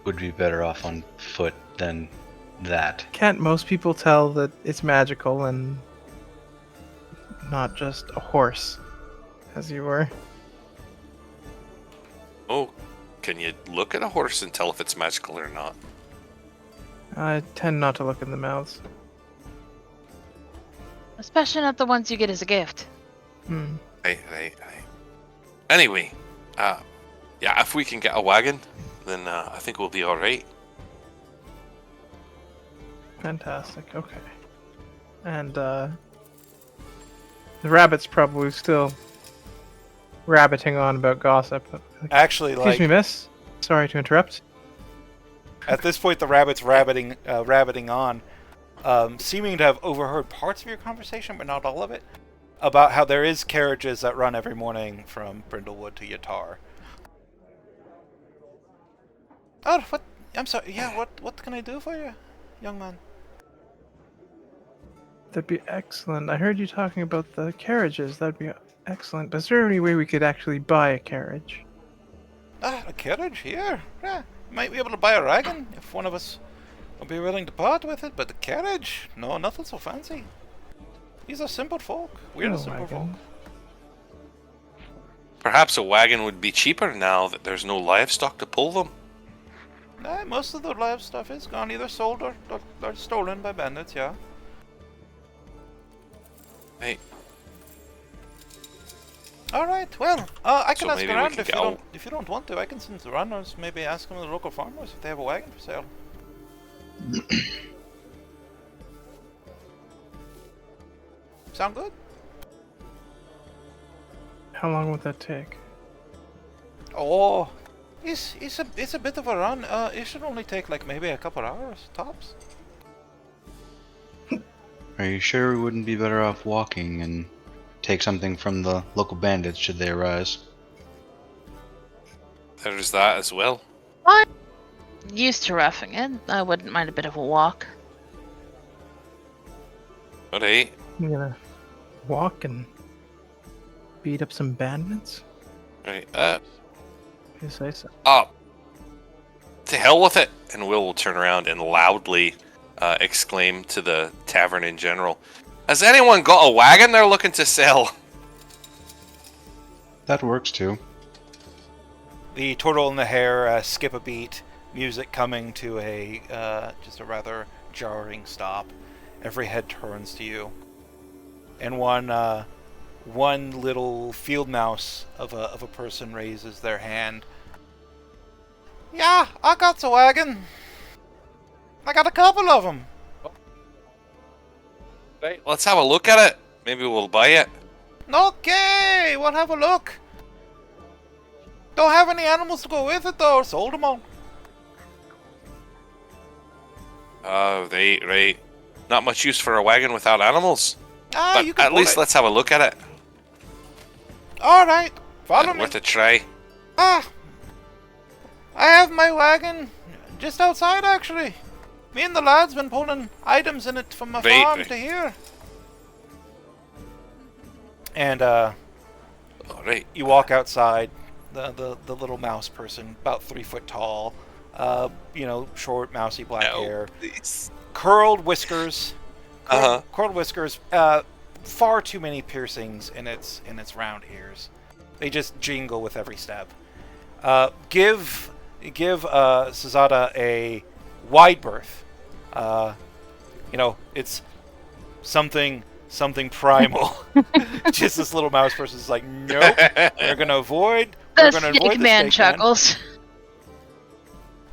Would be better off on foot than that. can't most people tell that it's magical and not just a horse, as you were. Oh, can you look at a horse and tell if it's magical or not? I tend not to look in the mouths. Especially not the ones you get as a gift. Hmm. Right. Anyway, yeah, if we can get a wagon, then I think we'll be all right. Fantastic. Okay. And the rabbit's probably still rabbiting on about gossip. Actually, Excuse like me, miss. Sorry to interrupt. at this point, the rabbit's rabbiting on, seeming to have overheard parts of your conversation, but not all of it, about how there is carriages that run every morning from Brindlewood to Yatar. Oh, what? I'm sorry. Yeah, what can I do for you, young man? That'd be excellent. I heard you talking about the carriages. That'd be excellent. Is there any way we could actually buy a carriage? Ah, a carriage here. Yeah, might be able to buy a wagon if one of us will be willing to part with it. But the carriage, no, nothing so fancy. These are simple folk. We're No the simple folk. wagon. Perhaps a wagon would be cheaper now that there's no livestock to pull them. Nah, most of the live stuff is gone, either sold or stolen by bandits. Yeah. Hey, All right. Well, I can So ask maybe we around can if you go- don't want to. I can send the runners. Maybe ask some of the local farmers if they have a wagon for sale. Sound good? How long would that take? Oh, it's a bit of a run. It should only take like maybe a couple hours tops. Are you sure we wouldn't be better off walking and take something from the local bandits should they arise? there's that as well. Used to roughing it. I wouldn't mind a bit of a walk. Alright. You gonna walk and beat up some bandits? Right. You say so. Up. To hell with it! And Will turn around and loudly exclaim to the tavern in general, "Has anyone got a wagon they're looking to sell?" That works too. The turtle and the hare skip a beat, music coming to a just a rather jarring stop. Every head turns to you, and one little field mouse of a person raises their hand. Yeah, I got a wagon. I got a couple of them. Right. Let's have a look at it. Maybe we'll buy it. Okay, we'll have a look. Don't have any animals to go with it though. Sold them all. Oh, right. Not much use for a wagon without animals. Ah, But you can at pull least it. let's have a look at it. All right, follow me. Worth a try. Ah, I have my wagon just outside actually. Me and the lads been pulling items in it from my Right, farm right. to here. And All right. You walk outside. The little mouse person, about 3 foot tall. Short, mousy black hair, Please. curled whiskers. Uh-huh. Curled whiskers. Far too many piercings in its round ears. They just jingle with every step. Give Sazada a wide berth. It's something primal. Just this little mouse person is like, nope, we're gonna avoid. The We're gonna avoid snake the man snake chuckles.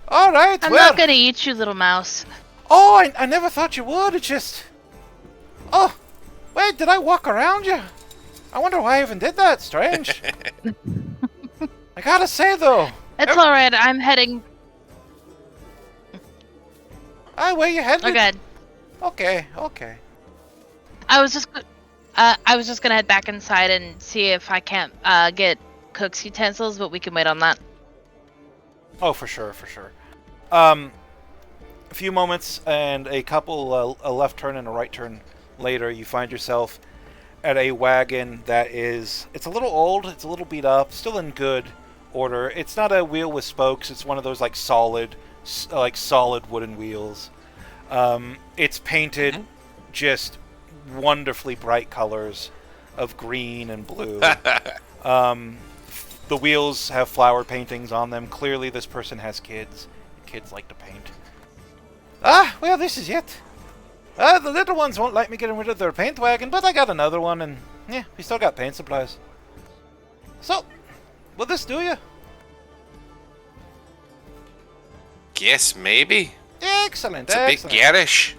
All right, I'm well. not gonna eat you, little mouse. Oh, I never thought you would. It's just. Oh, wait, did I walk around you? I wonder why I even did that. Strange. I gotta say though. It's alright, I'm heading. Where you headed? Oh, God. Okay. I was just gonna head back inside and see if I can't get cook's utensils, but we can wait on that. Oh, for sure. A few moments and a couple, a left turn and a right turn later, you find yourself at a wagon that it's a little old, it's a little beat up, still in good order. It's not a wheel with spokes, it's one of those solid wooden wheels. It's painted just wonderfully bright colors of green and blue. The wheels have flower paintings on them. Clearly this person has kids. Kids like to paint. Well, this is it. The little ones won't like me getting rid of their paint wagon, but I got another one, and yeah, we still got paint supplies. So, will this do you? Guess maybe. Excellent, It's a bit excellent. garish.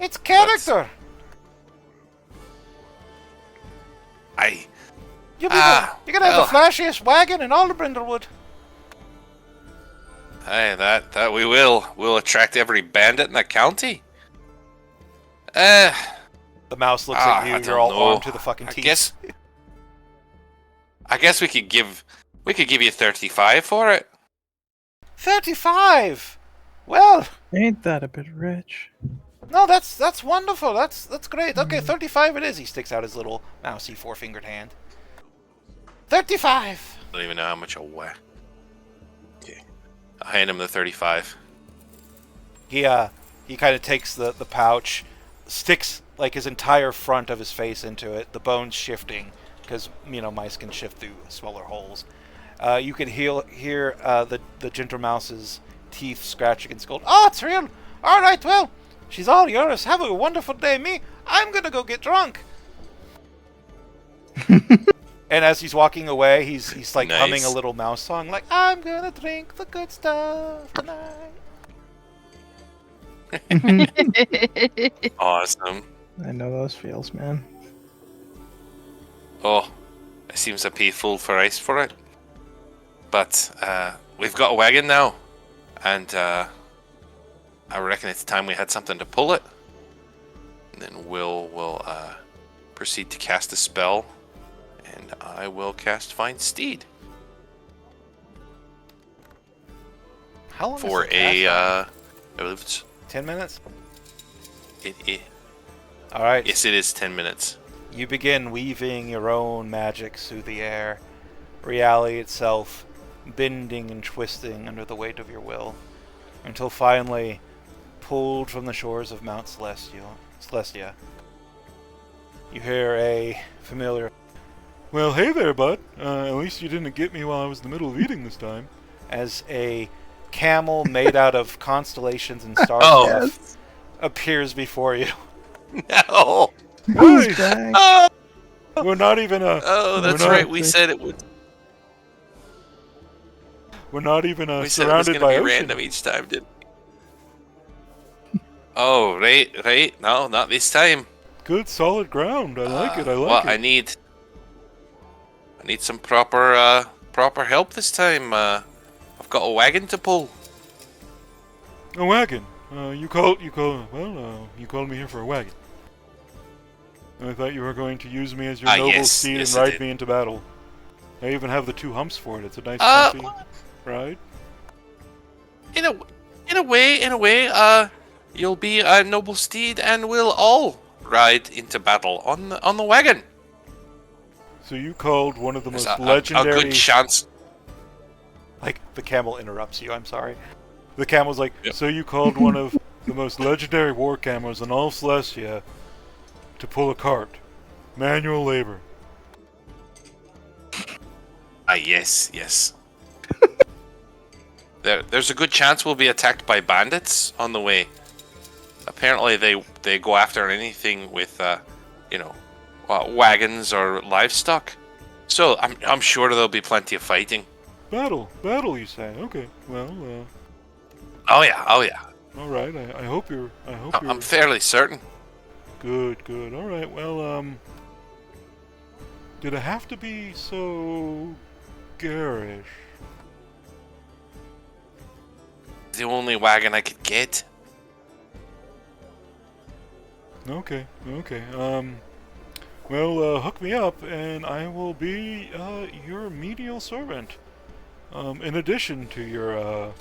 It's character. Aye. You're gonna have the flashiest wagon in all of Brindlewood. Aye, that we will. We'll attract every bandit in the county. The mouse looks at I you. don't You're all know. armed to the fucking teeth. I guess we could give you 35 for it. 35. Well, Ain't that a bit rich? no, that's wonderful. That's great. Okay, 35 it is. He sticks out his little mousy four-fingered hand. 35. I don't even know how much I'll weigh. Okay. I'll hand him the 35. He kind of takes the pouch, sticks his entire front of his face into it, the bones shifting, because mice can shift through smaller holes. You can hear the gentle mouse's teeth scratch against gold. Oh, it's real. All right, well, she's all yours. Have a wonderful day. I'm gonna go get drunk. And as he's walking away, he's Nice. humming a little mouse song, like, I'm gonna drink the good stuff tonight. Awesome. I know those feels, man. Oh, it seems to pay full price for it. But we've got a wagon now, and I reckon it's time we had something to pull it. And then we'll proceed to cast a spell, and I will cast Find Steed How long for is the cast I believe it's 10 minutes? it. All right. Yes, it is 10 minutes. You begin weaving your own magic through the air, reality itself bending and twisting under the weight of your will, until finally, pulled from the shores of Mount Celestia, you hear a familiar, "Well, hey there, bud. At least you didn't get me while I was in the middle of eating this time," as a camel made out of constellations and stars Oh. appears before you. No! Hey, He's back. Oh, we're not even that's not- right. We said it would. we're not even We said it was surrounded going by to be ocean. random each time, didn't we? Oh, right. No, not this time. Good solid ground. I like it. Well, I need some proper help this time. I've got a wagon to pull. A wagon. You called me here for a wagon. I thought you were going to use me as your noble yes, steed yes, and I ride did. me into battle. I even have the 2 humps for it. It's a nice Uh, comfy ride. In a way, you'll be a noble steed, and we'll all ride into battle on the wagon. So you called one of the There's most a legendary... good chance. Like, the camel interrupts you, I'm sorry. The camel's like, Yep. so you called one of the most legendary war camels in all Celestia to pull a cart. Manual labor. Yes. There's a good chance we'll be attacked by bandits on the way. Apparently, they go after anything with, wagons or livestock. So I'm sure there'll be plenty of fighting. Battle, you say? Okay, well, Oh yeah. all right. I hope you're. I'm fairly certain. Good. All right. Well, did it have to be so garish? The only wagon I could get. Okay. Well, hook me up, and I will be your menial servant. In addition to your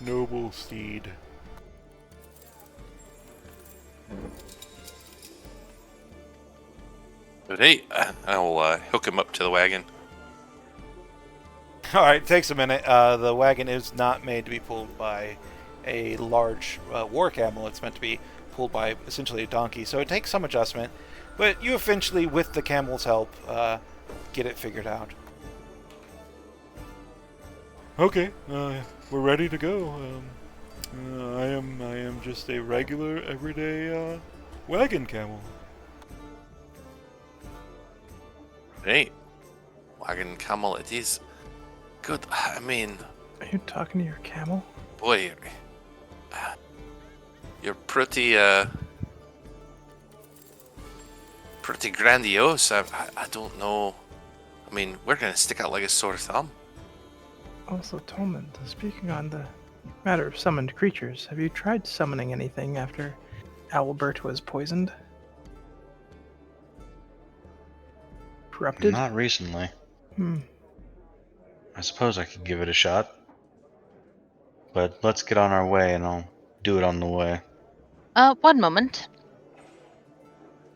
noble steed. But hey, I'll hook him up to the wagon. All right, takes a minute. The wagon is not made to be pulled by a large war camel. It's meant to be pulled by essentially a donkey, so it takes some adjustment. But you eventually, with the camel's help, get it figured out. Okay, we're ready to go. I am just a regular, everyday wagon camel. Hey, wagon camel it is. Good. I mean, Are you talking to your camel? boy, you're pretty grandiose. I don't know. I mean, we're gonna stick out like a sore thumb. Also, Tolman, speaking on the matter of summoned creatures, have you tried summoning anything after Albert was poisoned? Corrupted? Not recently. Hmm. I suppose I could give it a shot. But let's get on our way and I'll do it on the way. 1 moment.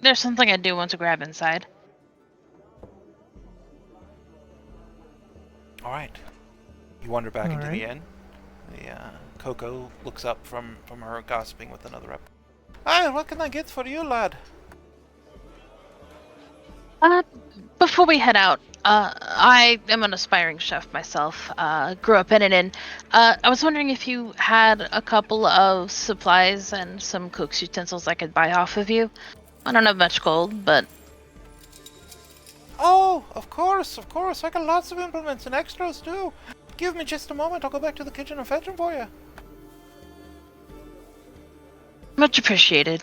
There's something I do want to grab inside. All right. You wander back into the Alright. inn. Coco looks up from her gossiping with another rep. Hi, what can I get for you, lad? Before we head out, I am an aspiring chef myself. Grew up in an inn. I was wondering if you had a couple of supplies and some cook's utensils I could buy off of you. I don't have much gold, but Oh, of course. I got lots of implements and extras too. Give me just a moment. I'll go back to the kitchen and fetch them for you. much appreciated.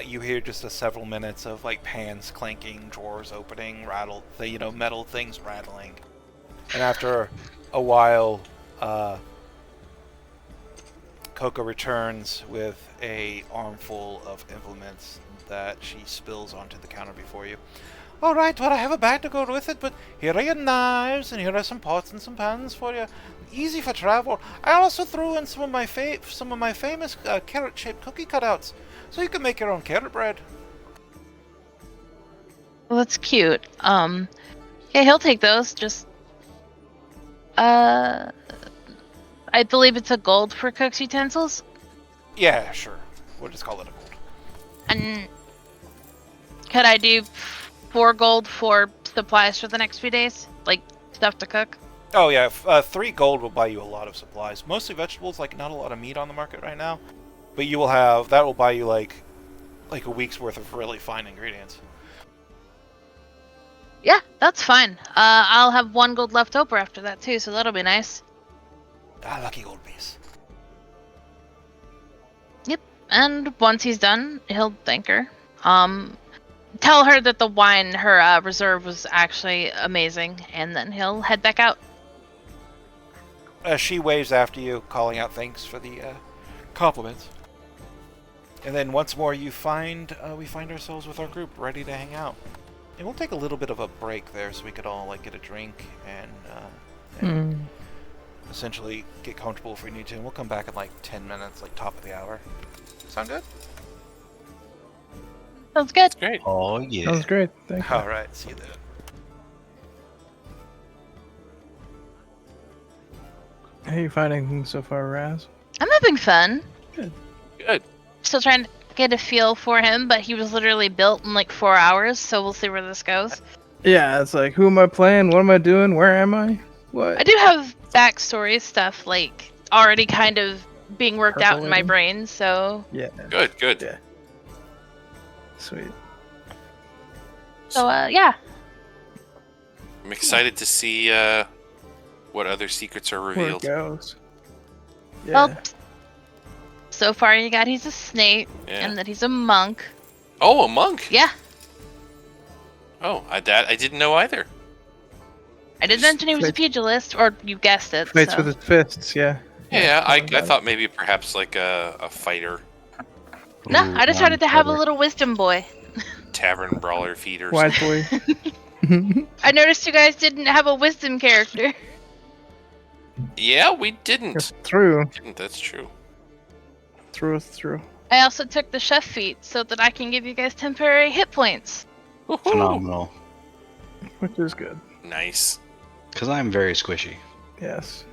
You hear just several minutes of like pans clanking, drawers opening, metal things rattling, and after a while, Coco returns with a armful of implements that she spills onto the counter before you. All right, well, I have a bag to go with it, but here are your knives, and here are some pots and some pans for you. Easy for travel. I also threw in some of my famous carrot-shaped cookie cutouts, so you can make your own carrot bread. Well, that's cute. Yeah, he'll take those. Just, I believe it's a gold for cook's utensils. Yeah, sure. We'll just call it a gold. And could I do 4 gold for supplies for the next few days? Like, stuff to cook? Oh yeah, 3 gold will buy you a lot of supplies. Mostly vegetables, like not a lot of meat on the market right now. But you will have, that will buy you like a week's worth of really fine ingredients. Yeah, that's fine. I'll have 1 gold left over after that too, so that'll be nice. Ah, lucky gold piece. Yep. And once he's done, he'll thank her. Tell her that the wine, her reserve, was actually amazing, and then he'll head back out. She waves after you, calling out thanks for the compliments. And then once more, we find ourselves with our group ready to hang out. And we'll take a little bit of a break there, so we could all like get a drink and essentially get comfortable if we need to. And we'll come back in like 10 minutes, like top of the hour. Sound good? Sounds good. Great. Oh yeah. Sounds great. Thank you. All right, see you then. How are you finding things so far, Raz? I'm having fun. Good. Still trying to get a feel for him, but he was literally built in like 4 hours, so we'll see where this goes. Yeah, it's like, who am I playing? What am I doing? Where am I? What? I do have backstory stuff like already kind of being worked out in my Percolating? brain, so Yeah. Good. Good. Yeah. Sweet. yeah. I'm excited to see what other secrets are Where it revealed. goes. Yeah. Well, so far you got he's a snake Yeah. and that he's a monk. Oh, a monk. Yeah. Oh, I didn't know either. I did mention he was a Fights- pugilist, or you guessed it. Fights so. with his fists, yeah. Yeah, I got it. thought maybe perhaps like a fighter, No, Ooh, I decided to have a non-fighter. little wisdom boy. tavern brawler feeder. Wise boy. I noticed you guys didn't have a wisdom character. Yeah, we didn't. Through. That's true. Through. I also took the chef feat so that I can give you guys temporary hit points. Woohoo! Phenomenal. Which is good. Nice. Because I'm very squishy. Yes.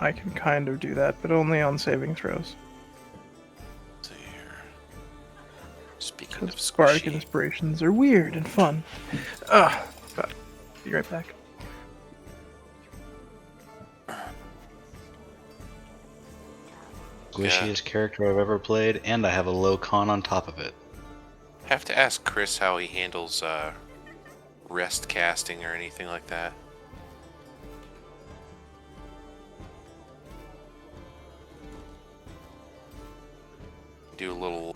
I can kind of do that, but only on saving throws. Let's see here. Speaking Because of Spark squishy, inspirations are weird and fun. Ugh. But be right back. Squishiest character I've ever played, and I have a low con on top of it. have to ask Chris how he handles rest casting or anything like that. Do a little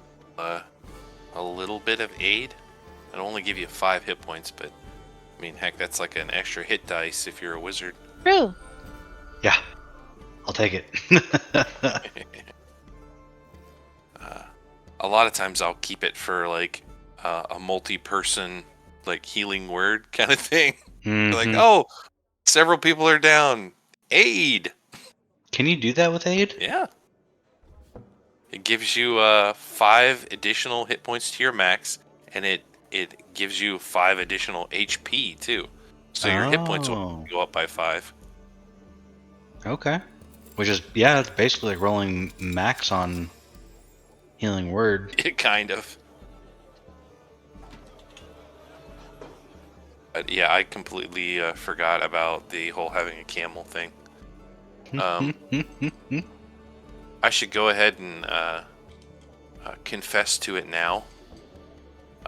bit of aid. It'll only give you 5 hit points, but I mean, heck, that's like an extra hit dice if you're a wizard. True. Yeah. I'll take it. A lot of times I'll keep it for like a multi-person like healing word kind of thing. Like, Mhm. oh, several people are down. Aid. Can you do that with aid? Yeah. It gives you 5 additional hit points to your max, and it gives you 5 additional HP too. So your hit points will Oh. go up by 5. Okay. Which is, yeah, it's basically like rolling max on healing word. It kind of. But yeah, I completely forgot about the whole having a camel thing. I should go ahead and confess to it now.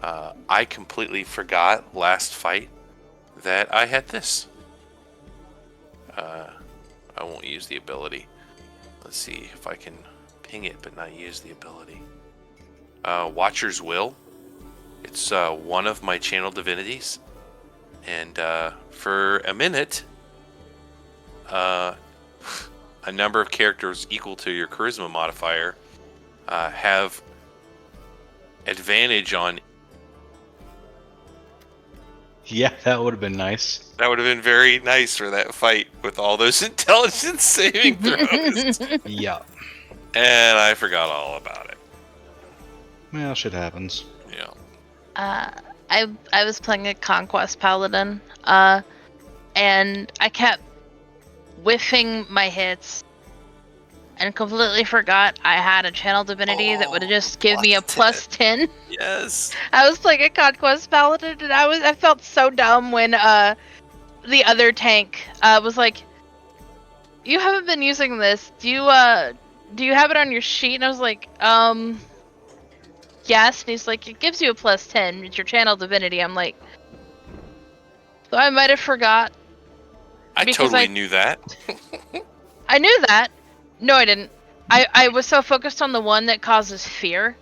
I completely forgot last fight that I had this. I won't use the ability. Let's see if I can ping it but not use the ability. Watcher's Will. It's one of my channel divinities. And for a minute, a number of characters equal to your charisma modifier have advantage on. Yeah, that would have been nice. That would have been very nice for that fight with all those intelligence saving throws. Yeah. And I forgot all about it. Well, shit happens. Yeah. I was playing a Conquest Paladin, and I kept whiffing my hits and completely forgot I had a channel divinity that would just give me a plus 10. Yes. I was playing a Conquest Paladin, and I felt so dumb when the other tank was like, "You haven't been using this. Do you have it on your sheet?" And I was like, yes. And he's like, "It gives you a plus 10. It's your channel divinity." I'm like, so I might have forgot. I Because totally knew that. I knew that. No, I didn't. I was so focused on the one that causes fear.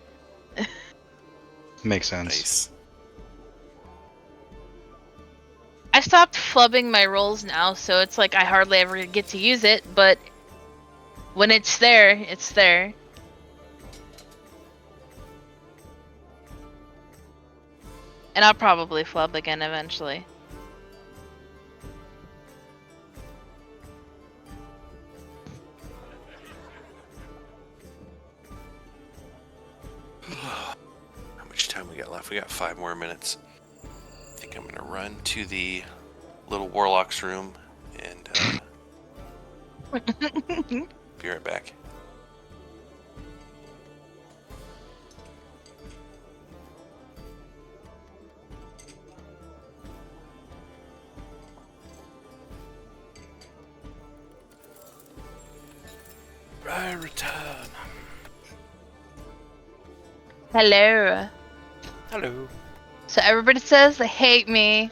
Makes sense. Nice. I stopped flubbing my rolls now, so it's like I hardly ever get to use it, but when it's there, it's there. And I'll probably flub again eventually. How much left. We got 5 more minutes. I think I'm going to run to the little warlock's room and be right back. I return. Hello. Hello. So everybody says they hate me.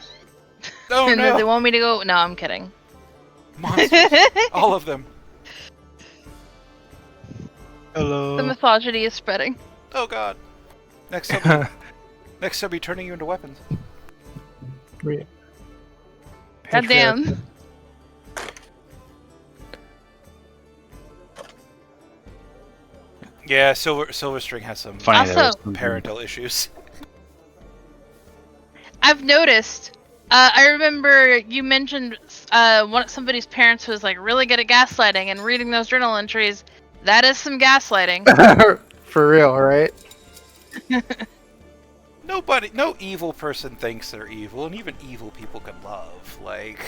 Oh and that they no! want me to go. No, I'm kidding. Monsters. All of them. The Hello. misogyny is spreading. Oh god. Next time I'll be turning you into weapons. Goddamn. Yeah, Silverstring has some Funny, there was Also- some- parental issues. I've noticed. I remember you mentioned somebody's parents was like really good at gaslighting and reading those journal entries. That is some gaslighting. For real, right? No evil person thinks they're evil, and even evil people can love. Like,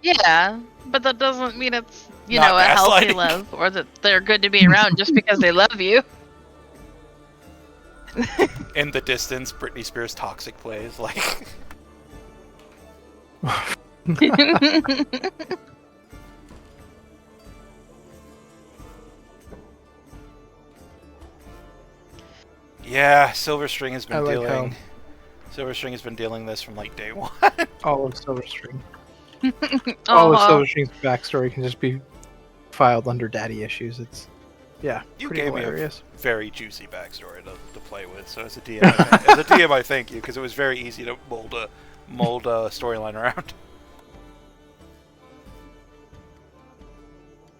Yeah, but that doesn't mean it's Not a healthy gaslighting. love or that they're good to be around just because they love you. in the distance, Britney Spears' Toxic plays. Like, yeah, Silverstring has been I like dealing. how- Silverstring has been dealing this from like day one. All of Silverstring. All of Aw. Silverstring's backstory can just be filed under daddy issues. It's You pretty gave hilarious. me a very juicy backstory to play with. So as a DM, I thank you because it was very easy to mold a storyline around.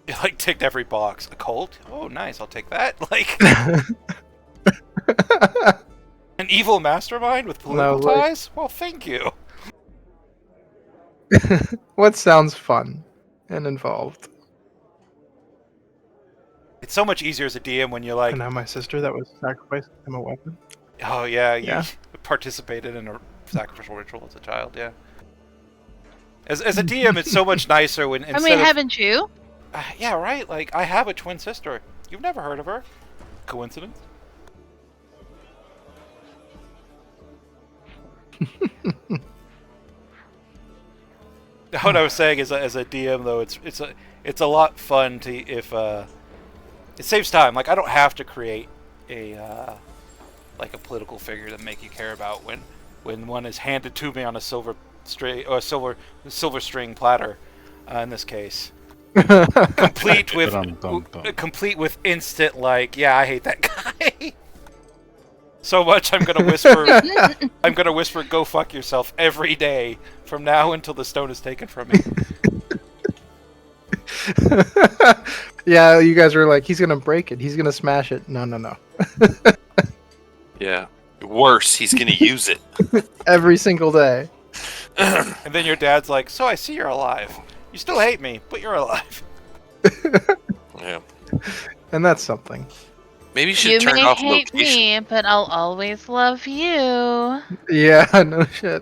It like ticked every box. A cult? Oh, nice. I'll take that. Like an evil mastermind with political like- ties? Well, thank you. What sounds fun and involved? It's so much easier as a DM when you're like, And now my sister that was sacrificed become a weapon. oh yeah, you Yeah. participated in a sacrificial ritual as a child, yeah. As a DM, it's so much nicer when I instead mean, of haven't you? yeah, right. Like I have a twin sister. You've never heard of her? Coincidence? What I was saying is, as a DM though, it's a lot fun to if it saves time. Like I don't have to create a like a political figure to make you care about when one is handed to me on a silver string platter. In this case, complete with complete with instant like, yeah, I hate that guy. So much I'm gonna whisper, go fuck yourself every day from now until the stone is taken from me. Yeah, you guys were like, he's gonna break it, he's gonna smash it. No. Yeah. Worse, he's going to use it. Every single day. And then your dad's like, so I see you're alive. You still hate me, but you're alive. Yeah. And that's something. Maybe you should You turn may off hate location. me, but I'll always love you. Yeah, no shit.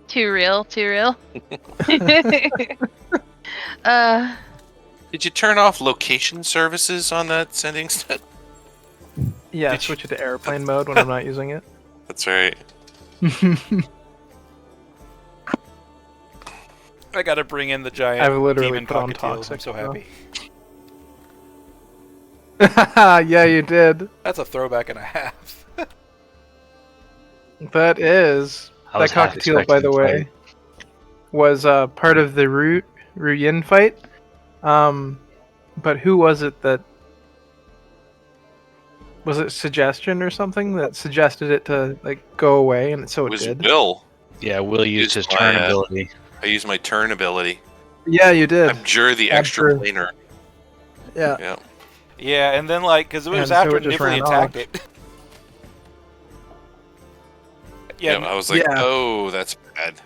Too real, too real. Did you turn off location services on that sending set? Yeah, Did you- switch it to airplane mode when I'm not using it. That's right. I gotta bring in the giant I've literally demon put on cockatiels. I'm toxic, so though. happy. Yeah, you did. That's a throwback and a half. That is. I That was half cockatiel, by expecting the to way, was part of the Ruyin fight. But who was it that... Was it suggestion or something that suggested it to like go away, and so It it was did? Will. Yeah, Will used his my, turn ability. I used my turn ability. Yeah, you did. Abjure the extra Abjure. planar. Yeah. Yeah. Yeah, and then like, because it was And so after it just Nivli ran attacked off. it. Yeah, Yeah, I was like, Yeah. oh, that's bad.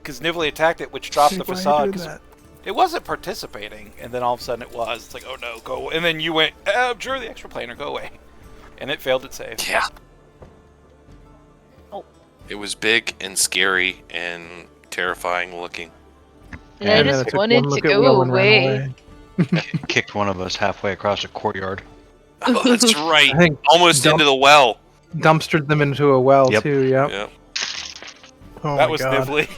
because Nivli attacked it, which dropped the Why are you facade. doing Because that? It wasn't participating, and then all of a sudden it was. It's like, oh no, go away. And then you went, abjure the extraplanar, go away. And it failed its save. Yeah. Oh. It was big and scary and terrifying looking. And I then just it took wanted one to look at go Will and ran away. Kicked one of us halfway across a courtyard. Oh, that's right. I think Almost into the well. dumpstered them into a well Yep. too. Yep. Yep. Oh That my was God. Nively.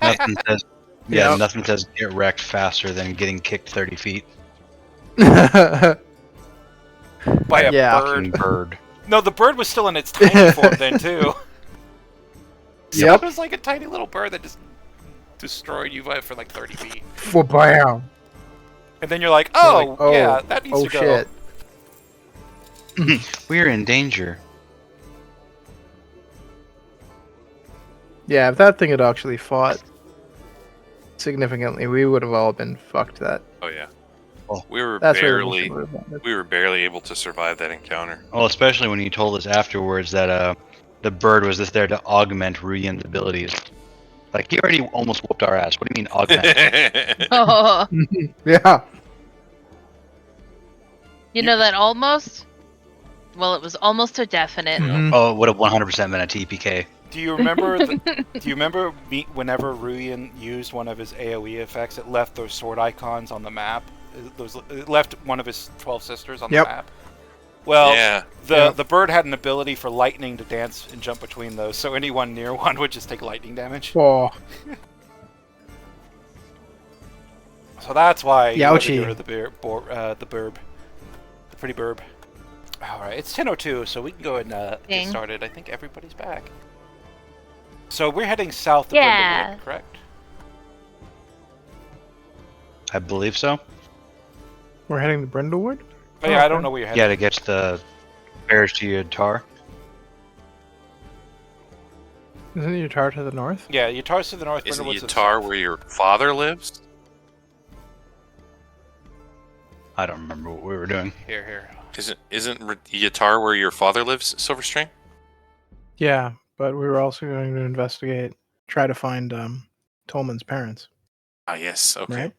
Nothing says, yeah, Yep. nothing says get wrecked faster than getting kicked 30 feet. By a Yeah. bird. Fucking bird. No, the bird was still in its tiny form then, too. So Yep. it was like a tiny little bird that just destroyed you for like 30 feet. Bam. And then you're like, oh, Like, oh, yeah, that needs oh to go. shit. We're in danger. Yeah, if that thing had actually fought significantly, we would have all been fucked. That Oh yeah. Oh, We were that's barely where we we were barely able to survive that encounter. Well, especially when you told us afterwards that the bird was just there to augment Ruyen's abilities. Like, he already almost whooped our ass. What do you mean augment? Oh, Yeah. you know that almost? Well, it was almost a definite. Mhm. Oh, it would have 100% been a TPK. Do you remember? Whenever Ruyan used one of his AOE effects, it left those sword icons on the map. It left one of his 12 sisters on Yep. the map. Well, Yeah. the bird had an ability for lightning to dance and jump between those, so anyone near one would just take lightning damage. Oh, So that's why you had to Youchie. get rid of the burb, the pretty burb. All right, it's 10:02, so we can go and get Ding. started. I think everybody's back. So we're heading south of Yeah. Brindlewood, correct? I believe so. we're heading to Brindlewood. Oh, yeah, I don't okay. know where you're heading. Yeah, to get to the Bears to Yatar. Isn't Yatar to the north? Yeah, Yatar's to the north. Isn't Brindlewood's to the Yatar south. where your father lives? I don't remember what we were doing. Here. Isn't Yatar where your father lives, Silverstring? Yeah, but we were also going to investigate, try to find Tolman's parents. Ah, yes. Okay. Right?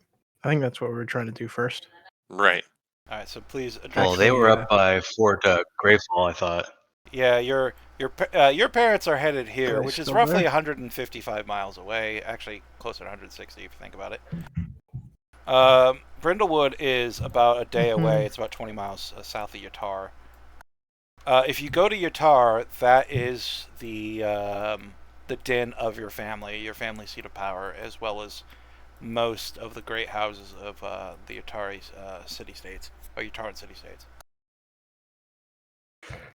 I think that's what we were trying to do first. Right. All right, so please address. Well, they were Actually, up by Fort Greyfall, I thought. Yeah, your parents are headed here, Are they which is still roughly there? 155 miles away. Actually, closer to 160 if you think about it. Brindlewood is about a day away. It's about 20 miles south of Yatar. If you go to Yatar, that is the den of your family seat of power, as well as most of the great houses of the Yatari city-states, or Yataran city-states.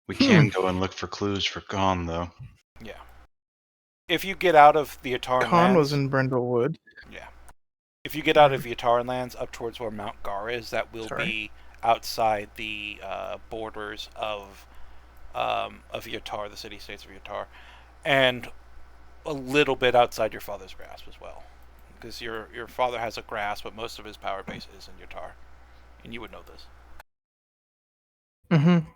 We can go and look for clues for Khan, though. Yeah. If you get out of the Yataran Khan lands, was in Brindlewood. yeah. If you get out of Yataran lands up towards where Mount Gar is, that will be outside the borders of Yatar, the city-states of Yatar, and a little bit outside your father's grasp as well, because your father has a grasp, but most of his power base is in Yatar, and you would know this. Mm-hmm.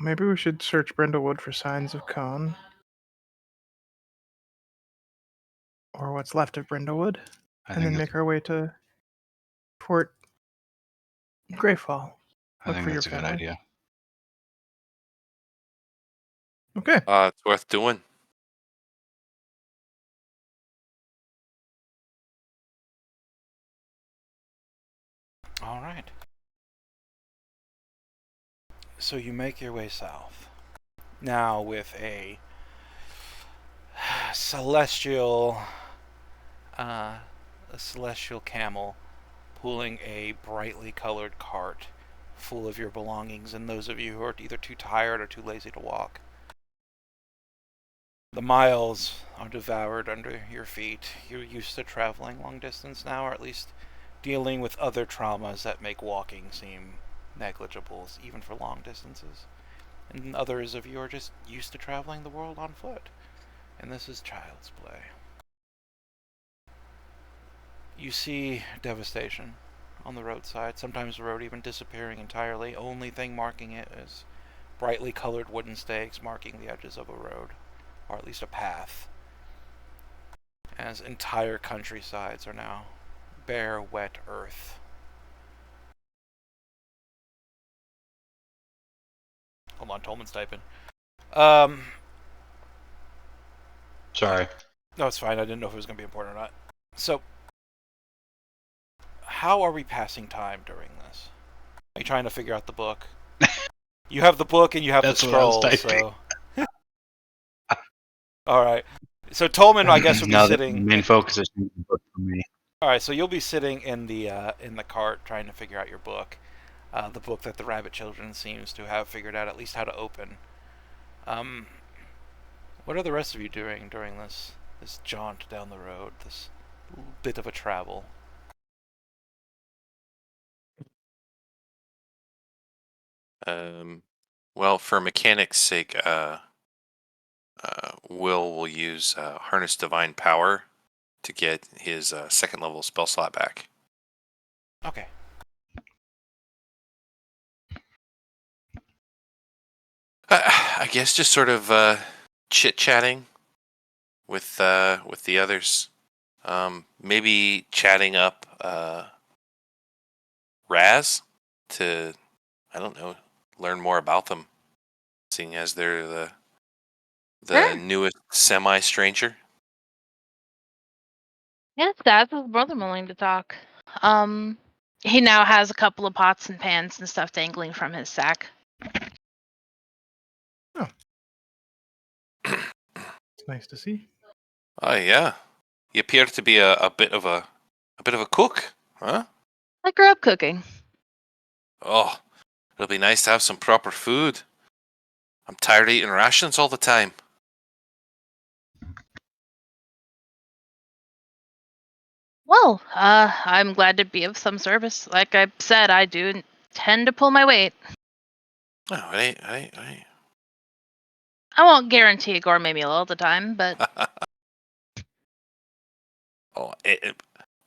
Maybe we should search Brindlewood for signs of Khan. Or what's left of Brindlewood. I And then think make our way to Fort Greyfall. Look for your that's a good family. idea. Okay. It's worth doing. All right. So you make your way south. Now with a celestial camel pulling a brightly colored cart full of your belongings and those of you who are either too tired or too lazy to walk. The miles are devoured under your feet. You're used to traveling long distance now, or at least dealing with other traumas that make walking seem negligible, even for long distances. And others of you are just used to traveling the world on foot. And this is child's play. You see devastation on the roadside, sometimes the road even disappearing entirely. Only thing marking it is brightly colored wooden stakes marking the edges of a road, or at least a path. as entire countrysides are now bare, wet earth. Hold on, Tolman's typing. Sorry. No, it's fine. I didn't know if it was going to be important or not. So, how are we passing time during this? Are you trying to figure out the book? You have the book and you have That's the what I was scroll, typing. so... Alright. So Tolman, I guess, will be No, sitting... the main focus is the book for me. Alright, so you'll be sitting in the cart trying to figure out your book. The book that the rabbit children seems to have figured out at least how to open. What are the rest of you doing during this jaunt down the road, this bit of a travel? Well, for mechanics' sake, will use Harness Divine Power to get his second level spell slot back. Okay. I guess just sort of chit-chatting with the others. Maybe chatting up Raz to, I don't know, learn more about them, seeing as they're the Sure. newest semi-stranger. Yes, that's his brother willing to talk. He now has a couple of pots and pans and stuff dangling from his sack. It's nice to see. Oh yeah, you appear to be a bit of a cook, huh? I grew up cooking. Oh, it'll be nice to have some proper food. I'm tired of eating rations all the time. Well, I'm glad to be of some service. Like I said, I do tend to pull my weight. Oh, right. I won't guarantee a gourmet meal all the time, but Oh,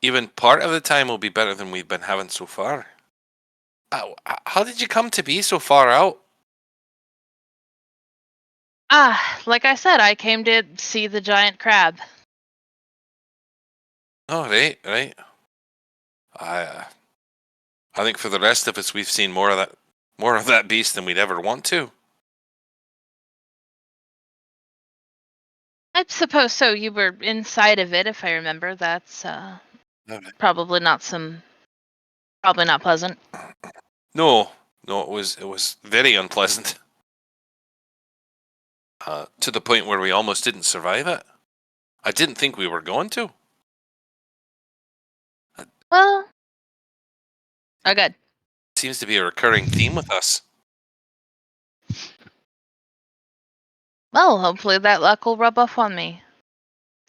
even part of the time will be better than we've been having so far. How did you come to be so far out? like I said, I came to see the giant crab. Oh, right. I think for the rest of us, we've seen more of that beast than we'd ever want to. I suppose so. You were inside of it, if I remember. That's Okay. probably not pleasant. No, it was very unpleasant. To the point where we almost didn't survive it. I didn't think we were going to. Well, oh, good. Seems to be a recurring theme with us. Well, hopefully that luck will rub off on me.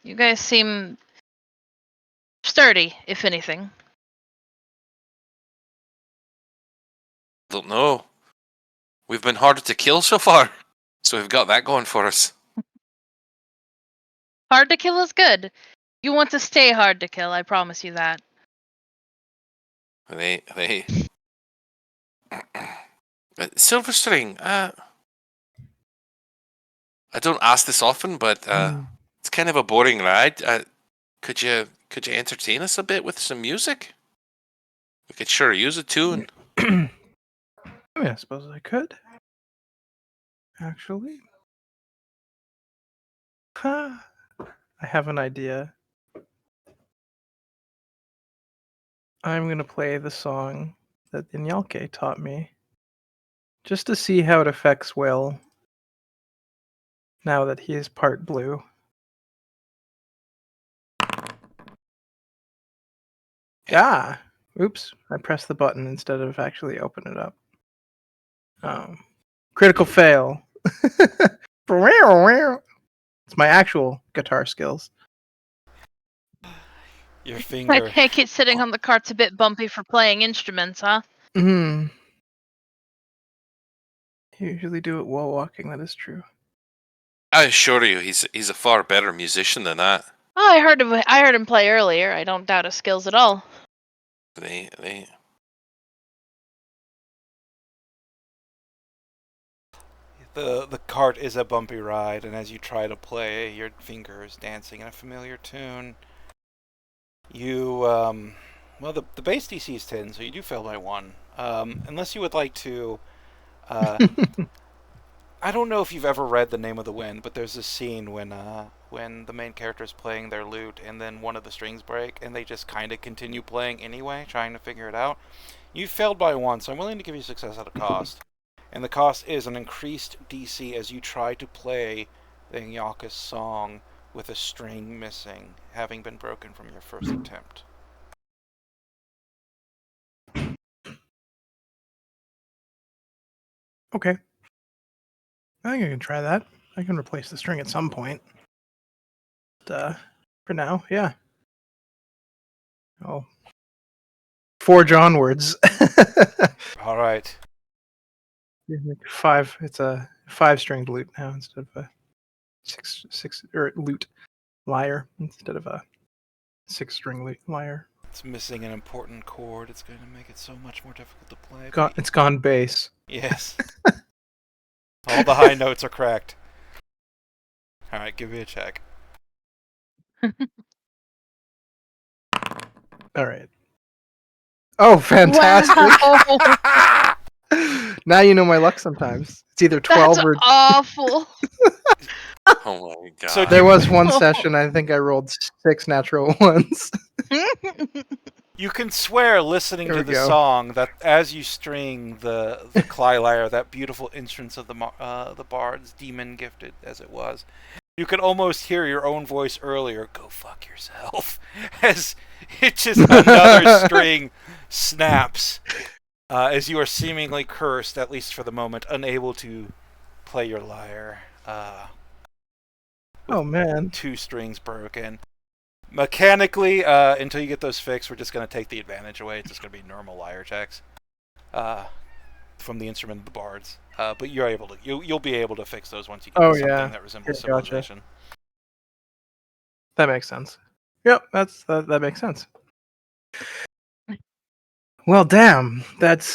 You guys seem sturdy, if anything. Don't know. We've been harder to kill so far, so we've got that going for us. Hard to kill is good. You want to stay hard to kill, I promise you that. They. Silverstring. I don't ask this often, but it's kind of a boring ride. Could you entertain us a bit with some music? We could sure use a tune. I mean, I suppose I could. Actually. Huh. I have an idea. I'm going to play the song that Inyalke taught me. Just to see how it affects Will. Now that he is part blue. Ah! Oops. I pressed the button instead of actually open it up. Critical fail. It's my actual guitar skills. Your I finger... take it sitting on the cart's a bit bumpy for playing instruments, huh? Hmm. You usually do it while walking, that is true. I assure you, he's a far better musician than that. Oh, I heard him play earlier. I don't doubt his skills at all. The cart is a bumpy ride, and as you try to play, your fingers dancing in a familiar tune. You, well, the base DC is 10, so you do fail by 1. Unless you would like to, I don't know if you've ever read The Name of the Wind, but there's this scene when the main character is playing their lute, and then one of the strings break, and they just kind of continue playing anyway, trying to figure it out. You failed by 1, so I'm willing to give you success at a cost. And the cost is an increased DC as you try to play the Nyaka's song with a string missing, having been broken from your first attempt. Okay. I think I can try that. I can replace the string at some point. But, for now, yeah. Oh. Forge onwards. All right. 5. It's a 5-stringed lute now instead of a 6 or lute lyre instead of a 6-string lute lyre. It's missing an important chord. It's going to make it so much more difficult to play. It's gone bass. Yes. All the high notes are cracked. All right, give me a check. All right. Oh, fantastic! Wow. Now you know my luck. Sometimes it's either 12 That's or. awful. Oh my god. So There was one session I think I rolled 6 natural ones. You can swear, listening There to we the go. song, that as you string the Cly lyre, that beautiful instruments of the bards, demon gifted as it was, you could almost hear your own voice earlier. Go fuck yourself, as it just another string snaps, as you are seemingly cursed, at least for the moment, unable to play your lyre. Oh man. 2 strings broken. Mechanically, until you get those fixed, we're just going to take the advantage away. It's just going to be normal lyre checks from the instrument of the bards. But you're able to, you'll be able to fix those once you get something that resembles Yeah, gotcha. civilization. That makes sense. Yep, that makes sense. Well, damn, that's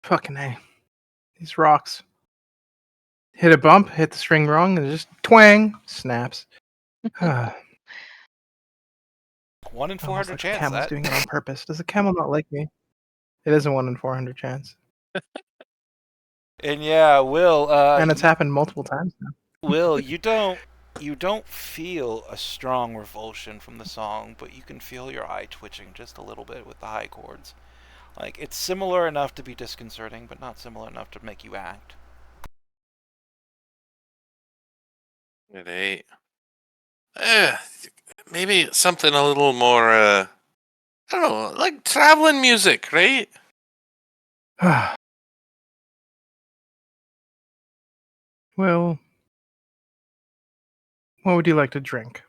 fucking A. These rocks hit a bump, hit the string wrong, and it just twang snaps. 1 in 400 like chance. The camel's That. doing it on purpose. Does the camel not like me? It is a 1 in 400 chance, And yeah, Will. and it's happened multiple times now. Will, you don't feel a strong revulsion from the song, but you can feel your eye twitching just a little bit with the high chords. Like, it's similar enough to be disconcerting, but not similar enough to make you act. At 8. Maybe something a little more, I don't know, like traveling music, right? Well, what would you like to drink?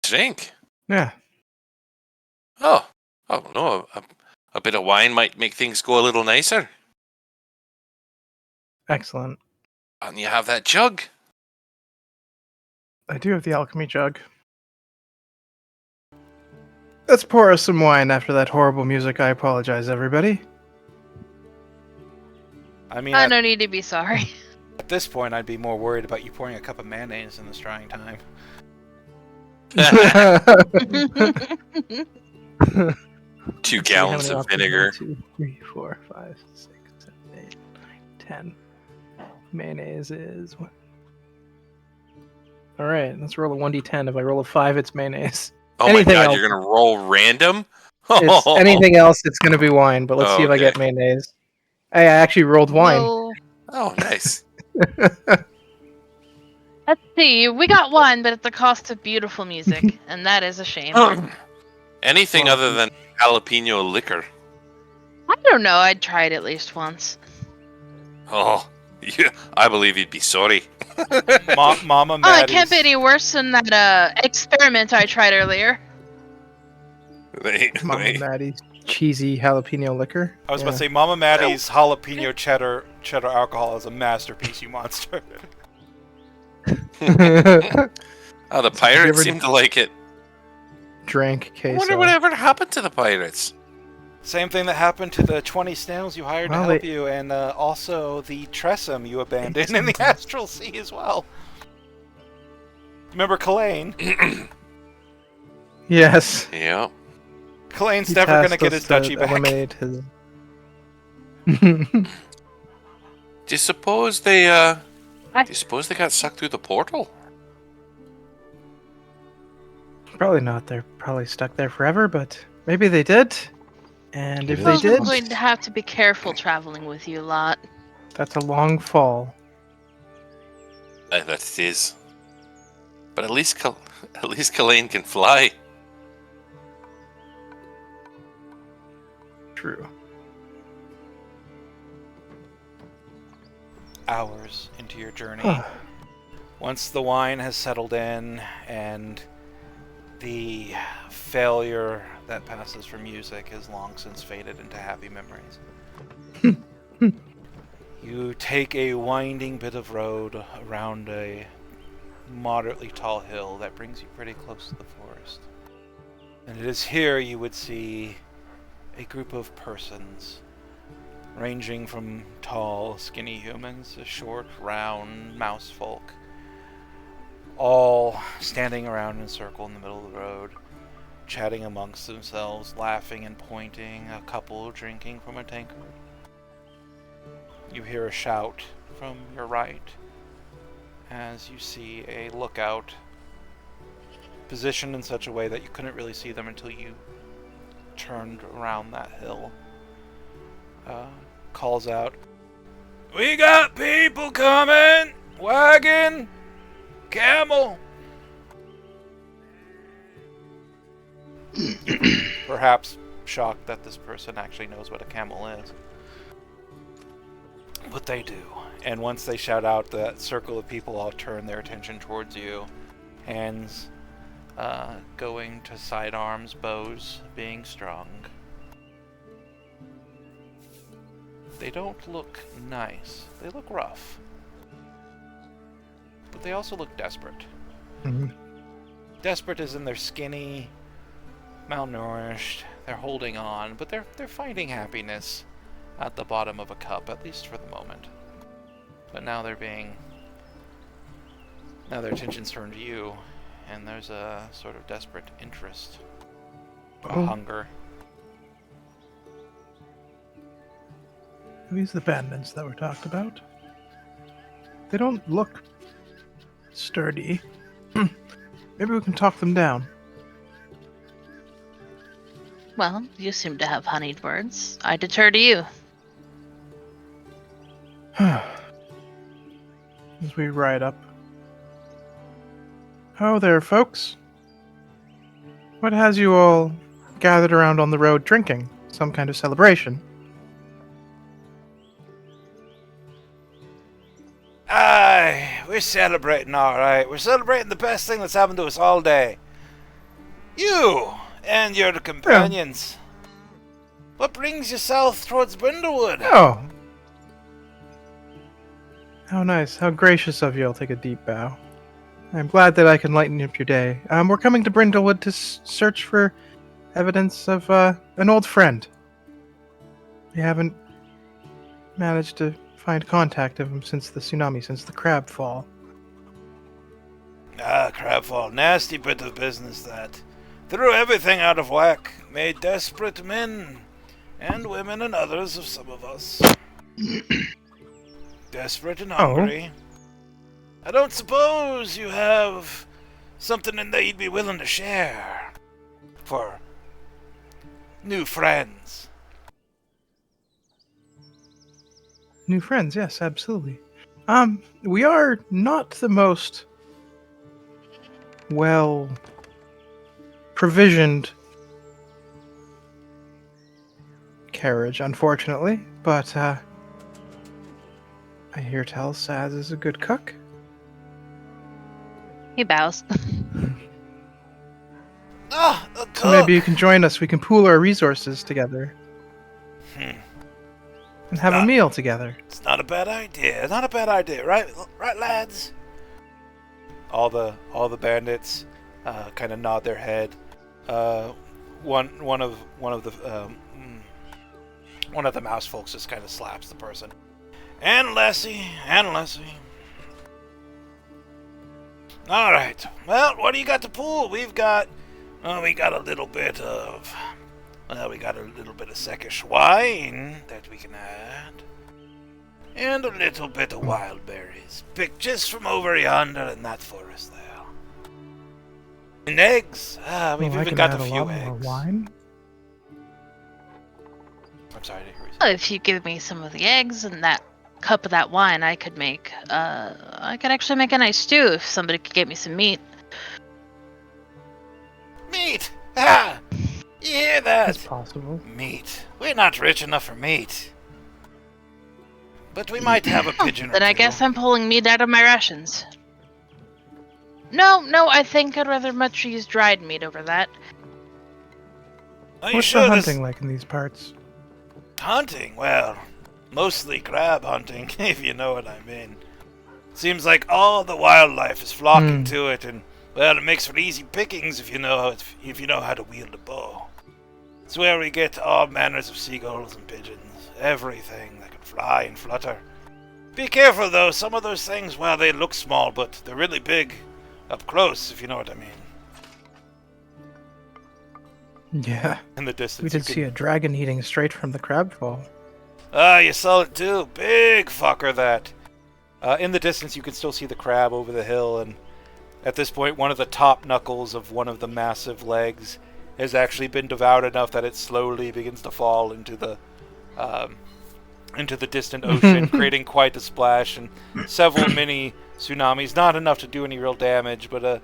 Drink? Yeah. Oh no, a bit of wine might make things go a little nicer. Excellent. And you have that jug. I do have the alchemy jug. Let's pour us some wine after that horrible music. I apologize, everybody. I mean, I no need to be sorry. at this point, I'd be more worried about you pouring a cup of mayonnaise in this trying time. 2 gallons of vinegar. 1, 2, 3, 4, 5, 6, 7, 8, 9, 10. Mayonnaise is what? All right, let's roll a 1d10. If I roll a 5, it's mayonnaise. Oh Anything my god, else? you're gonna roll random? Anything else, it's going to be wine. But let's see if I Okay. get mayonnaise. Hey, I actually rolled wine. Well, Oh, nice. let's see. We got one, but at the cost of beautiful music, and that is a shame. Anything Well, other than jalapeno liquor. I don't know. I'd try it at least once. Oh, yeah, I believe you'd be sorry. Mama Oh, Maddie's... it can't be any worse than that experiment I tried earlier. Mama Maddie's cheesy jalapeno liquor. I was about to say, Mama Maddie's jalapeno cheddar alcohol is a masterpiece, you monster. Oh, the you pirates ever seem to like it. Drank I queso. wonder whatever happened to the pirates. Same thing that happened to the 20 snails you hired Well, to help you, and also the Tressum you abandoned in the something. Astral Sea as well. Remember Kalain? Yes. Yeah. Kalain's He never going to tasked get us his to duchy back. eliminate his. Do you suppose they I- got sucked through the portal? Probably not. They're probably stuck there forever, but maybe they did. And if It they is I'm did, going to have to be careful traveling with you a lot. that's a long fall. That it is. But at least Kalain can fly. True. Hours into your journey, once the wine has settled in and the failure that passes for music has long since faded into happy memories, you take a winding bit of road around a moderately tall hill that brings you pretty close to the forest. And it is here you would see a group of persons, ranging from tall, skinny humans to short, round mouse folk, all standing around in a circle in the middle of the road, chatting amongst themselves, laughing and pointing, a couple drinking from a tankard. You hear a shout from your right as you see a lookout positioned in such a way that you couldn't really see them until you turned around that hill. Calls out, "We got people coming! Wagon! Camel!" Perhaps shocked that this person actually knows what a camel is. But they do. And once they shout out, that circle of people all turn their attention towards you. Hands going to sidearms, bows being strung. They don't look nice. They look rough. But they also look desperate. Mm-hmm. Desperate as in they're skinny, malnourished, they're holding on, but they're finding happiness at the bottom of a cup, at least for the moment. But now their attention's turned to you, and there's a sort of desperate interest, a hunger. Are these the bandits that were talked about? They don't look sturdy. Maybe we can talk them down. Well, you seem to have honeyed words. I deter to you. As we ride up. Oh there, folks. What has you all gathered around on the road drinking? Some kind of celebration? Aye, we're celebrating alright. We're celebrating the best thing that's happened to us all day. You and your companions. What brings you south towards Brindlewood? Oh. How nice. How gracious of you. I'll take a deep bow. I'm glad that I can lighten up your day. We're coming to Brindlewood to search for evidence of an old friend. We haven't managed to find contact of him since the tsunami, since the crab fall. Ah, crabfall. Nasty bit of business, that. Threw everything out of whack. Made desperate men and women and others of some of us. Desperate and hungry. I don't suppose you have something in there you'd be willing to share for new friends. New friends, yes, absolutely. We are not the most well provisioned carriage, unfortunately, but I hear tell Saz is a good cook. He bows. Ah, a cook! So maybe you can join us. We can pool our resources together and have a meal together. It's not a bad idea. Not a bad idea, right, lads? All the bandits kind of nod their head. One of the One of the mouse folks just kind of slaps the person. And Lessie. Alright, well, what do you got to pull? We got a little bit of... we got a little bit of Sekish wine that we can add. And a little bit of wild berries, picked just from over yonder in that forest there. And eggs. We've even got a few eggs. More wine. I'm sorry, I didn't hear you say. If you give me some of the eggs and that cup of that wine, I could actually make a nice stew if somebody could get me some meat. Meat! Ah! You hear that? That's possible. Meat. We're not rich enough for meat. But we might have a pigeon or Then I two. guess I'm pulling meat out of my rations. No, I think I'd rather much use dried meat over that. Are you What's sure the this... hunting like in these parts? Hunting? Well, mostly crab hunting, if you know what I mean. Seems like all the wildlife is flocking to it, and well, it makes for easy pickings if you know how to wield a bow. It's where we get all manners of seagulls and pigeons, everything that can fly and flutter. Be careful though, some of those things, well, they look small, but they're really big up close, if you know what I mean. Yeah. In the distance, We did see a dragon eating straight from the crab fall. You saw it too. Big fucker, that. In the distance, you can still see the crab over the hill, and at this point, one of the top knuckles of one of the massive legs has actually been devoured enough that it slowly begins to fall into the distant ocean, creating quite a splash and several mini tsunamis. Not enough to do any real damage, but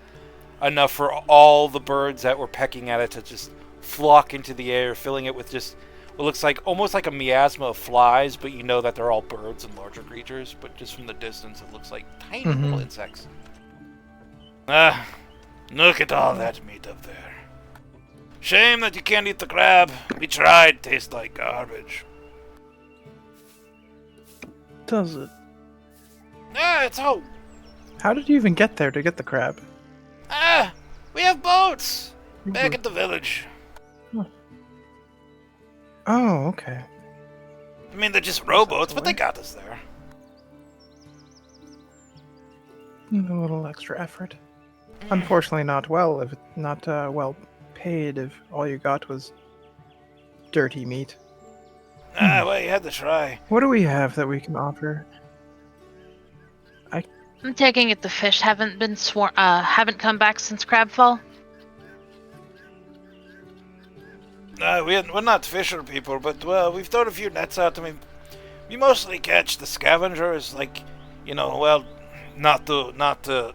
enough for all the birds that were pecking at it to just flock into the air, filling it with just what looks like almost like a miasma of flies, but you know that they're all birds and larger creatures, but just from the distance it looks like tiny little insects. Look at all that meat up there. Shame that you can't eat the crab. We tried, tastes like garbage. Does it? It's all... How did you even get there to get the crab? We have boats! Back at the village. Oh, okay. I mean, they're just rowboats, but they got us there. A little extra effort. Unfortunately, not well paid if all you got was dirty meat. Well, you had to try. What do we have that we can offer? I'm taking it the fish haven't come back since Crabfall. We're not fisher people, but, well, we've thrown a few nets out. I mean, we mostly catch the scavengers, like, not to,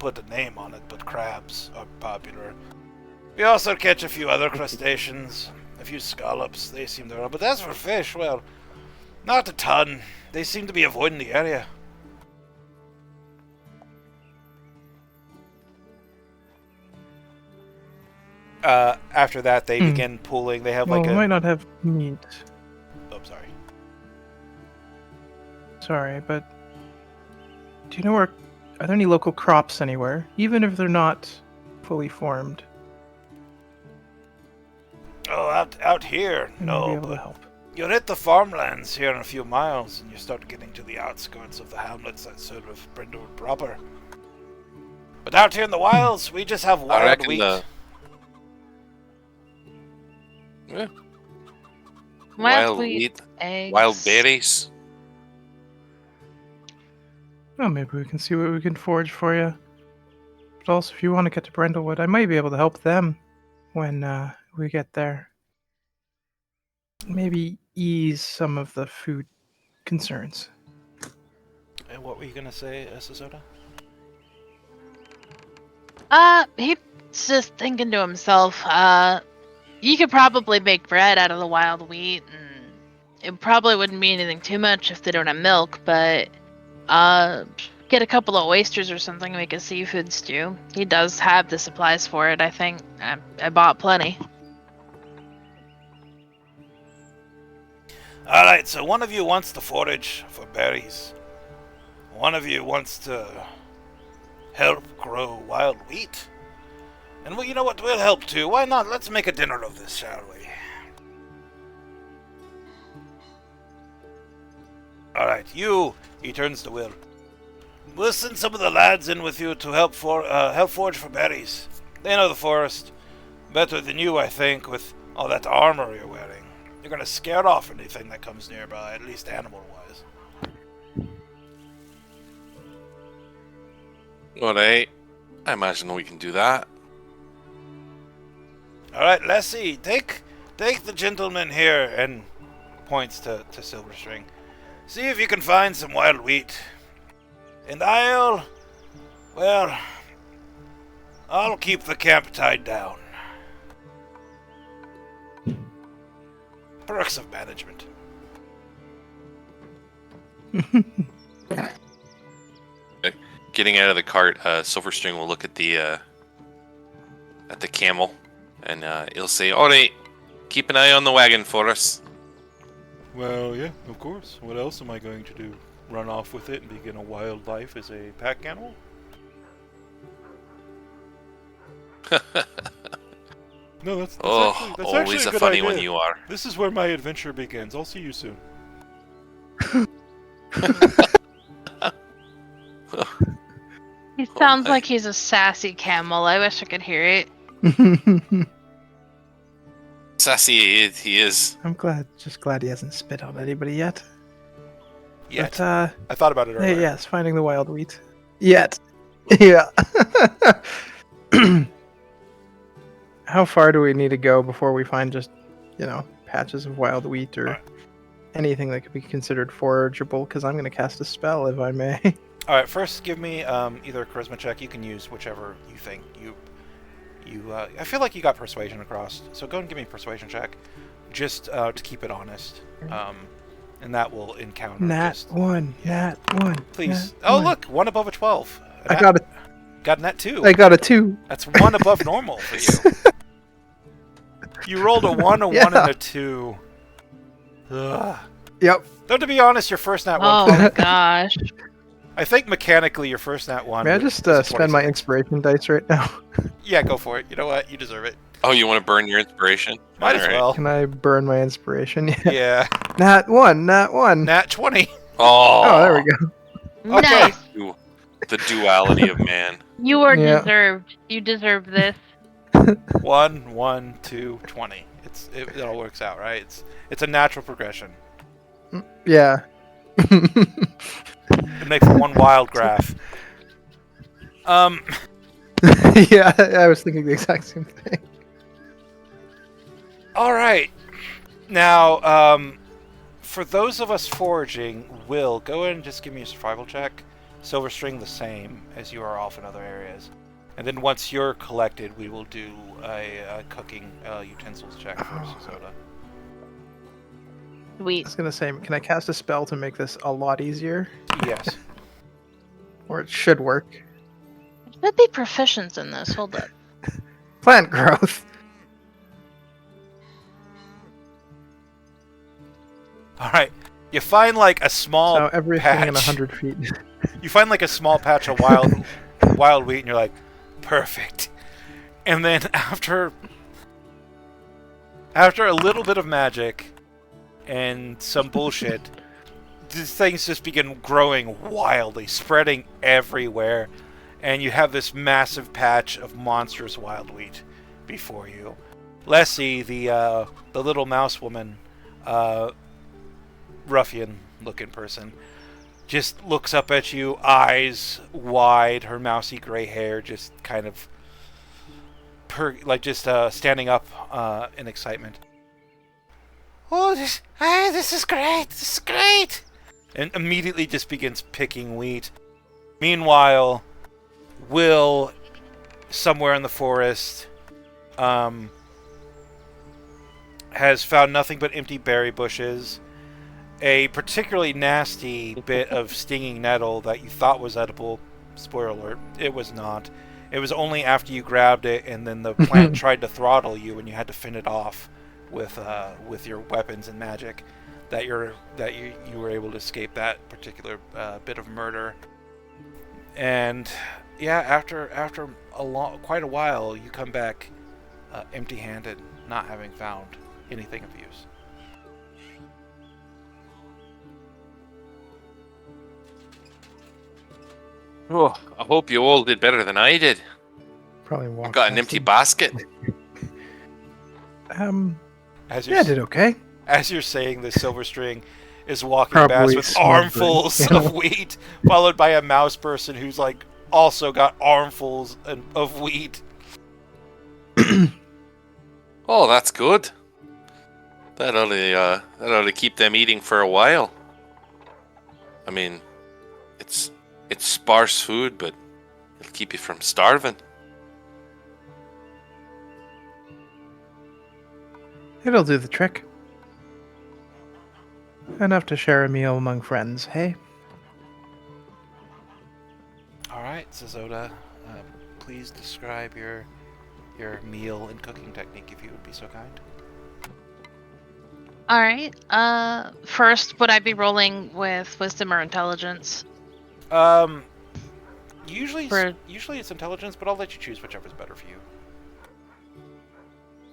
put a name on it, but crabs are popular. We also catch a few other crustaceans, a few scallops, they seem to... But as for fish, well, not a ton. They seem to be avoiding the area. After that, they begin pulling. They have Well, like we a... might not have meat. Oh, sorry. Sorry, but do you know are there any local crops anywhere, even if they're not fully formed? Oh, out here, I may be no, able to but help. you'll hit the farmlands here in a few miles, and you start getting to the outskirts of the hamlets that sort of Brindlewood proper. But out here in the wilds, we just have I wild reckon wheat. Yeah, Wild wheat, eggs. wild berries. Well, maybe we can see what we can forage for you. But also, if you want to get to Brindlewood, I might be able to help them when we get there. Maybe ease some of the food concerns. And what were you gonna say, Sasota? He's just thinking to himself, you could probably make bread out of the wild wheat, and it probably wouldn't be anything too much if they don't have milk, but, get a couple of oysters or something, make a seafood stew. He does have the supplies for it, I think. I bought plenty. Alright, so one of you wants to forage for berries. One of you wants to help grow wild wheat. And well, you know what, we'll help too. Why not? Let's make a dinner of this, shall we? Alright, you, he turns to Will. We'll send some of the lads in with you to help forage for berries. They know the forest better than you, I think, with all that armor you're wearing. You're gonna scare off anything that comes nearby, at least animal-wise. Alright. I imagine we can do that. Alright, Lessie, take the gentleman here, and points to Silverstring. See if you can find some wild wheat. And I'll keep the camp tied down. Perks of management. Getting out of the cart, Silverstring will look at the camel, and he'll say, "Alright, keep an eye on the wagon for us." Well, yeah, of course. What else am I going to do? Run off with it and begin a wild life as a pack animal? No, that's always actually a good funny idea. one you are. This is where my adventure begins. I'll see you soon. He sounds like he's a sassy camel. I wish I could hear it. Sassy he is. I'm just glad he hasn't spit on anybody yet. Yet. But, I thought about it earlier. yes, finding the wild wheat. Yet. Yeah. How far do we need to go before we find just, patches of wild wheat or anything that could be considered forageable? Because I'm going to cast a spell, if I may. Alright, first give me either a charisma check. You can use whichever you think. I feel like you got persuasion across, so go and give me a persuasion check, just to keep it honest. And that will encounter Nat 1. Please. Nat 1. Look, one above a 12. Got a nat 2. I got a 2. That's one above normal for you. You rolled a 1, a 1, and a 2. Ugh. Yep. Though to be honest, your first nat 1... Oh my gosh. I think mechanically your first nat 1... May I just spend my inspiration dice right now? Yeah, go for it. You know what? You deserve it. Oh, you want to burn your inspiration? Might as well. Can I burn my inspiration? Yeah. Nat 1. Nat 20. Oh, there we go. Okay. Nice. The duality of man. You are Yeah. deserved. You deserve this. 1, 1, 2, 20. It all works out, right? It's a natural progression. Yeah. It makes one wild graph. Yeah, I was thinking the exact same thing. All right. Now, for those of us foraging, Will, go ahead and just give me a survival check. Silverstring the same, as you are off in other areas. And then once you're collected, we will do a cooking utensils check for Soda. I Sweet. was gonna say, can I cast a spell to make this a lot easier? Yes. Or it should work. Should be proficient in this. Hold up. Plant growth. All right. You find like a small So everything patch. in 100 feet. You find like a small patch of wild wheat, and you're like, perfect. And then after a little bit of magic and some bullshit, these things just begin growing wildly, spreading everywhere, and you have this massive patch of monstrous wild wheat before you. Lessie, the little mouse woman, ruffian-looking person, just looks up at you, eyes wide, her mousy gray hair just kind of standing up in excitement. Oh, this is great! This is great! And immediately just begins picking wheat. Meanwhile, Will, somewhere in the forest, has found nothing but empty berry bushes, a particularly nasty bit of stinging nettle that you thought was edible. Spoiler alert, it was not. It was only after you grabbed it and then the plant tried to throttle you and you had to fend it off with your weapons and magic that you were able to escape that particular bit of murder. And yeah, after quite a while, you come back empty-handed, not having found anything of use. Oh, I hope you all did better than I did. Probably I've walk got an past empty him. basket. As Yeah, I did okay. as you're saying this, Silver String is walking past Probably with smoldering. armfuls of wheat, followed by a mouse person who's like also got armfuls of wheat. Oh, that's good. That ought to keep them eating for a while. I mean, it's sparse food, but it'll keep you from starving. It'll do the trick. Enough to share a meal among friends, hey? All right, says Oda. Please describe your meal and cooking technique, if you would be so kind. All right. First, would I be rolling with wisdom or intelligence? Um, usually For it's intelligence, but I'll let you choose whichever's better for you.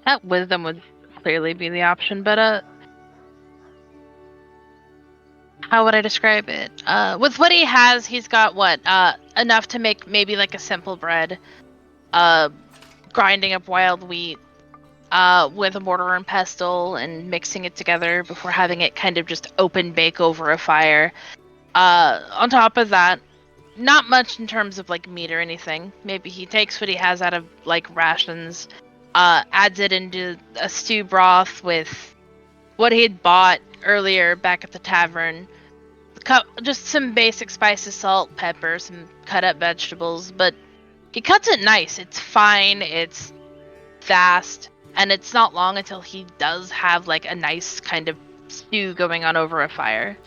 that wisdom would clearly be the option, but how would I describe it? With what he has, he's got what? Enough to make maybe like a simple bread. Grinding up wild wheat. With a mortar and pestle and mixing it together before having it kind of just open bake over a fire. On top of that, not much in terms of like meat or anything. Maybe he takes what he has out of like rations, adds it into a stew broth with what he had bought earlier back at the tavern. Just some basic spices, salt, pepper, some cut up vegetables, but he cuts it nice. It's fine, it's fast, and it's not long until he does have like a nice kind of stew going on over a fire.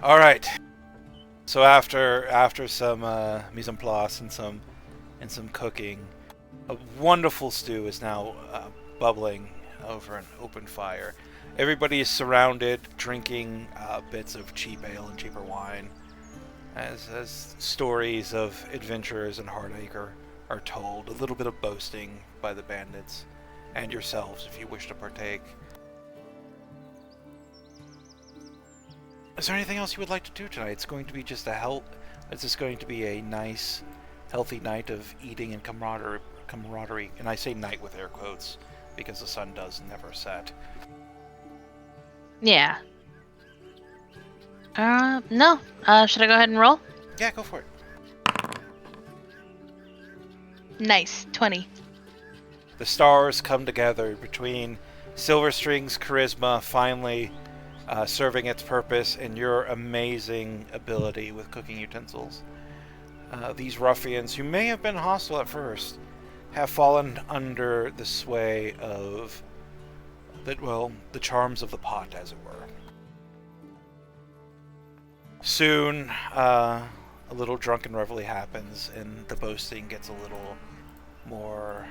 All right. So after some mise en place and some cooking, a wonderful stew is now bubbling over an open fire. Everybody is surrounded, drinking bits of cheap ale and cheaper wine, as stories of adventurers and heartache are told. A little bit of boasting by the bandits, and yourselves if you wish to partake. Is there anything else you would like to do tonight? It's going to be just It's just going to be a nice, healthy night of eating and camaraderie. And I say night with air quotes because the sun does never set. Yeah. No. Should I go ahead and roll? Yeah, go for it. Nice. 20. The stars come together between Silverstring's charisma finally serving its purpose and your amazing ability with cooking utensils. These ruffians, who may have been hostile at first, have fallen under the sway of the charms of the pot, as it were. Soon, a little drunken revelry happens, and the boasting gets a little more,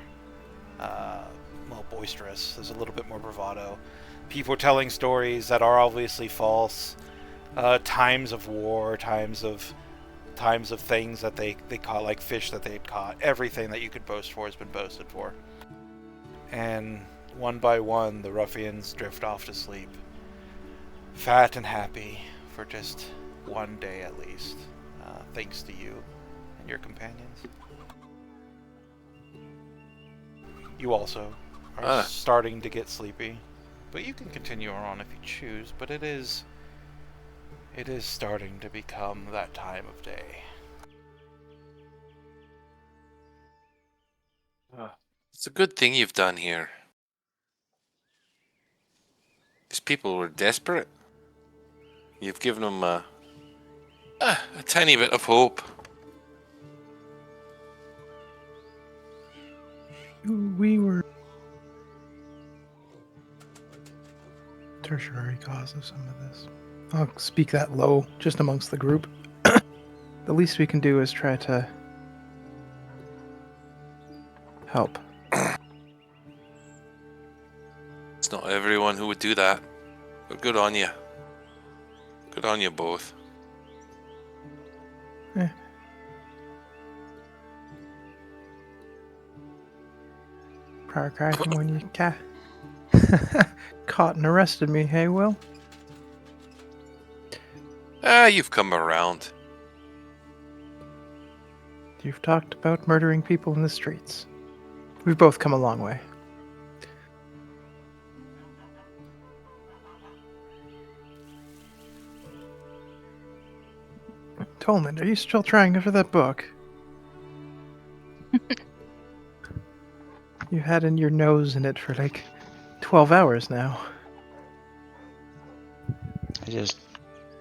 boisterous. There's a little bit more bravado. People are telling stories that are obviously false. Times of war, times of things that they caught, like fish that they had caught. Everything that you could boast for has been boasted for. And one by one, the ruffians drift off to sleep, fat and happy for just one day at least, thanks to you and your companions. You also are starting to get sleepy, but you can continue on if you choose, but it is starting to become that time of day. It's a good thing you've done here. These people were desperate. You've given them a tiny bit of hope. We were tertiary cause of some of this. I'll speak that low, just amongst the group. The least we can do is try to help. It's not everyone who would do that, but good on you. Good on you both. Prior cracking when you caught and arrested me, hey Will? You've come around. You've talked about murdering people in the streets. We've both come a long way. Tolman, are you still trying for that book? You had your nose in it for like 12 hours now. I just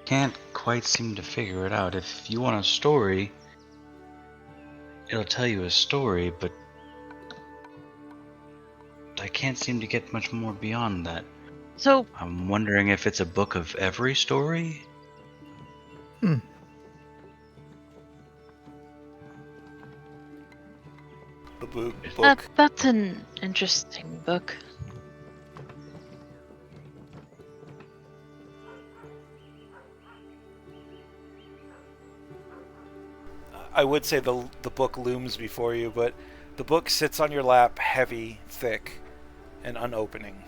can't quite seem to figure it out. If you want a story, it'll tell you a story, but I can't seem to get much more beyond that. So, I'm wondering if it's a book of every story? The book. that's an interesting book. I would say the book looms before you, but the book sits on your lap, heavy, thick, and unopening.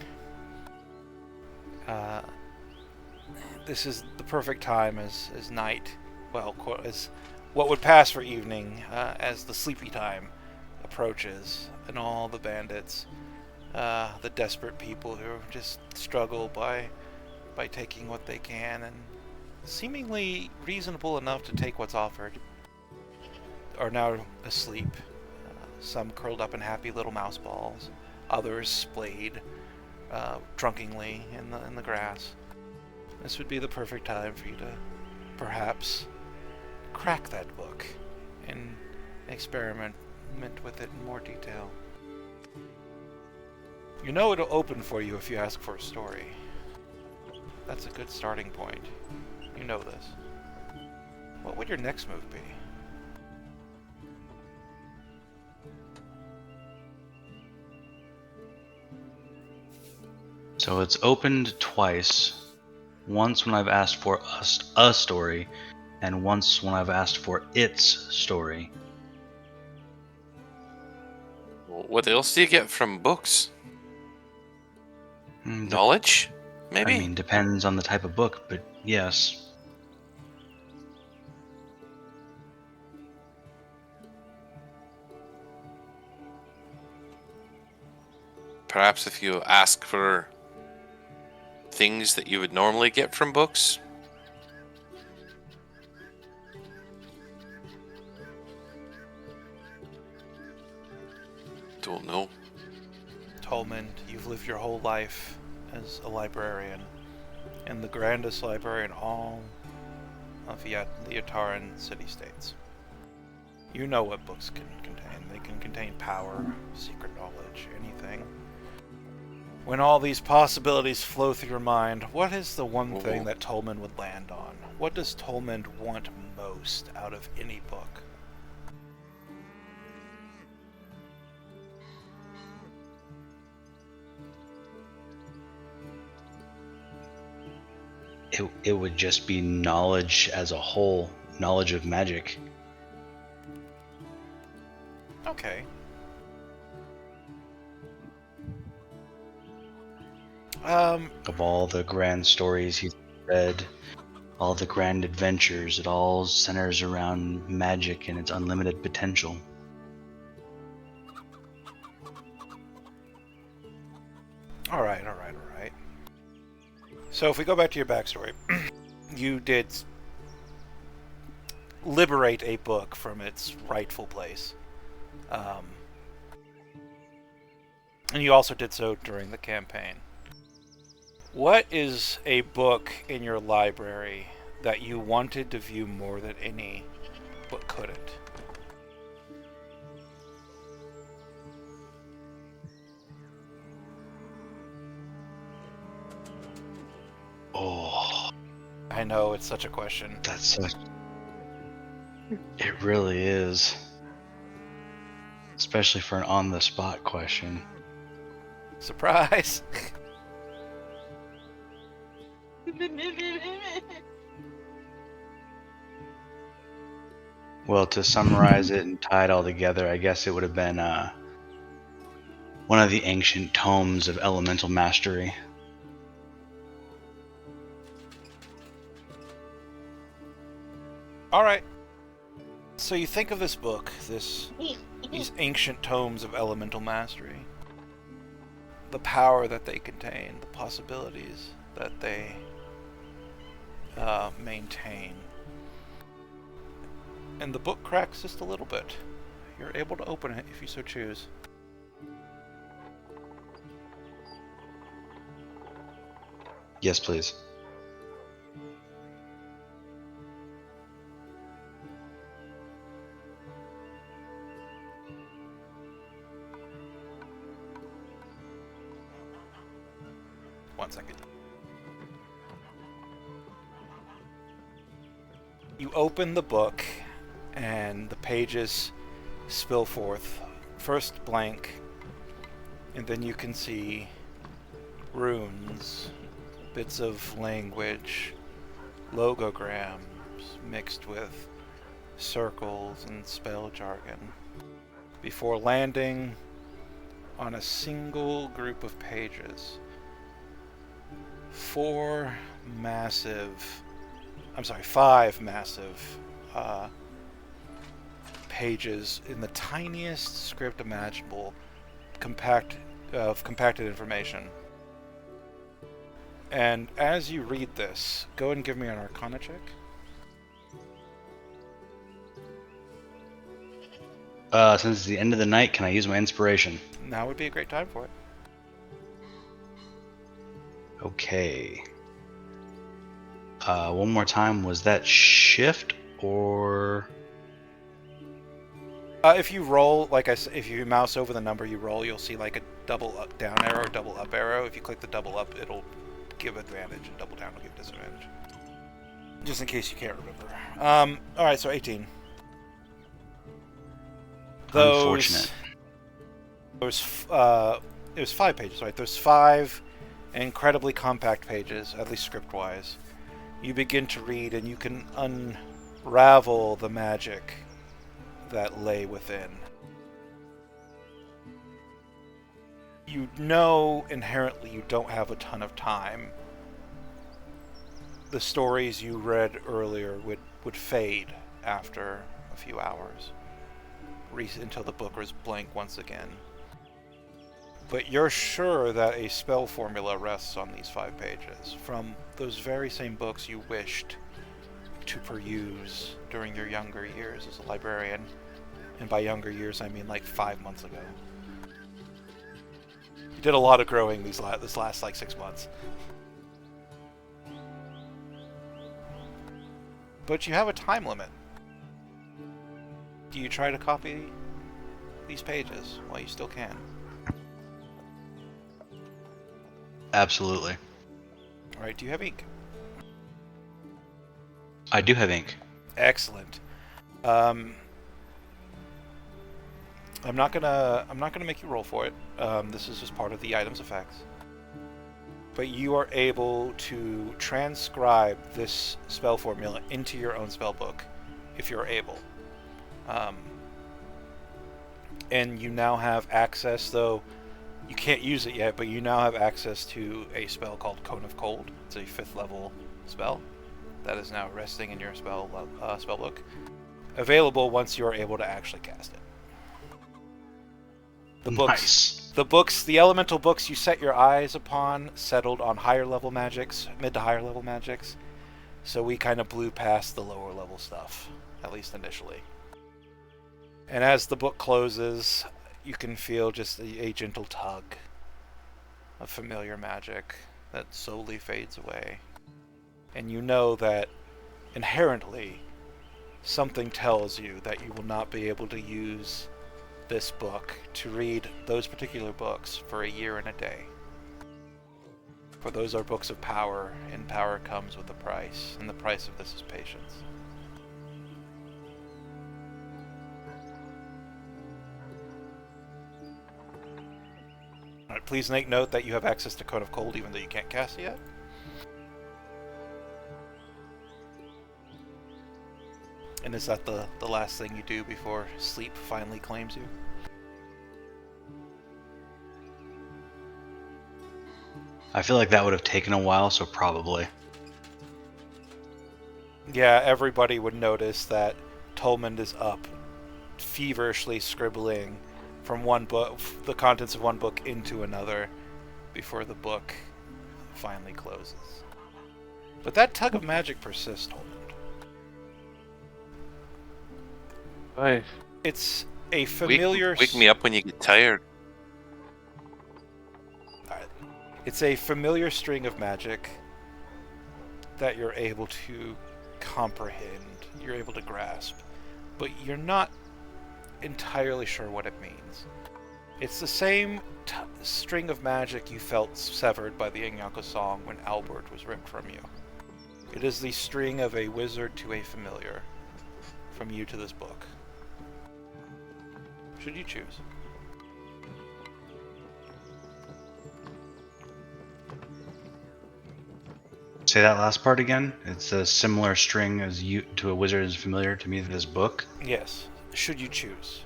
This is the perfect time as night, well, as what would pass for evening, as the sleepy time approaches, and all the bandits, the desperate people who just struggle by taking what they can, and seemingly reasonable enough to take what's offered, are now asleep. Some curled up in happy little mouse balls, others splayed drunkenly in the grass. This would be the perfect time for you to perhaps crack that book and experiment with it in more detail. You know it'll open for you if you ask for a story. That's a good starting point. You know this. What would your next move be? So it's opened twice. Once when I've asked for a story, and once when I've asked for its story. What else do you get from books? Knowledge? Maybe? I mean, depends on the type of book, but yes. Perhaps if you ask for things that you would normally get from books? Don't know. Tolman, you've lived your whole life as a librarian, and the grandest library in all of the Yataran city-states. You know what books can contain. They can contain power, secret knowledge, anything. When all these possibilities flow through your mind, what is the one thing that Tolman would land on? What does Tolman want most out of any book? It would just be knowledge as a whole, knowledge of magic. Okay. Of all the grand stories he's read, all the grand adventures, it all centers around magic and its unlimited potential. Alright. So if we go back to your backstory, you did liberate a book from its rightful place. And you also did so during the campaign. What is a book in your library that you wanted to view more than any, but couldn't? Oh, I know, it's such a question. It really is. Especially for an on-the-spot question. Surprise! Well, to summarize it and tie it all together, I guess it would have been one of the ancient tomes of elemental mastery. All right. So you think of this book, these ancient tomes of elemental mastery, the power that they contain, the possibilities that they maintain. And the book cracks just a little bit. You're able to open it if you so choose. Yes, please. One second. You open the book, and the pages spill forth. First blank, and then you can see runes, bits of language, logograms mixed with circles and spell jargon, before landing on a single group of pages. Five massive pages in the tiniest script imaginable, compacted information. And as you read this, go ahead and give me an Arcana check. Since it's the end of the night, can I use my inspiration? Now would be a great time for it. Okay. One more time, was that shift or... If you roll, like I said, if you mouse over the number you roll, you'll see like a double up down arrow or double up arrow. If you click the double up, it'll give advantage, and double down will give disadvantage. Just in case you can't remember. Alright, so 18. Unfortunate. It was 5 pages, right? There's 5 incredibly compact pages, at least script-wise. You begin to read, and you can unravel the magic that lay within. You know inherently you don't have a ton of time. The stories you read earlier would fade after a few hours, until the book was blank once again. But you're sure that a spell formula rests on these 5 pages, from those very same books you wished to peruse during your younger years as a librarian. And by younger years, I mean like 5 months ago. You did a lot of growing this last like 6 months. But you have a time limit. Do you try to copy these pages while you still can? Absolutely. Alright, do you have ink? I do have ink. Excellent. I'm not gonna make you roll for it. This is just part of the item's effects. But you are able to transcribe this spell formula into your own spell book, if you're able. And you now have access, though you can't use it yet, but you now have access to a spell called Cone of Cold. It's a 5th level spell that is now resting in your spell book. Available once you are able to actually cast it. The elemental books you set your eyes upon settled on higher level magics, mid to higher level magics. So we kind of blew past the lower level stuff, at least initially. And as the book closes, you can feel just a gentle tug of familiar magic that slowly fades away. And you know that inherently something tells you that you will not be able to use this book to read those particular books for a year and a day. For those are books of power, and power comes with a price, and the price of this is patience. Alright, please make note that you have access to Cone of Cold even though you can't cast it yet. And is that the last thing you do before sleep finally claims you? I feel like that would have taken a while, so probably. Yeah, everybody would notice that Tolmond is up, feverishly scribbling from one book, the contents of one book into another, before the book finally closes. But that tug of magic persists, Tolmond. Why? It's a familiar. Wake me up when you get tired. It's a familiar string of magic that you're able to comprehend, you're able to grasp, but you're not entirely sure what it means. It's the same string of magic you felt severed by the Inyaka song when Albert was ripped from you. It is the string of a wizard to a familiar, from you to this book. Should you choose? Say that last part again. It's a similar string as you to a wizard is familiar to me to this book. Yes. Should you choose?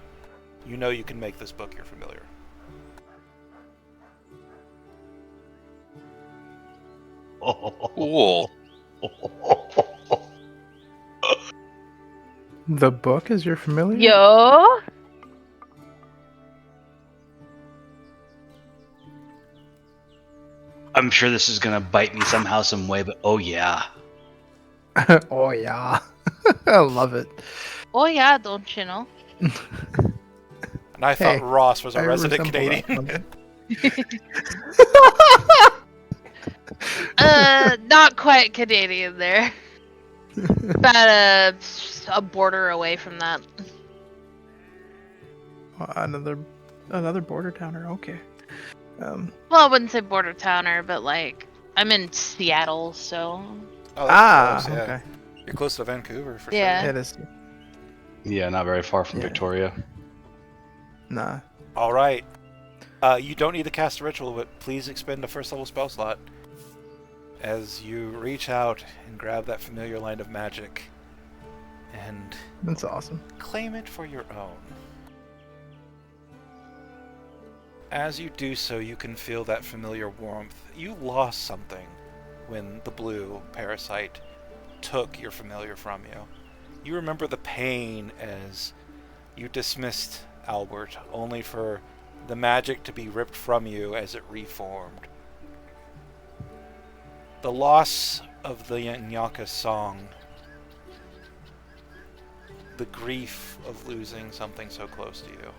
You know you can make this book your familiar. Cool. The book is your familiar? Yo. I'm sure this is gonna bite me somehow, some way, but oh yeah. Oh yeah. I love it. Oh yeah, don't you know? And I Hey, thought Ross was a I resident resemble that Canadian. Not quite Canadian there. About a border away from that. Another border towner. Okay. Well, I wouldn't say border towner, but like I'm in Seattle, so Oh, that's close, yeah. Okay. You're close to Vancouver for Yeah. sure. It is. Yeah, not very far from Yeah. Victoria. Nah. All right. You don't need to cast a ritual, but please expend a first level spell slot as you reach out and grab that familiar line of magic and That's awesome. claim it for your own. As you do so, you can feel that familiar warmth. You lost something when the blue parasite took your familiar from you. You remember the pain as you dismissed Albert, only for the magic to be ripped from you as it reformed. The loss of the Nyaka song, the grief of losing something so close to you,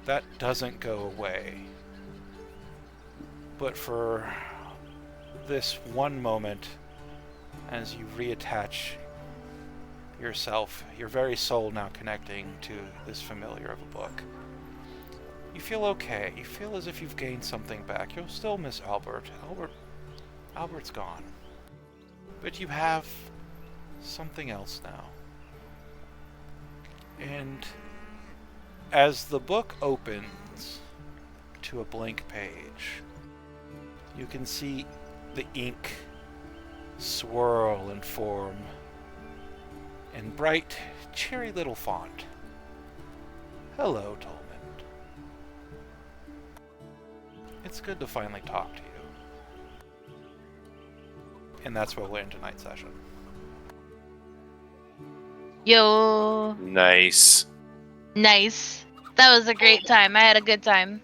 that doesn't go away. But for this one moment, as you reattach yourself, your very soul now connecting to this familiar of a book, you feel okay. You feel as if you've gained something back. You'll still miss Albert. Albert's gone. But you have something else now. And as the book opens to a blank page, you can see the ink swirl and form in bright, cheery little font. Hello, Tolmond. It's good to finally talk to you. And that's where we'll end tonight's session. Yo, Nice. nice. That was a great time. I had a good time.